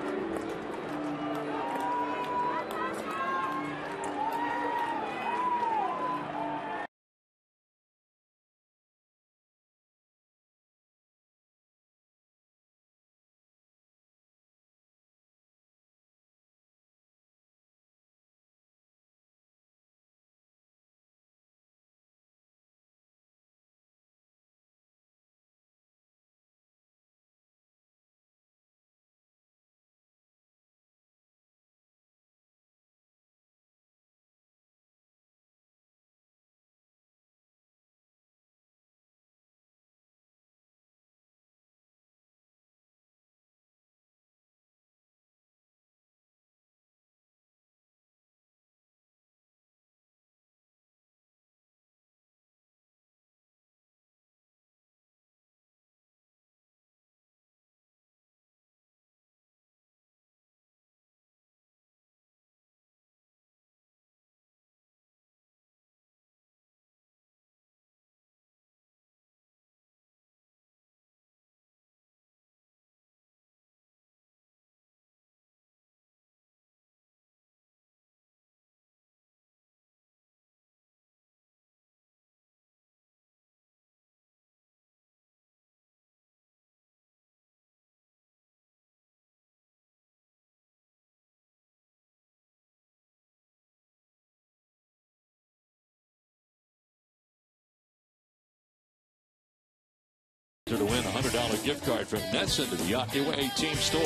S1: To win a $100 gift card from NESN to the Yawkey Way team store.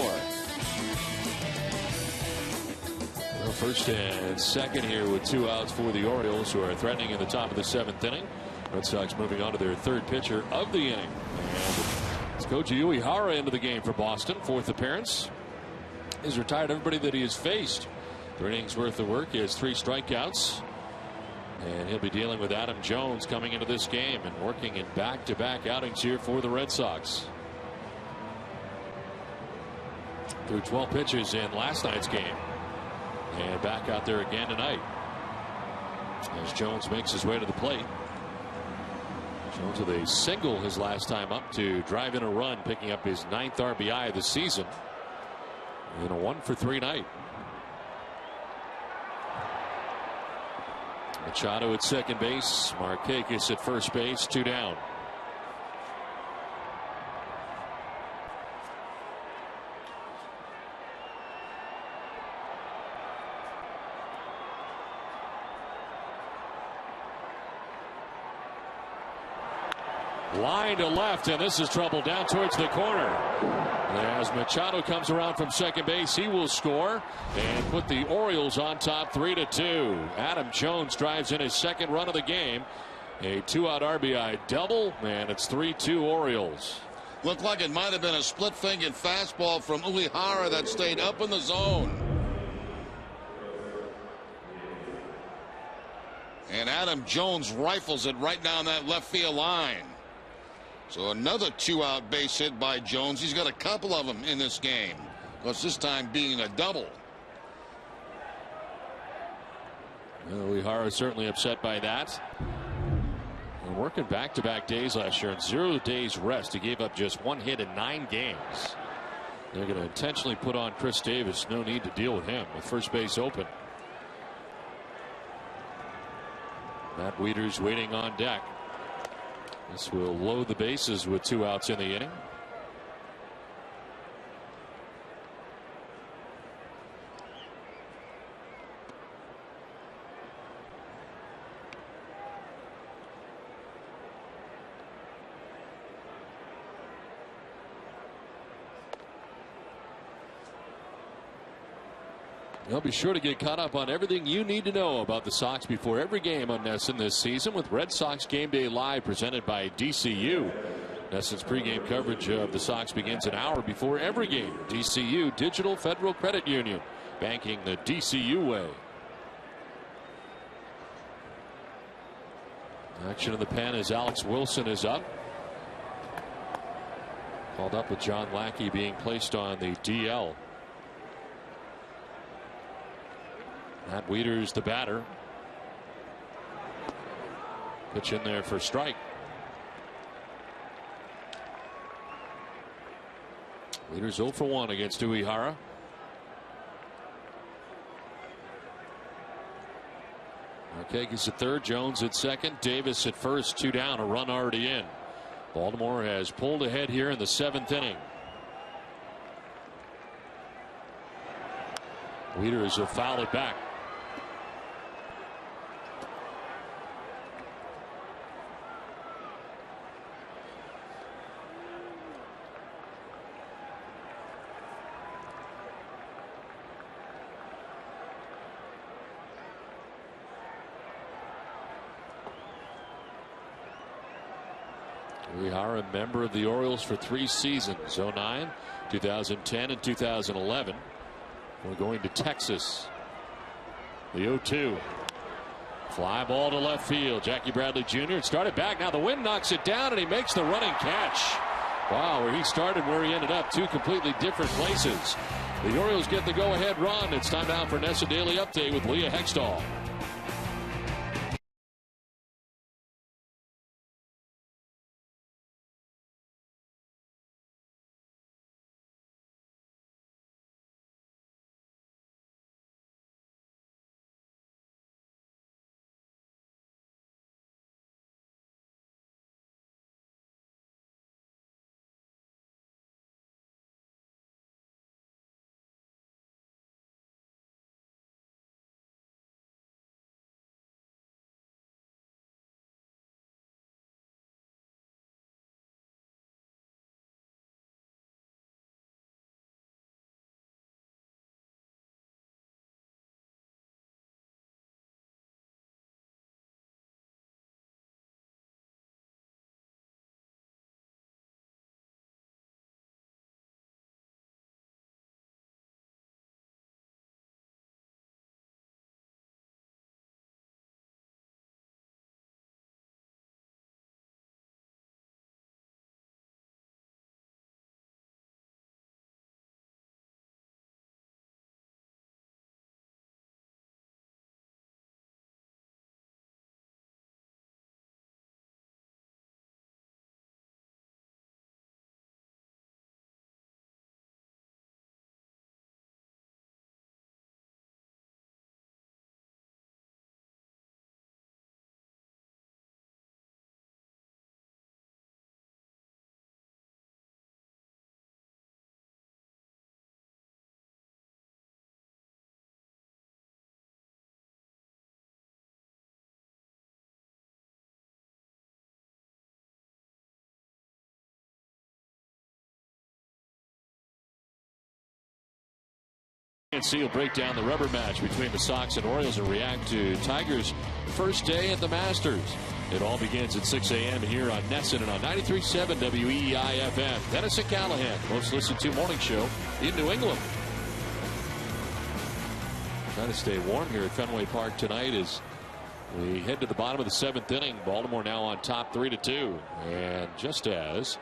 S1: Well, first and second here with 2 outs for the Orioles, who are threatening in the top of the 7th inning. Red Sox moving on to their 3rd pitcher of the inning. And it's Koji Uehara into the game for Boston. 4th appearance. He's retired everybody that he has faced. 3 innings worth of work. He has 3 strikeouts. And he'll be dealing with Adam Jones coming into this game and working in back-to-back outings here for the Red Sox. Through 12 pitches in last night's game. And back out there again tonight as Jones makes his way to the plate. Jones with a single his last time up to drive in a run, picking up his 9th RBI of the season in a 1-for-3 night. Machado at second base. Markakis at first base. 2 down. Line to left, and this is trouble down towards the corner. As Machado comes around from second base, he will score and put the Orioles on top 3-2. Adam Jones drives in his 2nd run of the game. A 2-out RBI double, and it's 3-2 Orioles.
S2: Looked like it might have been a split-fingered fastball from Uehara that stayed up in the zone. And Adam Jones rifles it right down that left field line. So another 2-out base hit by Jones. He's got a couple of them in this game. Because this time being a double.
S1: Well, Uehara certainly upset by that. And working back-to-back days last year and 0 days rest. He gave up just 1 hit in 9 games. They're going to intentionally put on Chris Davis. No need to deal with him with first base open. Matt Wieters waiting on deck. This will load the bases with 2 outs in the inning. You'll be sure to get caught up on everything you need to know about the Sox before every game on NESN this season with Red Sox Game Day Live presented by DCU. NESN's pregame coverage of the Sox begins an hour before every game. DCU, Digital Federal Credit Union, banking the DCU way. Action in the pen as Alex Wilson is up. Called up with John Lackey being placed on the DL. Matt Wieters the batter. Pitch in there for strike. Wieters 0 for 1 against Uehara. Markakis at third, Jones at second, Davis at first, 2 down, a run already in. Baltimore has pulled ahead here in the 7th inning. Wieters will foul it back. Uehara, a member of the Orioles for 3 seasons, 09, 2010, and 2011. We're going to Texas. The 0-2. Fly ball to left field. Jackie Bradley Jr. It started back. Now the wind knocks it down, and he makes the running catch. Wow, where he started, where he ended up, 2 completely different places. The Orioles get the go-ahead run. It's time now for NESN Daily Update with Leah Hextall. CNC will break down the rubber match between the Sox and Orioles and react to Tigers' first day at the Masters. It all begins at 6 a.m. here on NESN and on 93.7 WEEI-FM. Dennis and Callahan, most listened to morning show in New England. Trying to stay warm here at Fenway Park tonight as we head to the bottom of the 7th inning. Baltimore now on top 3-2. And just as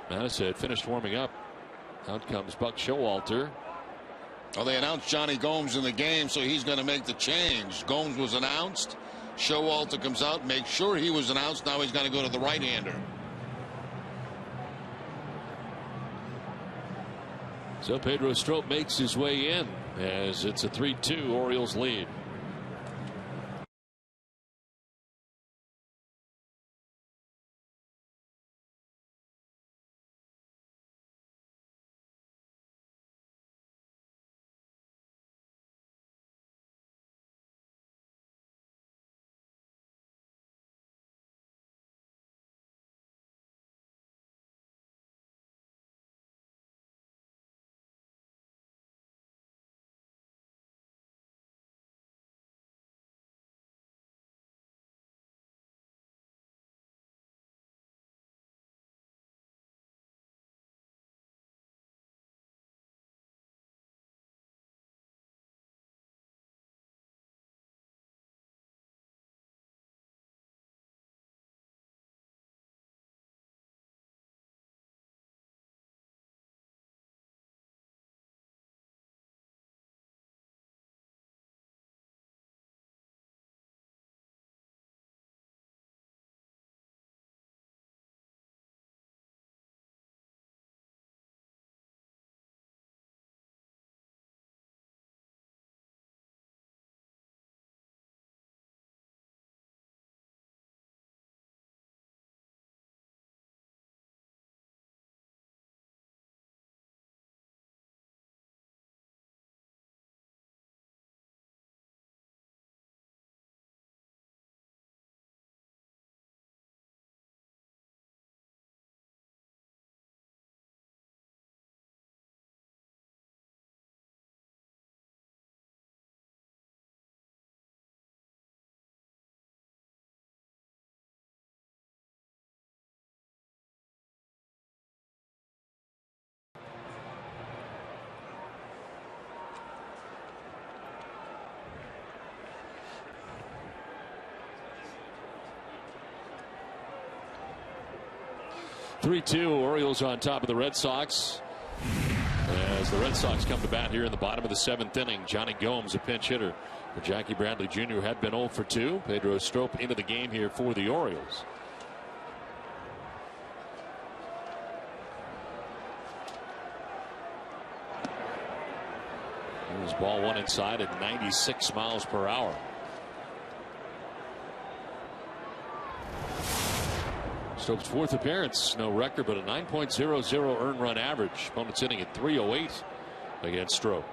S1: Manis had finished warming up, out comes Buck Showalter.
S2: Well, they announced Johnny Gomes in the game, so he's going to make the change. Gomes was announced. Showalter comes out, makes sure he was announced. Now he's going to go to the right-hander.
S1: So Pedro Strop makes his way in as it's a 3-2 Orioles lead. 3-2, Orioles on top of the Red Sox. As the Red Sox come to bat here in the bottom of the 7th inning, Johnny Gomes, a pinch hitter for Jackie Bradley Jr., had been 0 for 2. Pedro Strop into the game here for the Orioles. Here's ball one inside at 96 miles per hour. Strop's 4th appearance, no record, but a 9.00 earned run average. Opponent's hitting at 308 against Strop.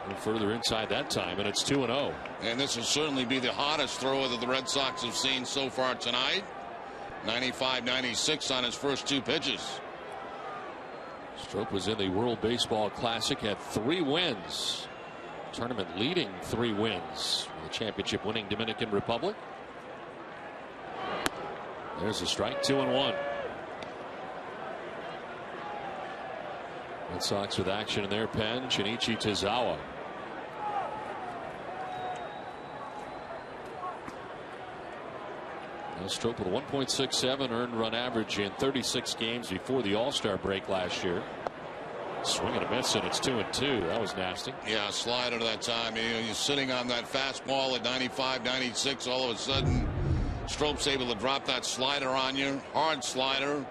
S1: A little further inside that time, and it's 2-0.
S2: And this will certainly be the hottest thrower that the Red Sox have seen so far tonight. 95-96 on his first 2 pitches.
S1: Strop was in the World Baseball Classic, had 3 wins. Tournament leading 3 wins for the championship winning Dominican Republic. There's a strike, 2-1. Red Sox with action in their pen. Shinichi Tozawa. Now Strop with a 1.67 earned run average in 36 games before the All-Star break last year. Swing and a miss, and it's 2-2. That was nasty.
S2: Yeah, slider that time. You're sitting on that fastball at 95-96. All of a sudden, Strop's able to drop that slider on you. Hard slider.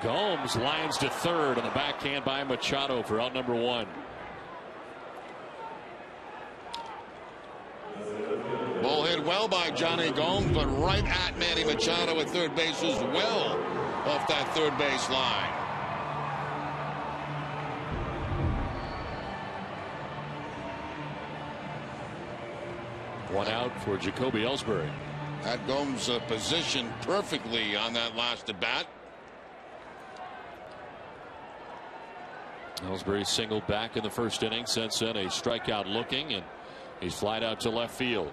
S1: Gomes lines to third on the backhand by Machado for out number 1.
S2: Ball hit well by Johnny Gomes, but right at Manny Machado at third base as well off that third base line.
S1: One out for Jacoby Ellsbury.
S2: That Gomes positioned perfectly on that last at bat.
S1: Ellsbury singled back in the first inning, since then a strikeout looking, and he's flied out to left field.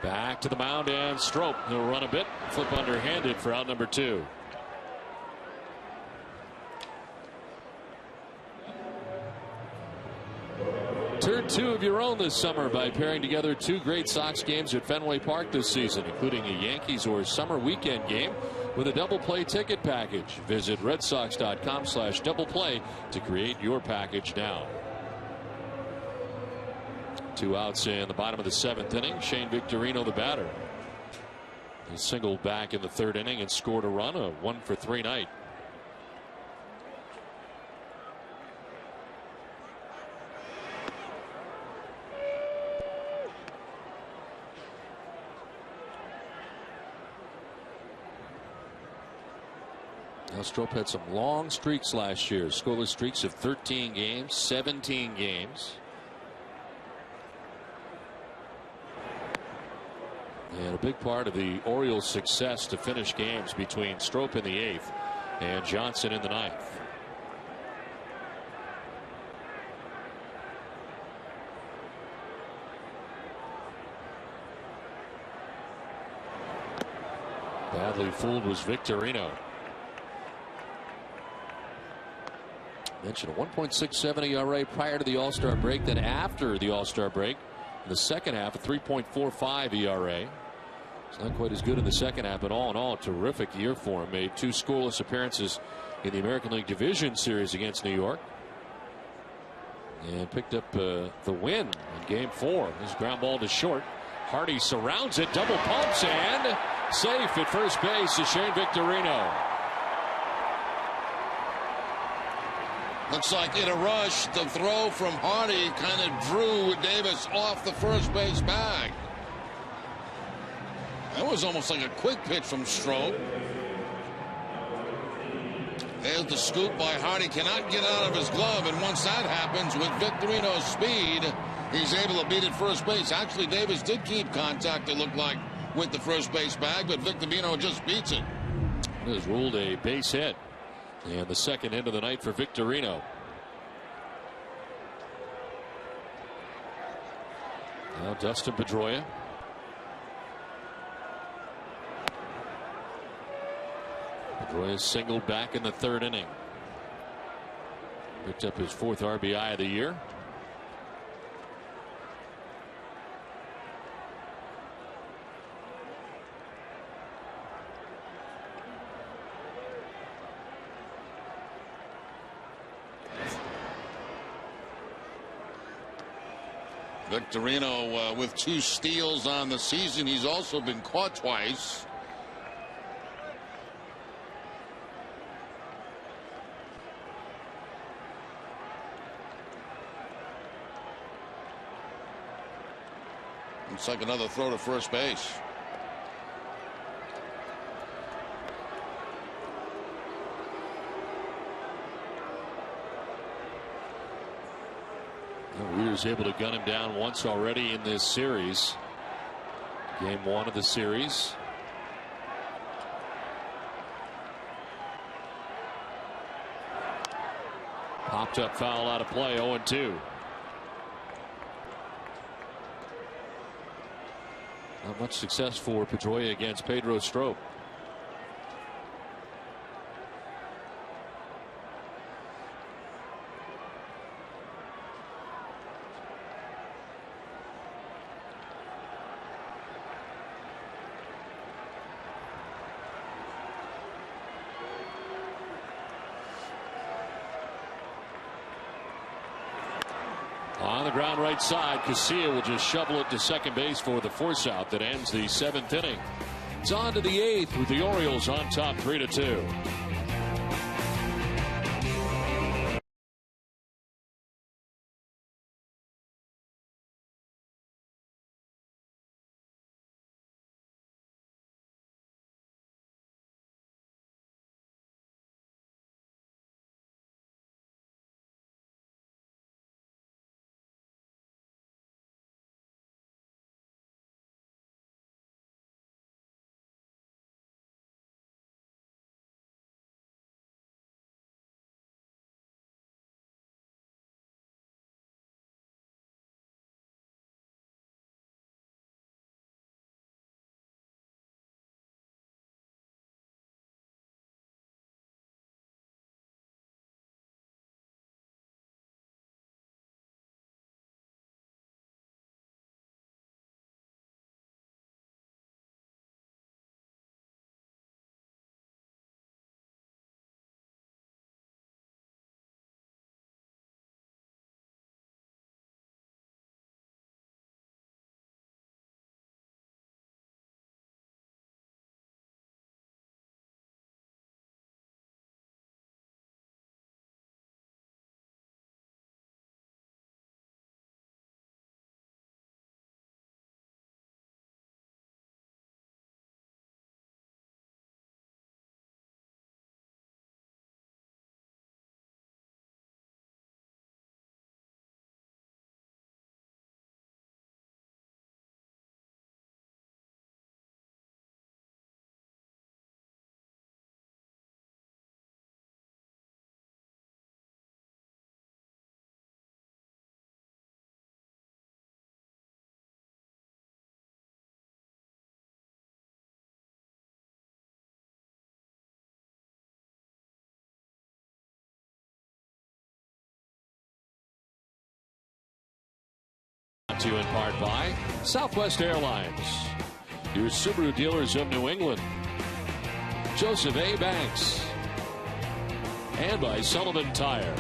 S1: Back to the mound, and Strop, he'll run a bit, flip underhanded for out number 2. Turn 2 of your own this summer by pairing together 2 great Sox games at Fenway Park this season, including a Yankees or summer weekend game with a double play ticket package. Visit redsox.com/double play to create your package now. 2 outs in the bottom of the 7th inning. Shane Victorino, the batter. He singled back in the 3rd inning and scored a run, a 1-for-3 night. Now Strop had some long streaks last year. Scoreless streaks of 13 games, 17 games. And a big part of the Orioles' success to finish games between Strop in the 8th and Johnson in the 9th. Badly fooled was Victorino. Mentioned a 1.67 ERA prior to the All-Star break. Then after the All-Star break, in the second half, a 3.45 ERA. It's not quite as good in the second half, but all in all, a terrific year for him. Made 2 scoreless appearances in the American League Division Series against New York, and picked up the win in Game 4. His ground ball to short. Hardy surrounds it, double pumps, and safe at first base is Shane Victorino.
S2: Looks like in a rush, the throw from Hardy kind of drew Davis off the first base bag. That was almost like a quick pitch from Strop. There's the scoop by Hardy. Cannot get out of his glove, and once that happens, with Victorino's speed, he's able to beat at first base. Actually, Davis did keep contact, it looked like, with the first base bag, but Victorino just beats it.
S1: It has ruled a base hit, and the second hit of the night for Victorino. Now Dustin Pedroia. Pedroia singled back in the third inning. Picked up his 4th RBI of the year.
S2: Victorino with 2 steals on the season. He's also been caught twice. It's like another throw to first base.
S1: Wheeler's able to gun him down once already in this series. Game 1 of the series. Popped up foul out of play, 0-2. Not much success for Pedroia against Pedro Strop. On the ground right side, Casilla will just shovel it to second base for the force out that ends the 7th inning. It's on to the 8th with the Orioles on top 3-2. To you in part by Southwest Airlines, your Subaru dealers of New England, Joseph A. Banks, and by Sullivan Tire.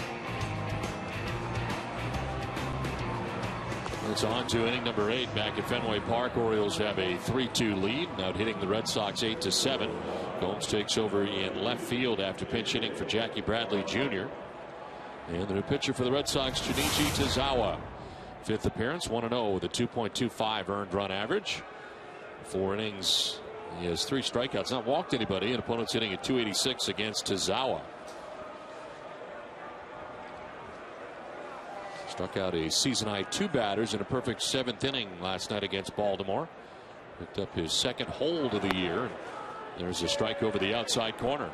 S1: It's on to inning number 8 back at Fenway Park. Orioles have a 3-2 lead, out hitting the Red Sox 8-7. Gomes takes over in left field after pinch hitting for Jackie Bradley Jr. And the new pitcher for the Red Sox, Junichi Tazawa. 5th appearance, 1-0 with a 2.25 earned run average. 4 innings. He has 3 strikeouts, not walked anybody, and opponents hitting at .286 against Tazawa. Struck out a season high 2 batters in a perfect 7th inning last night against Baltimore. Picked up his 2nd hold of the year. There's a strike over the outside corner.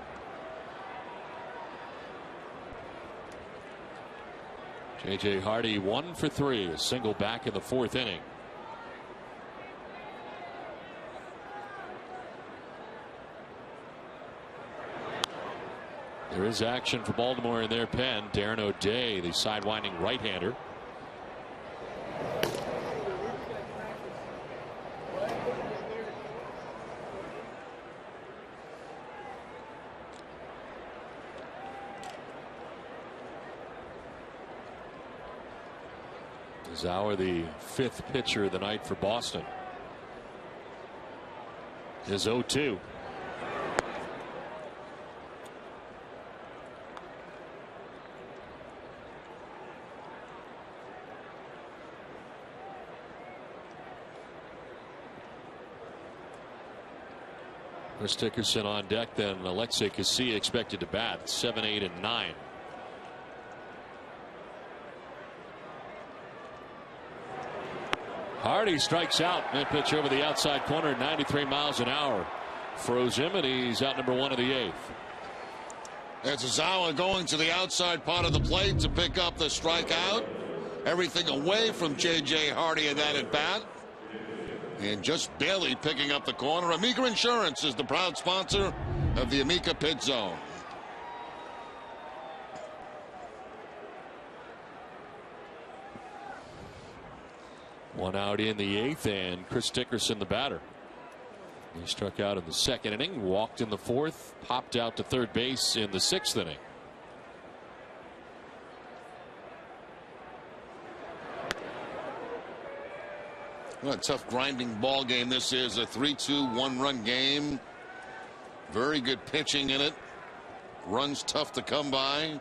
S1: J.J. Hardy 1 for 3, a single back in the 4th inning. There is action for Baltimore in their pen. Darren O'Day, the sidewinding right-hander. Zauer, the 5th pitcher of the night for Boston, is 0-2. Chris Dickerson on deck, then Alexei Casilla expected to bat. 7, 8, and 9. Hardy strikes out. That pitch over the outside corner, 93 miles an hour. Froze him, and he's out number 1 of the 8th.
S2: That's Zauer going to the outside part of the plate to pick up the strikeout. Everything away from J.J. Hardy in that at bat. And just barely picking up the corner. Amica Insurance is the proud sponsor of the Amica Pit Zone.
S1: One out in the 8th, and Chris Dickerson, the batter. He struck out in the 2nd inning, walked in the 4th, popped out to third base in the 6th inning.
S2: What a tough grinding ball game this is. A 3-2 1-run game. Very good pitching in it. Runs tough to come by.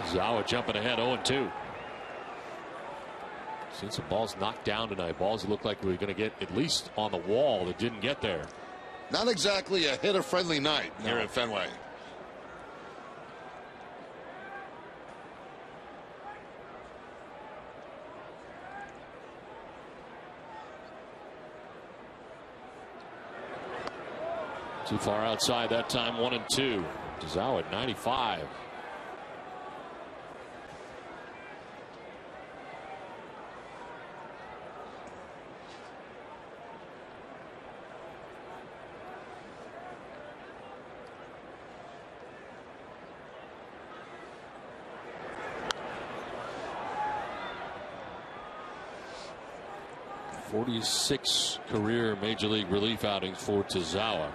S1: Zauer jumping ahead 0-2. Seen some balls knocked down tonight. Balls that looked like we were going to get at least on the wall that didn't get there.
S2: Not exactly a hitter-friendly night here at Fenway.
S1: Too far outside that time. 1-2. Zauer at 95. .46 career major league relief outings for Tazawa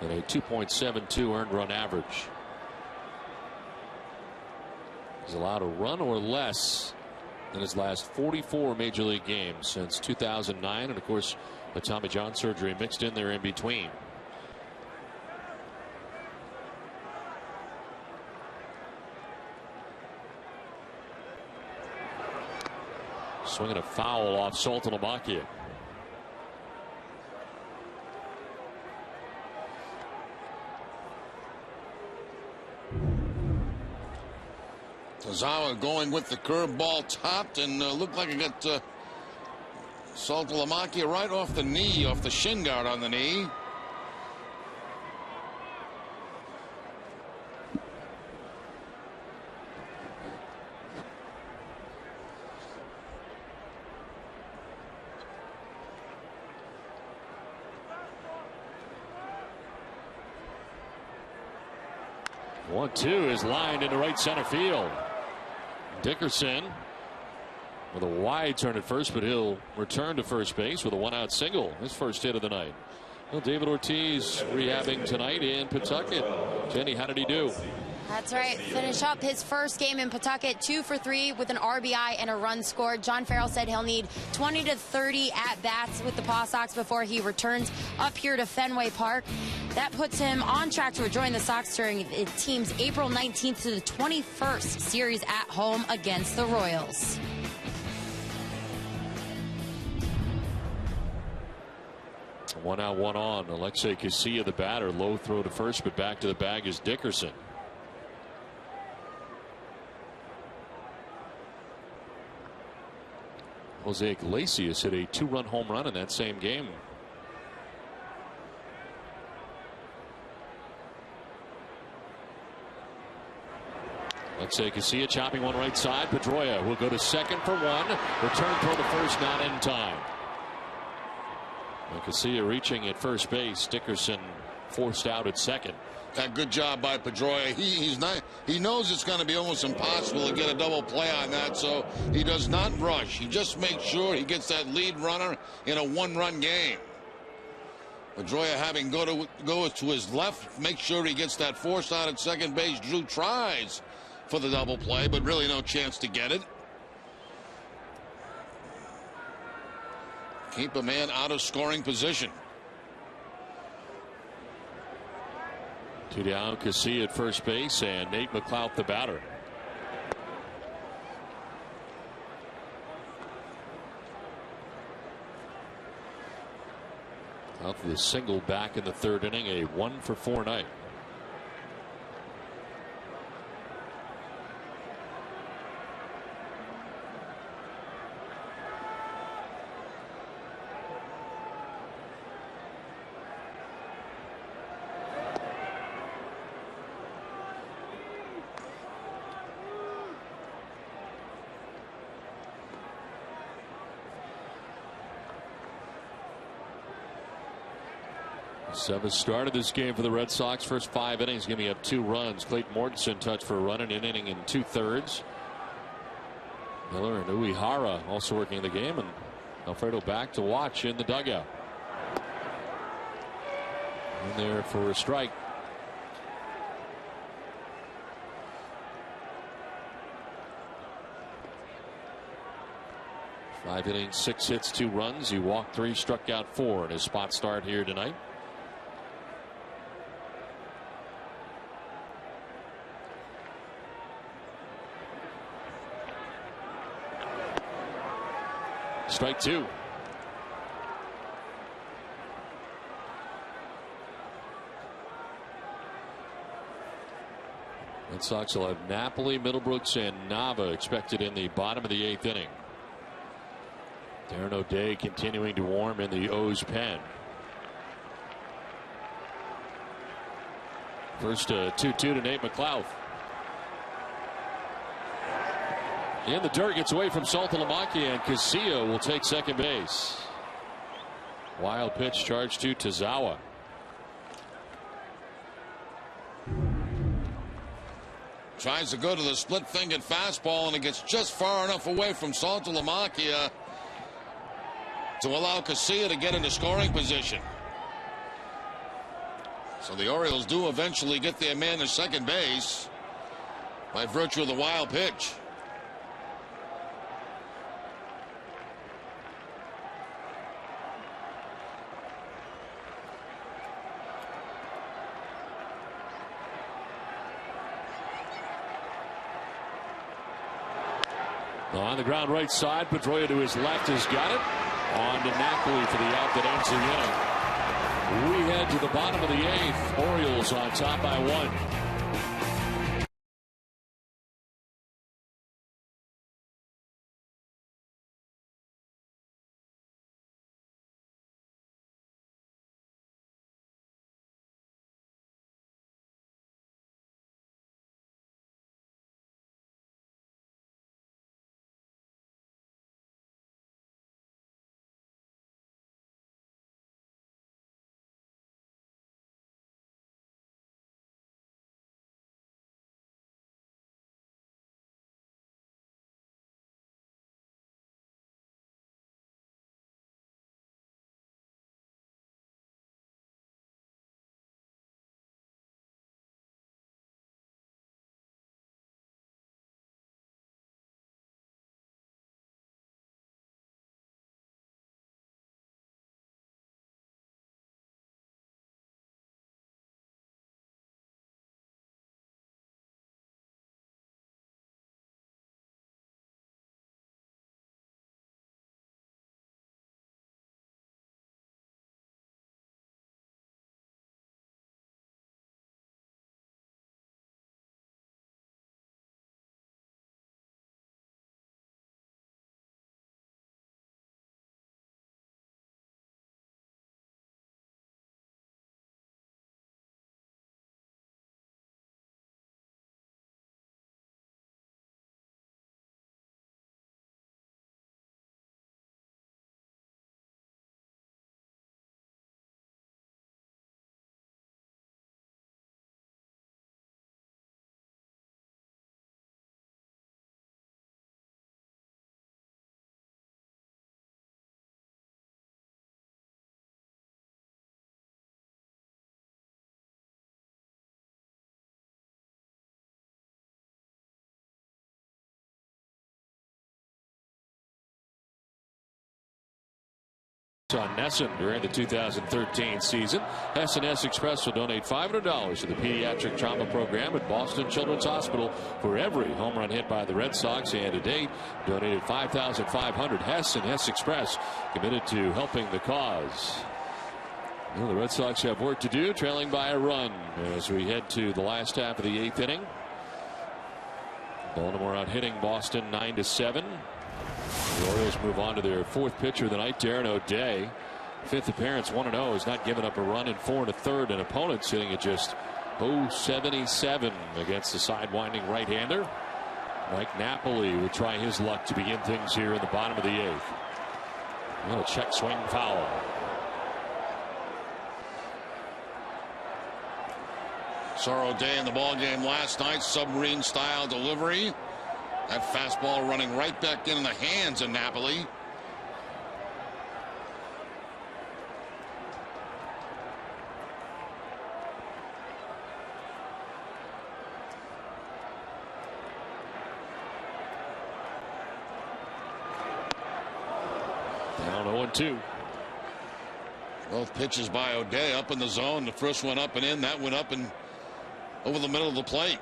S1: and a 2.72 earned run average. He's allowed a run or less in his last 44 major league games since 2009, and of course the Tommy John surgery mixed in there in between. Swinging a foul off Saltalamacchia.
S2: Tazawa going with the curveball topped and looked like it got Saltalamacchia right off the knee, off the shin guard on the knee.
S1: One-two is lined into right center field. Dickerson with a wide turn at first, but he'll return to first base with a one-out single. His first hit of the night. Well, David Ortiz rehabbing tonight in Pawtucket. Jenny, how did he do?
S3: That's right. Finish up his first game in Pawtucket, 2 for 3 with an RBI and a run scored. John Farrell said he'll need 20 to 30 at-bats with the Paw Sox before he returns up here to Fenway Park. That puts him on track to rejoin the Sox during the team's April 19th to the 21st series at home against the Royals.
S1: One out, one on. Alexei Casilla, the batter. Low throw to first, but back to the bag is Dickerson. Jose Iglesias hit a 2-run home run in that same game. Let's say Casilla chopping one right side. Pedroia will go to second for one. Return throw to first, not in time. And Casilla reaching at first base. Dickerson forced out at second.
S2: Good job by Pedroia. He knows it's going to be almost impossible to get a double play on that, so he does not rush. He just makes sure he gets that lead runner in a one-run game. Pedroia having go to his left, make sure he gets that forced out at second base. Drew tries for the double play, but really no chance to get it. Keep a man out of scoring position.
S1: Two down, Casilla at first base, and Nate McLouth the batter. Out for the single back in the third inning, a 1-for-4 night. Sevas started this game for the Red Sox. First 5 innings, giving up 2 runs. Clayton Mortensen touched for a run in an inning and 2/3. Miller and Uehara also working in the game, and Alfredo back to watch in the dugout. In there for a strike. Five innings, 6 hits, 2 runs. He walked 3, struck out 4 in his spot start here tonight. Strike 2. Red Sox will have Napoli, Middlebrooks, and Nava expected in the bottom of the 8th inning. Darren O'Day continuing to warm in the O's pen. First 2-2 to Nate McLouth. In the dirt, gets away from Saltalamacchia, and Casilla will take second base. Wild pitch, charge to Tazawa.
S2: Tries to go to the split-fingered fastball, and it gets just far enough away from Saltalamacchia to allow Casilla to get into scoring position. So the Orioles do eventually get their man to second base by virtue of the wild pitch.
S1: On the ground right side, Pedroia to his left has got it. On to Napoli for the out that ends the inning. We head to the bottom of the 8th. Orioles on top by 1. on Nesson during the 2013 season. S&S Express will donate $500 to the pediatric trauma program at Boston Children's Hospital for every home run hit by the Red Sox, and to date donated $5,500. Hess and Hess Express committed to helping the cause. Well, the Red Sox have work to do, trailing by a run as we head to the last half of the 8th inning. Baltimore out hitting Boston 9-7. The Orioles move on to their 4th pitcher of the night, Darren O'Day. 5th appearance, 1-0, has not given up a run in 4 1/3, and opponents sitting at just 0-77 against the sidewinding right-hander. Mike Napoli will try his luck to begin things here in the bottom of the 8th. Well, a check swing foul.
S2: Saw O'Day in the ball game last night, submarine style delivery. That fastball running right back in the hands of Napoli.
S1: Down 0-2.
S2: Both pitches by O'Day up in the zone. The first one up and in. That went up and over the middle of the plate.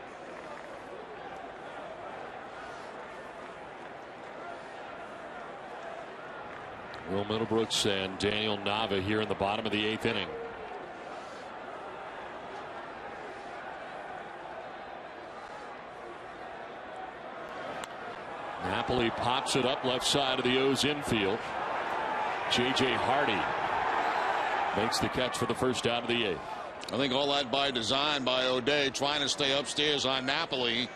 S1: Will Middlebrooks and Daniel Nava here in the bottom of the 8th inning. Napoli pops it up left side of the O's infield. J.J. Hardy makes the catch for the first out of the 8th.
S2: I think all that by design by O'Day, trying to stay upstairs on Napoli.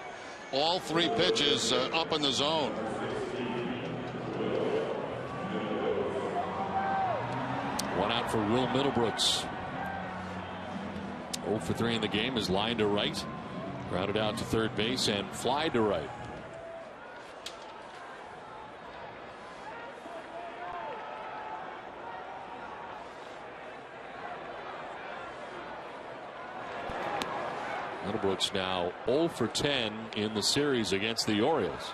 S2: All 3 pitches up in the zone.
S1: One out for Will Middlebrooks. 0 for 3 in the game is line to right. Grounded out to third base and fly to right. Middlebrooks now 0 for 10 in the series against the Orioles.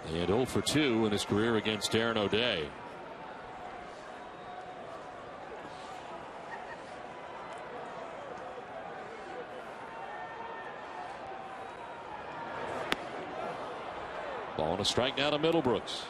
S1: And 0 for 2 in his career against Darren O'Day. Ball and a strike now to Middlebrooks.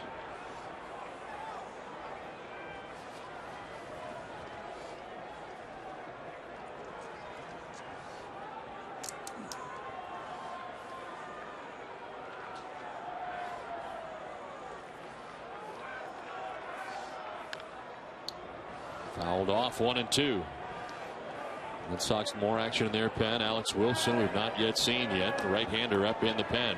S1: Fouled off, 1-2. Red Sox more action in their pen. Alex Wilson, we've not yet seen yet. The right-hander up in the pen.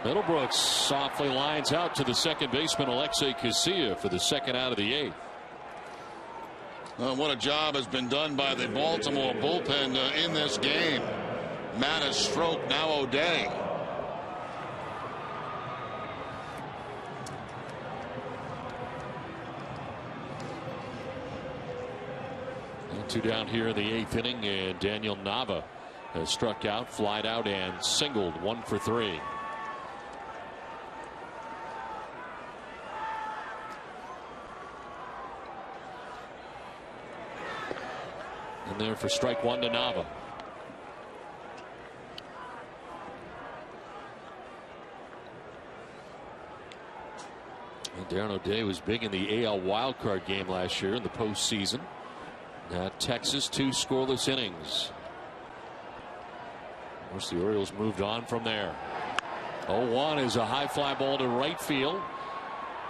S1: Middlebrooks softly lines out to the second baseman Alexei Casilla for the second out of the 8th.
S2: What a job has been done by the Baltimore bullpen in this game. Mattis, Stroke, now O'Day.
S1: And 2 down here in the 8th inning, and Daniel Nava has struck out, flied out, and singled. 1 for 3. And there for strike 1 to Nava. And Darren O'Day was big in the AL wildcard game last year in the postseason. Now Texas, 2 scoreless innings. Of course, the Orioles moved on from there. 0-1 is a high fly ball to right field.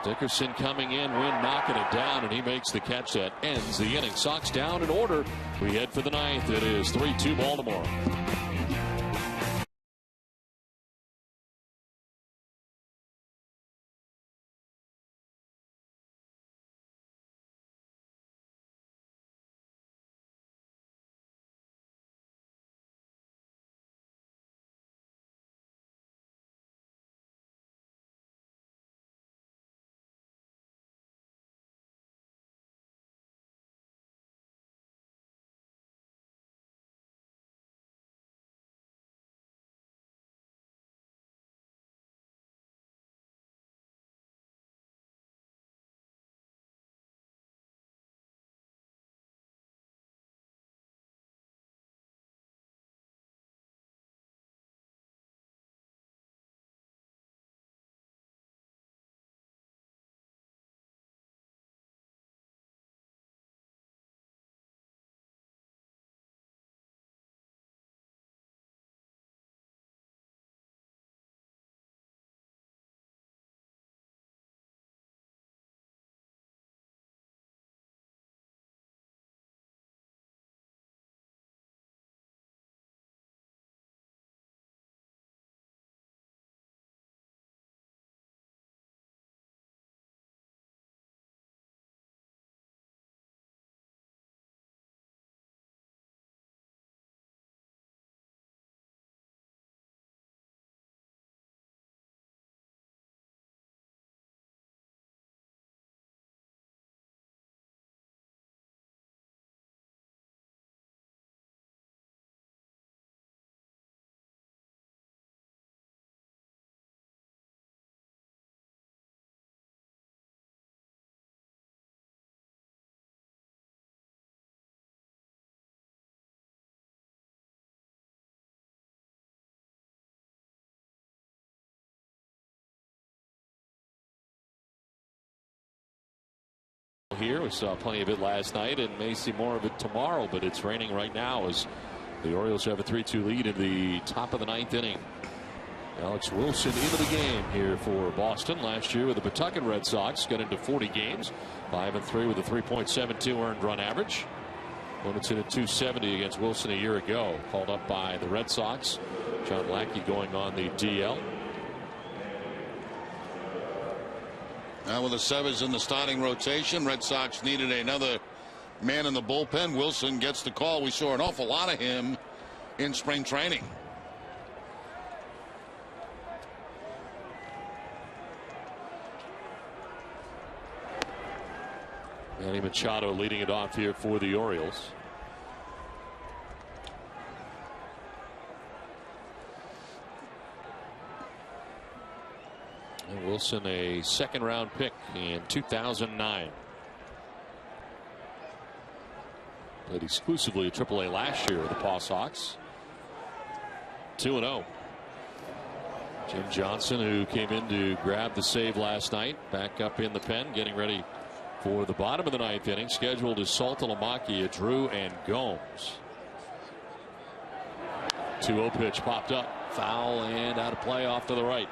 S1: Dickerson coming in, Wynn knocking it down, and he makes the catch that ends the inning. Sox down in order. We head for the 9th. It is 3-2 Baltimore. Saw plenty of it last night and may see more of it tomorrow, but it's raining right now as the Orioles have a 3-2 lead in the top of the 9th inning. Alex Wilson into the game here for Boston. Last year with the Pawtucket Red Sox, got into 40 games, 5-3 with a 3.72 earned run average. Opponents hit at 270 against Wilson a year ago. Called up by the Red Sox. John Lackey going on the DL.
S2: Now with the Severs in the starting rotation, Red Sox needed another man in the bullpen. Wilson gets the call. We saw an awful lot of him in spring training.
S1: Manny Machado leading it off here for the Orioles. And Wilson, a second-round pick in 2009. Played exclusively at AAA last year with the Paw Sox. 2-0. Jim Johnson, who came in to grab the save last night, back up in the pen, getting ready for the bottom of the 9th inning. Scheduled is Saltalamacchia, Drew, and Gomes. 2-0 pitch popped up, foul, and out of play off to the right.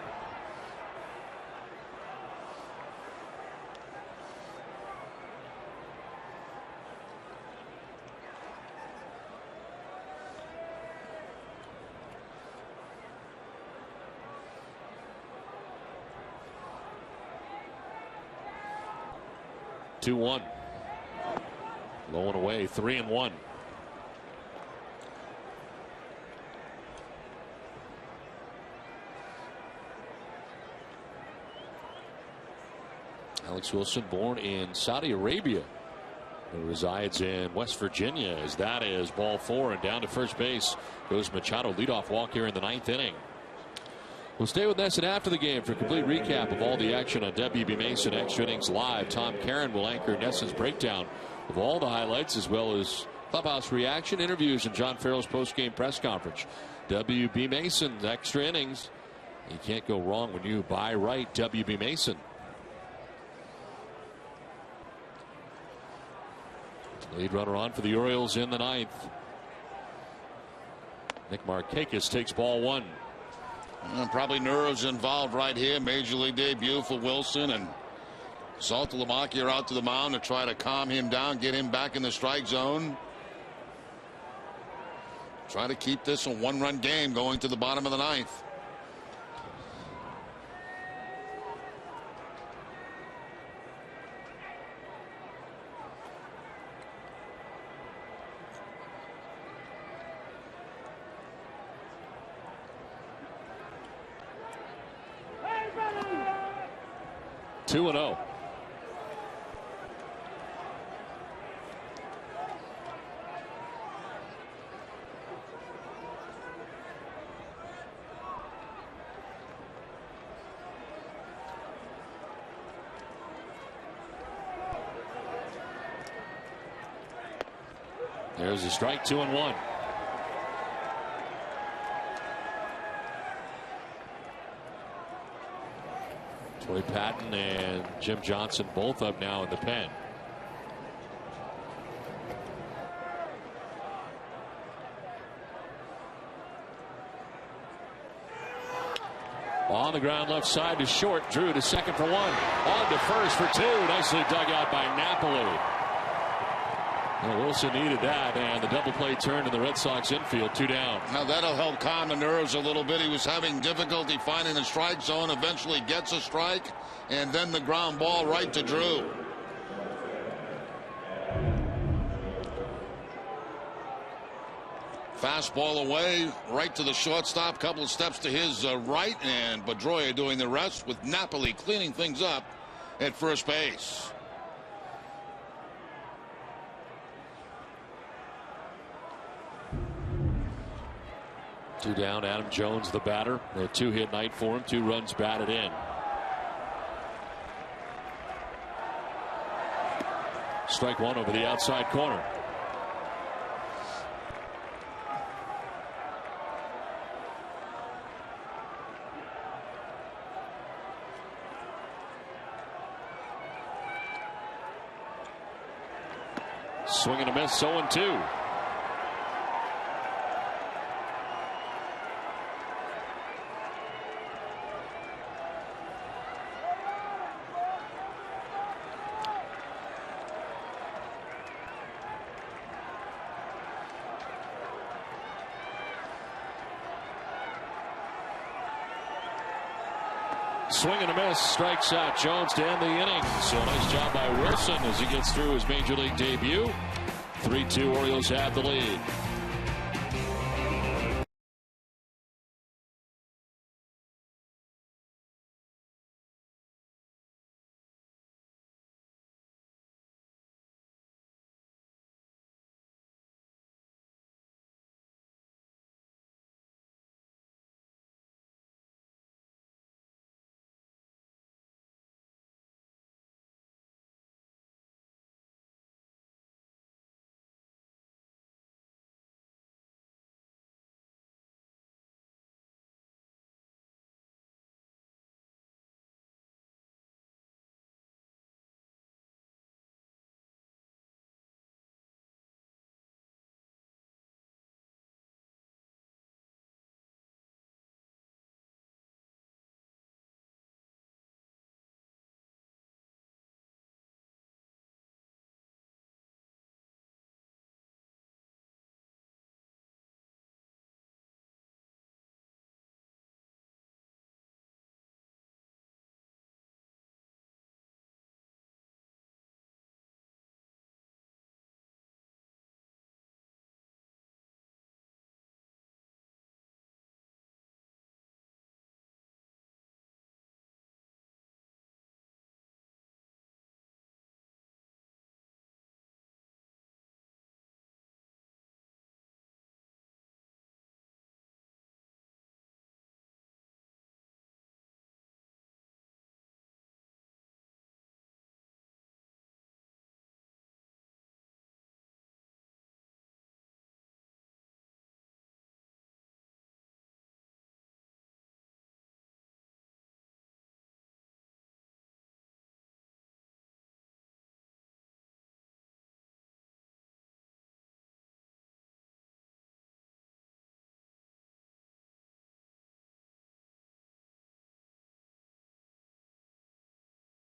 S1: Two-one. Low and away, 3-1. Alex Wilson, born in Saudi Arabia, who resides in West Virginia. As that is ball 4, and down to first base goes Machado. Leadoff walk here in the 9th inning. We'll stay with NESN after the game for a complete recap of all the action on WB Mason Extra Innings Live. Tom Caron will anchor NESN's breakdown of all the highlights, as well as clubhouse reaction, interviews, and John Farrell's post-game press conference. WB Mason Extra Innings. You can't go wrong when you buy right. WB Mason. Lead runner on for the Orioles in the 9th. Nick Markakis takes ball 1.
S2: Probably nerves involved right here. Major league debut for Wilson, and Saltalamacchia are out to the mound to try to calm him down, get him back in the strike zone. Try to keep this a 1-run game going to the bottom of the 9th.
S1: Two and 0. There's a strike, 2-1. Troy Patton and Jim Johnson both up now in the pen. On the ground left side to short. Drew to second for 1. On to first for 2. Nicely dug out by Napoli. Well, Wilson needed that, and the double play turned in the Red Sox infield. 2 down.
S2: Now that'll help calm the nerves a little bit. He was having difficulty finding the strike zone. Eventually gets a strike, and then the ground ball right to Drew. Fastball away, right to the shortstop. Couple of steps to his right, and Pedroia doing the rest, with Napoli cleaning things up at first base.
S1: Two down. Adam Jones, the batter. A 2-hit night for him. 2 runs batted in. Strike 1 over the outside corner. Swing and a miss, 0-2. Swing and a miss, strikes out Jones to end the inning. So nice job by Wilson as he gets through his major league debut. 3-2 Orioles have the lead.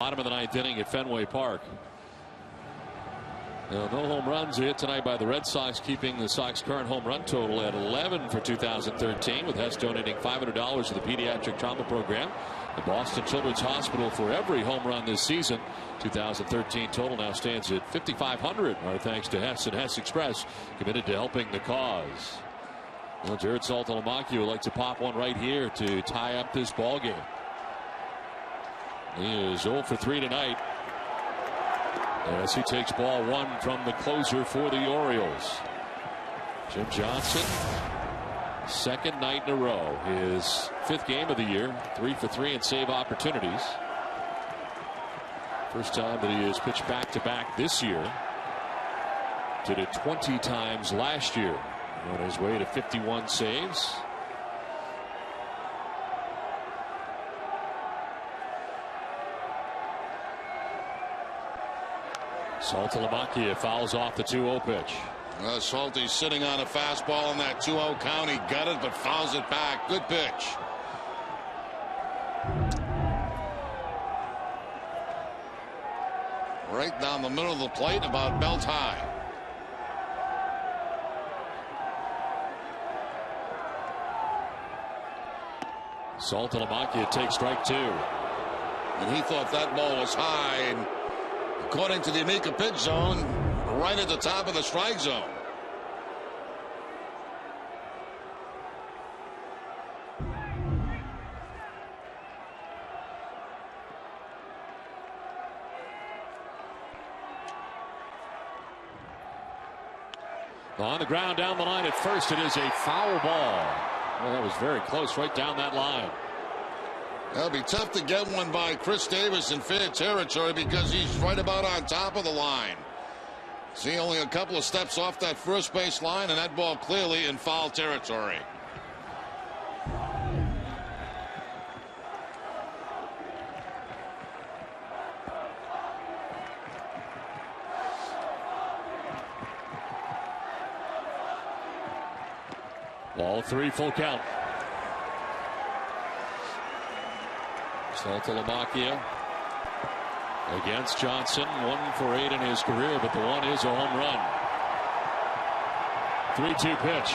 S1: Bottom of the ninth inning at Fenway Park. No home runs hit tonight by the Red Sox, keeping the Sox current home run total at 11 for 2013, with Hess donating $500 to the pediatric trauma program. The Boston Children's Hospital for every home run this season. 2013 total now stands at 5,500. Our thanks to Hess and Hess Express, committed to helping the cause. Well, Jared Saltalamacchia would like to pop one right here to tie up this ball game. He is 0 for 3 tonight as he takes ball one from the closer for the Orioles. Jim Johnson, second night in a row, his 5th game of the year, 3 for 3 in save opportunities. First time that he has pitched back-to-back this year. Did it 20 times last year. On his way to 51 saves. Saltalamacchia fouls off the 2-0 pitch.
S2: Salty's sitting on a fastball in that 2-0 count. He got it, but fouls it back. Good pitch. Right down the middle of the plate, about belt high.
S1: Saltalamacchia takes strike 2.
S2: And he thought that ball was high. And according to the Amica pitch zone, right at the top of the strike zone.
S1: On the ground down the line at first, it is a foul ball. Well, that was very close, right down that line.
S2: It'll be tough to get one by Chris Davis in fair territory because he's right about on top of the line. See, only a couple of steps off that first base line, and that ball clearly in foul territory.
S1: Ball 3, full count. Saltalamacchia against Johnson. 1 for 8 in his career, but the one is a home run. 3-2 pitch.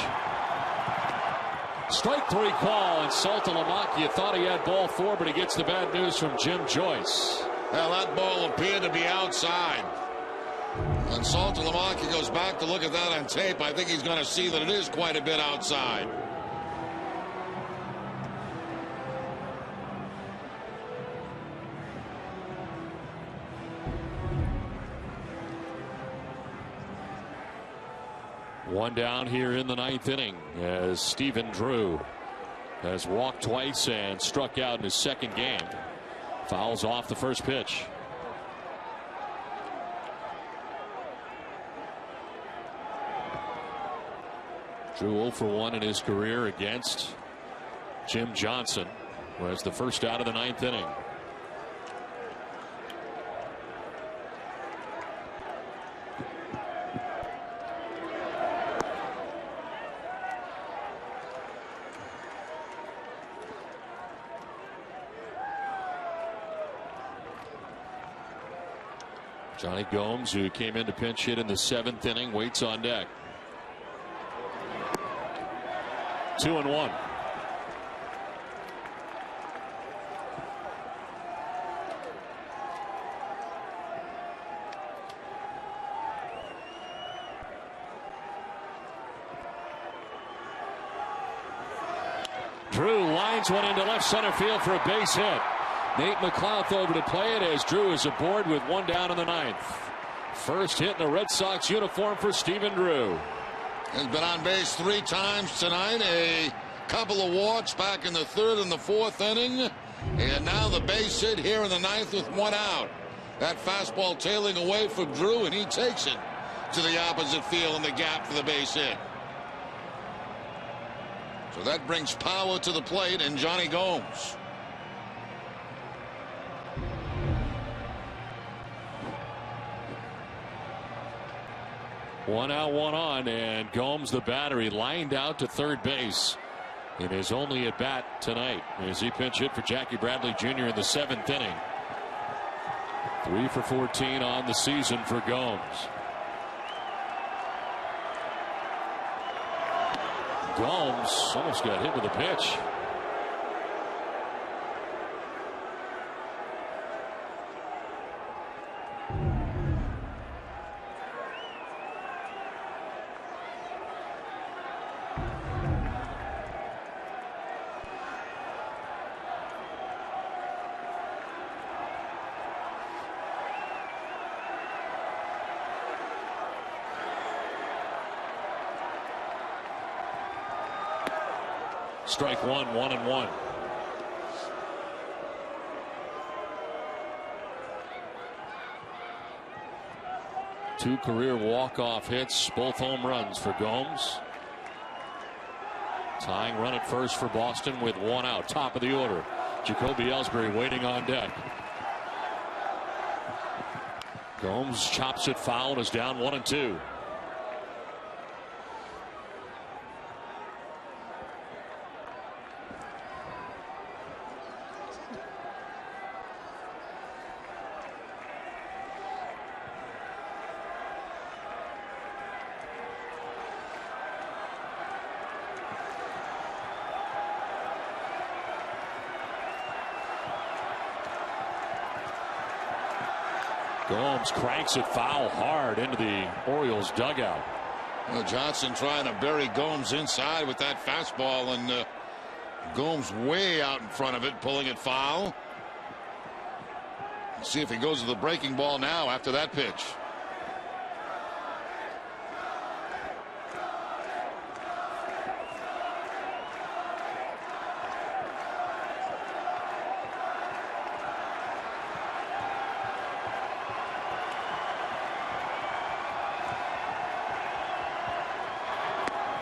S1: Strike 3 call, and Saltalamacchia thought he had ball 4, but he gets the bad news from Jim Joyce.
S2: Well, that ball appeared to be outside. When Saltalamacchia goes back to look at that on tape, I think he's going to see that it is quite a bit outside.
S1: One down here in the 9th inning as Stephen Drew has walked twice and struck out in his second game. Fouls off the first pitch. Drew 0 for 1 in his career against Jim Johnson, who has the first out of the 9th inning. Johnny Gomes, who came in to pinch hit in the 7th inning, waits on deck. 2-1. Drew lines one into left center field for a base hit. Nate McLouth over to play it as Drew is aboard with 1 down in the 9th. First hit in a Red Sox uniform for Stephen Drew.
S2: Has been on base 3 times tonight. A couple of walks back in the 3rd and the 4th inning. And now the base hit here in the 9th with 1 out. That fastball tailing away from Drew, and he takes it to the opposite field in the gap for the base hit. So that brings power to the plate and Johnny Gomes.
S1: One out, 1 on, and Gomes, the battery, lined out to third base in his only at bat tonight as he pinch hit for Jackie Bradley Jr. in the 7th inning. 3 for 14 on the season for Gomes. Gomes almost got hit with a pitch. Strike 1, 1-1. Two career walk-off hits, both home runs for Gomes. Tying run at first for Boston with 1 out. Top of the order, Jacoby Ellsbury waiting on deck. Gomes chops it foul and is down 1-2. Gomes cranks it foul hard into the Orioles dugout.
S2: Well, Johnson trying to bury Gomes inside with that fastball, and Gomes way out in front of it, pulling it foul. Let's see if he goes to the breaking ball now after that pitch.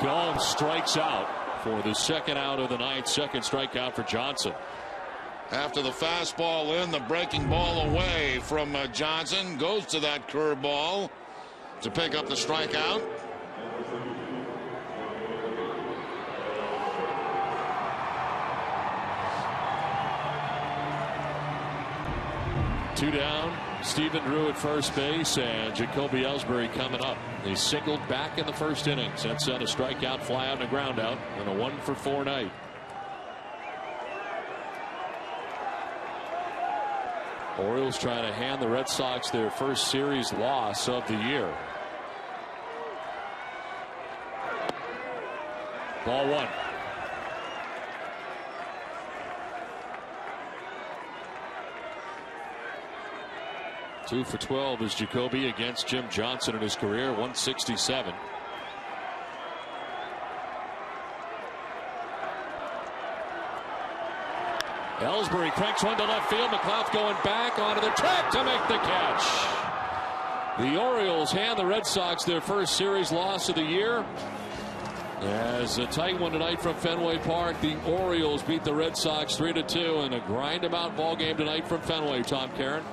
S1: Gomes strikes out for the 2nd out of the 9th. Second strikeout for Johnson.
S2: After the fastball in, the breaking ball away from Johnson, goes to that curveball to pick up the strikeout.
S1: 2 down. Stephen Drew at first base, and Jacoby Ellsbury coming up. He singled back in the first inning. Sets out a strikeout, fly out, and a ground out, and a 1-for-4 night. Orioles trying to hand the Red Sox their first series loss of the year. Ball 1. Two for 12 is Jacoby against Jim Johnson in his career, 167. Ellsbury cranks one to left field. McLeod going back onto the track to make the catch. The Orioles hand the Red Sox their first series loss of the year. As a tight one tonight from Fenway Park, the Orioles beat the Red Sox 3-2 in a grind-em-out ball game tonight from Fenway. Tom Caron.